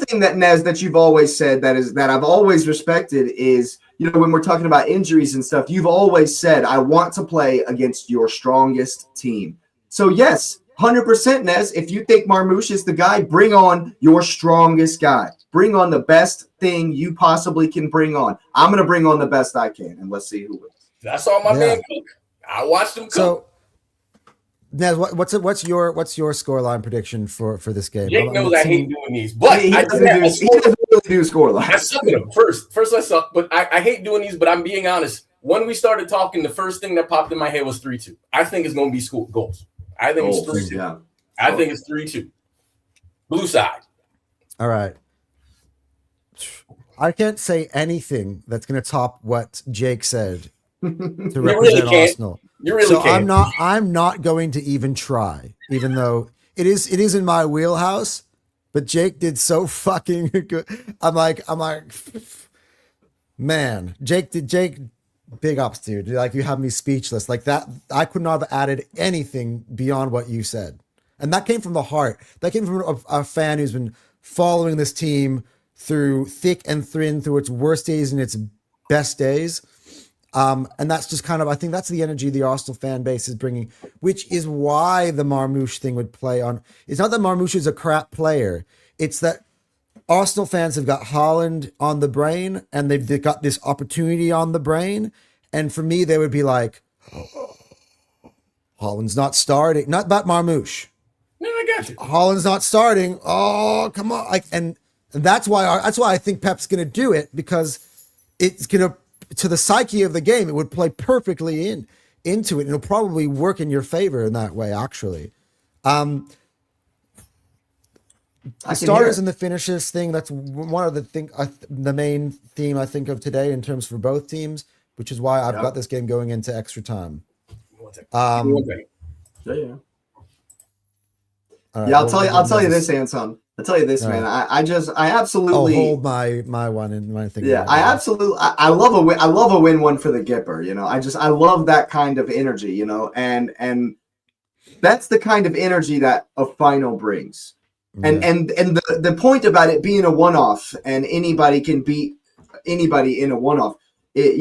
thing that Nez that you've always said that I've always respected is, when we're talking about injuries and stuff, you've always said, I want to play against your strongest team. So yes, 100% Nez, if you think Marmoush is the guy, bring on your strongest guy. Bring on the best thing you possibly can bring on. I'm going to bring on the best I can, and let's see who wins. That's all my man cook. I watched him cook. So, Nez, what's your scoreline prediction for this game? Jake knows I hate doing these, but he doesn't really do scoreline. I suck at them. First I suck, but I hate doing these. But I'm being honest. When we started talking, the first thing that popped in my head was 3-2. I think it's going to be goals. I think it's 3-2. Yeah. I think it's 3-2. Blue side. All right. I can't say anything that's going to top what Jake said to represent Arsenal. You really can't. I'm not going to even try, even though it is in my wheelhouse. But Jake did so fucking good. I'm like, man, Jake, big ups, dude. Like, you have me speechless. Like that, I could not have added anything beyond what you said, and that came from the heart. That came from a fan who's been following this team through thick and thin, through its worst days and its best days. And that's just kind of, I think that's the energy the Arsenal fan base is bringing, which is why the Marmoush thing would play on. It's not that Marmoush is a crap player. It's that Arsenal fans have got Haaland on the brain, and they've got this opportunity on the brain. And for me, they would be like, Haaland's not starting. Not about Marmoush. No, I got you. Haaland's not starting. Oh, come on. And that's why I think Pep's going to do it, because it's going to the psyche of the game, it would play perfectly into it. It'll probably work in your favor in that way, actually. The starters and the finishes thing, that's one of the main theme I think of today in terms for both teams, which is why I've got this game going into extra time. Right, I'll tell you this, Anton. I'll tell you this, man. I absolutely hold my one and my thing. Yeah, I love a win. I love a win-one for the Gipper. I love that kind of energy. And that's the kind of energy that a final brings. Yeah. And the point about it being a one-off and anybody can beat anybody in a one-off, it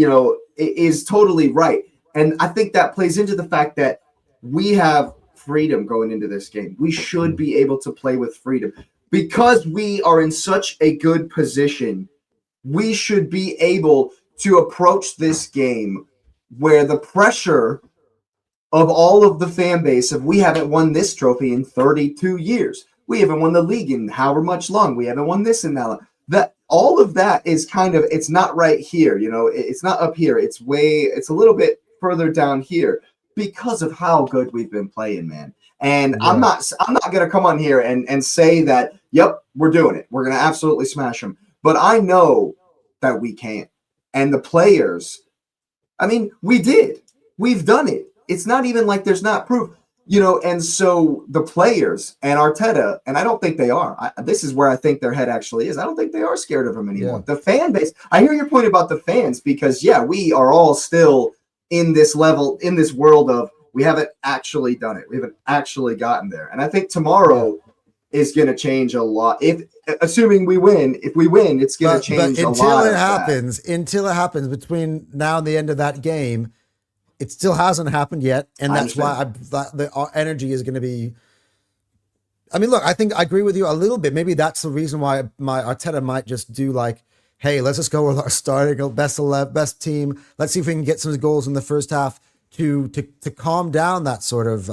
is totally right. And I think that plays into the fact that we have freedom going into this game. We should be able to play with freedom. Because we are in such a good position, we should be able to approach this game where the pressure of all of the fan base of, we haven't won this trophy in 32 years. We haven't won the league in however much long. We haven't won this and that. All of that is kind of, it's not right here. It's not up here. It's a little bit further down here because of how good we've been playing, man. And I'm not going to come on here and say that, yep, we're doing it. We're going to absolutely smash them. But I know that we can't. And the players I mean, we did. We've done it. It's not even like there's not proof, and so the players and Arteta, and I don't think they are. This is where I think their head actually is. I don't think they are scared of him anymore. Yeah. The fan base, I hear your point about the fans because, we are all still in this world of we haven't actually done it. We haven't actually gotten there. And I think tomorrow is going to change a lot. Assuming we win, it's going to change a lot. Until it happens between now and the end of that game, it still hasn't happened yet. And that's why our energy is going to be. I mean, look, I think I agree with you a little bit. Maybe that's the reason why my Arteta might just do like, hey, let's just go with our starting best team. Let's see if we can get some goals in the first half to calm down that sort of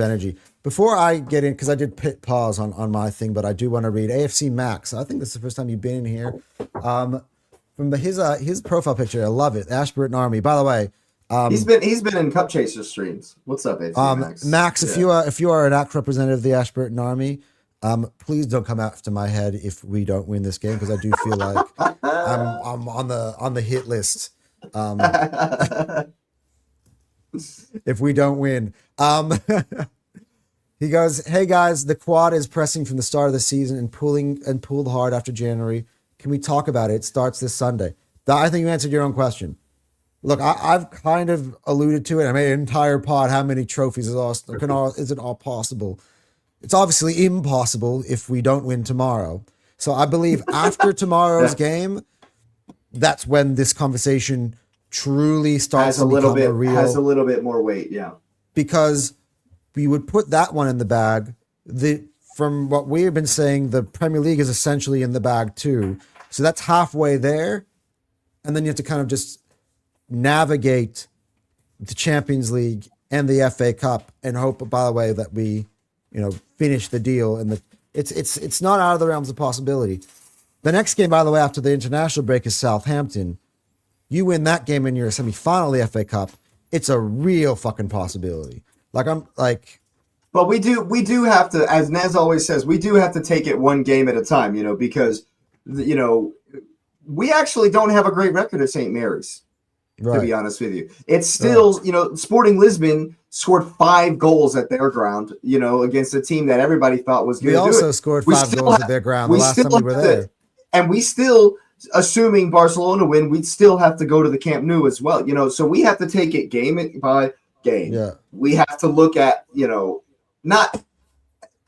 energy. Before I get in, because I did hit pause on my thing, but I do want to read AFC Max. I think this is the first time you've been in here. From his profile picture, I love it. Ashburton Army. By the way, he's been in Cup Chaser streams. What's up, AFC Max? Max, if you are an ACT representative of the Ashburton Army, please don't come after my head if we don't win this game, because I do feel like I'm on the hit list. If we don't win. He goes, hey guys, the quad is pressing from the start of the season and pulled hard after January. Can we talk about it? It starts this Sunday. I think you answered your own question. Look, I've kind of alluded to it. I made an entire pod. How many trophies is it all possible? It's obviously impossible if we don't win tomorrow. So I believe after tomorrow's game, that's when this conversation truly starts to become a real. Has a little bit more weight, yeah. Because we would put that one in the bag. From what we've been saying, the Premier League is essentially in the bag too. So that's halfway there. And then you have to kind of just navigate the Champions League and the FA Cup and hope, by the way, that we, finish the deal. And it's not out of the realms of possibility. The next game, by the way, after the international break is Southampton. You win that game and you're a semi-final of the FA Cup. It's a real fucking possibility. But we do have to, as Nez always says, we do have to take it one game at a time, because, we actually don't have a great record at St. Mary's, to be honest with you. It's still, Sporting Lisbon scored 5 goals at their ground, against a team that everybody thought was going to do it. We also scored 5 goals at their ground the last time we were there. And we still, assuming Barcelona win, we'd still have to go to the Camp Nou as well, so we have to take it game by game. Yeah. We have to look at, not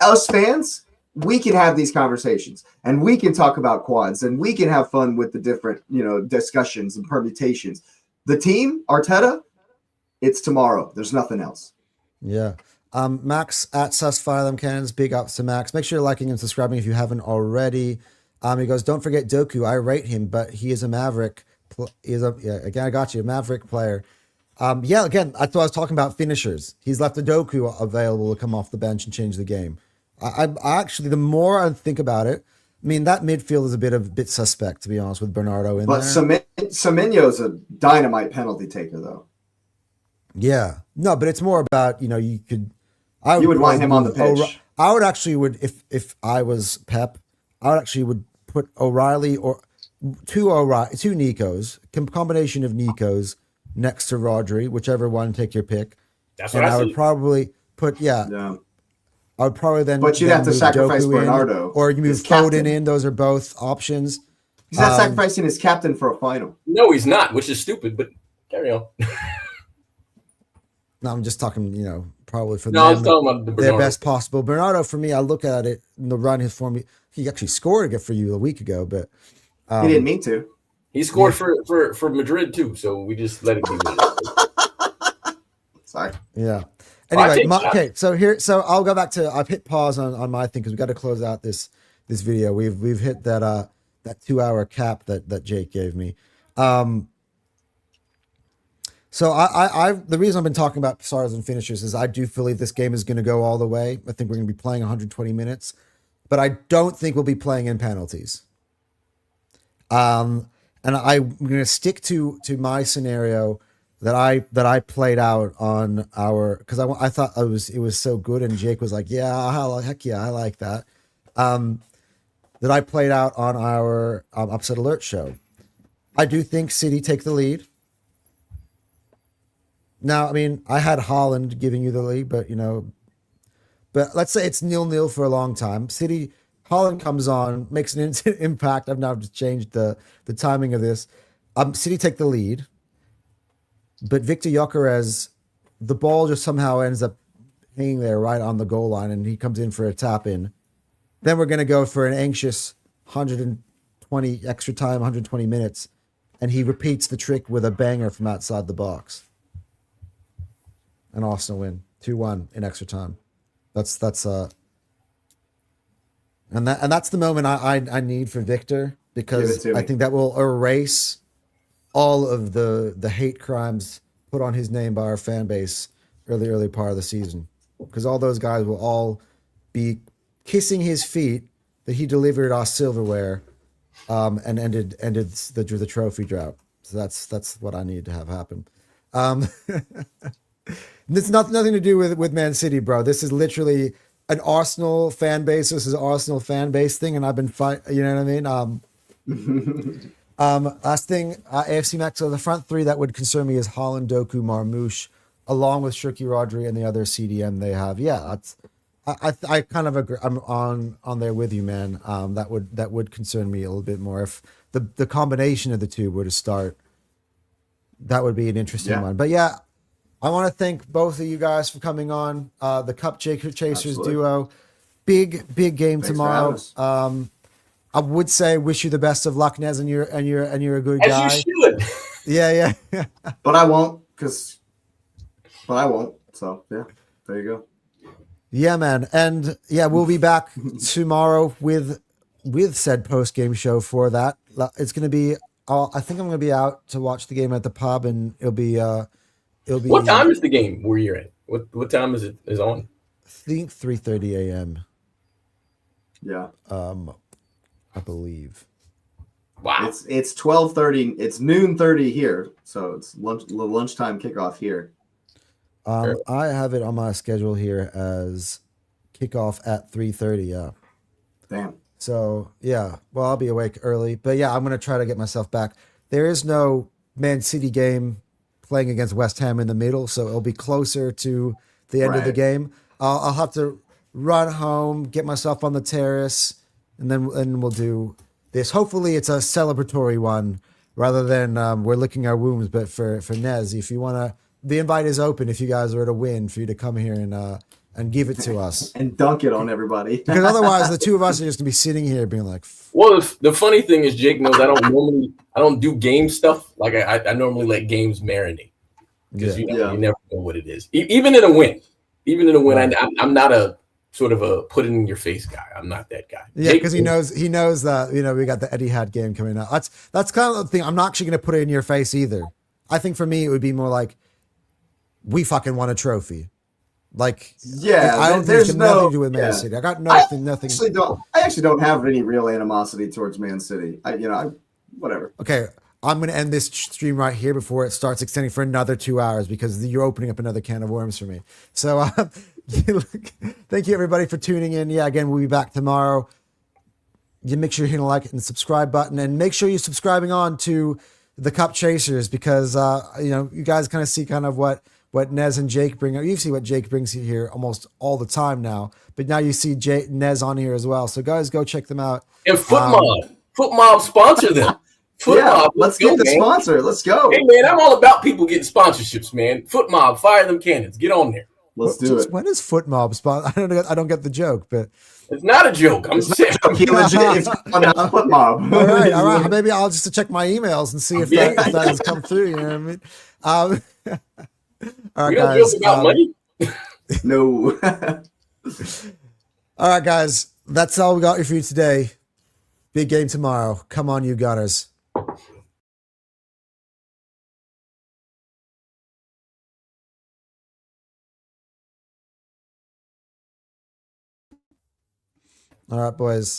us fans, we can have these conversations and we can talk about quads and we can have fun with the different, discussions and permutations. The team, Arteta, it's tomorrow. There's nothing else. Yeah. Max at Susfilem Cannons, big ups to Max. Make sure you're liking and subscribing if you haven't already. He goes, don't forget Doku. I rate him, but he is a Maverick. Again, I got you, a Maverick player. Again, I thought I was talking about finishers. He's left the Doku available to come off the bench and change the game. I actually, the more I think about it, I mean, that midfield is a bit suspect, to be honest, with Bernardo in there. But Semenyo's a dynamite penalty taker, though. Yeah. No, but it's more about, you would want him on the pitch. I would actually if I was Pep, I would put O'Reilly or two Nicos, combination of Nicos next to Rodri, whichever one, take your pick. That's what I would probably put, I would probably then. But you'd have to sacrifice Doku Bernardo. Or you move Foden in. Those are both options. He's not sacrificing his captain for a final. No, he's not, which is stupid, but carry on. No, I'm just talking, probably for I was talking about their best possible. Bernardo, for me, I look at it in the run, his form. He actually scored for you a week ago, but. He didn't mean to. He scored for Madrid too, so we just let it be. Sorry. Yeah. Anyway, so I'll go back to. I've hit pause on my thing because we got to close out this video. We've hit that 2-hour cap that Jake gave me. So I the reason I've been talking about starters and finishers is I do believe this game is going to go all the way. I think we're going to be playing 120 minutes, but I don't think we'll be playing in penalties. And I'm going to stick to my scenario that I played out on our, because I thought it was so good, and Jake was like, heck yeah, I like that. That I played out on our Upset Alert show. I do think City take the lead. Now, I mean, I had Holland giving you the lead, but but let's say it's 0-0 for a long time. City, Holland comes on, makes an impact. I've now just changed the timing of this. City take the lead, but Victor Gyökeres, the ball just somehow ends up hanging there right on the goal line, and he comes in for a tap in. Then we're going to go for an anxious 120 extra time, 120 minutes, and he repeats the trick with a banger from outside the box. And Arsenal win 2-1 in extra time. That's and that's the moment I need for Victor, because I think that will erase all of the hate crimes put on his name by our fan base early part of the season, because all those guys will all be kissing his feet that he delivered our silverware and ended the trophy drought. So that's what I need to have happen. This nothing to do with Man City, bro. This is literally an Arsenal fan base. This is an Arsenal fan base thing, and I've been you know what I mean? Last thing, AFC Max. So the front three that would concern me is Haaland, Doku, Marmoush, along with Shirky Rodri and the other CDM they have. Yeah, that's I kind of agree. I'm on there with you, man. That would concern me a little bit more if the combination of the two were to start. That would be an interesting one. But yeah, I want to thank both of you guys for coming on. The Cup Chasers Absolutely. duo, big game Thanks tomorrow. I would say wish you the best of luck, Nez, and you're a good guy. As you should. Yeah. But I won't, So yeah, there you go. Yeah, man. And yeah, we'll be back tomorrow with said post game show for that. It's going to be, I think I'm going to be out to watch the game at the pub, and it'll be. What time is the game where you're at? What time is it on? I think 3:30 a.m. Yeah. I believe. Wow. It's 12:30. It's noon 30 here, so it's lunchtime kickoff here. I have it on my schedule here as kickoff at 3:30. Yeah. Damn. So yeah, well, I'll be awake early, but yeah, I'm gonna try to get myself back. There is no Man City game playing against West Ham in the middle, so it'll be closer to the end of the game. I'll have to run home, get myself on the terrace, and then we'll do this. Hopefully, it's a celebratory one rather than we're licking our wounds. But for Nez, if you want to, the invite is open. If you guys were to win, for you to come here and give it to us and dunk it on everybody, because otherwise the two of us are just gonna be sitting here being like. Well, the funny thing is, Jake knows I don't do game stuff. Like I normally let games marinate because you never know what it is. Even in a win, right. I'm not a sort of a put it in your face guy. I'm not that guy. Yeah, because he knows that we got the Etihad game coming up. That's kind of the thing. I'm not actually gonna put it in your face either. I think for me it would be more like we fucking won a trophy. Like I don't think it's got nothing to do with Man City. I got nothing. I actually don't have any real animosity towards Man City. Whatever. Okay, I'm gonna end this stream right here before it starts extending for another 2 hours because you're opening up another can of worms for me. So thank you everybody for tuning in. Yeah, again, we'll be back tomorrow. You make sure you're hitting the like and subscribe button, and make sure you're subscribing on to the Cup Chasers because you guys kind of see kind of what Nez and Jake bring. You see what Jake brings here almost all the time now, but now you see Nez on here as well. So guys, go check them out. And FootMob sponsor them. FootMob, let's get the sponsor. Let's go. Hey man, I'm all about people getting sponsorships, man. FootMob, fire them cannons. Get on there. Let's do it. When is FootMob sponsor? I don't get the joke, but it's not a joke. I'm serious. He legit is on FootMob. All right. Maybe I'll just check my emails and see if that has come through. You know what I mean? All right, guys. Joke about money? No. All right, guys. That's all we got for you today. Big game tomorrow. Come on, you Gunners. All right, boys.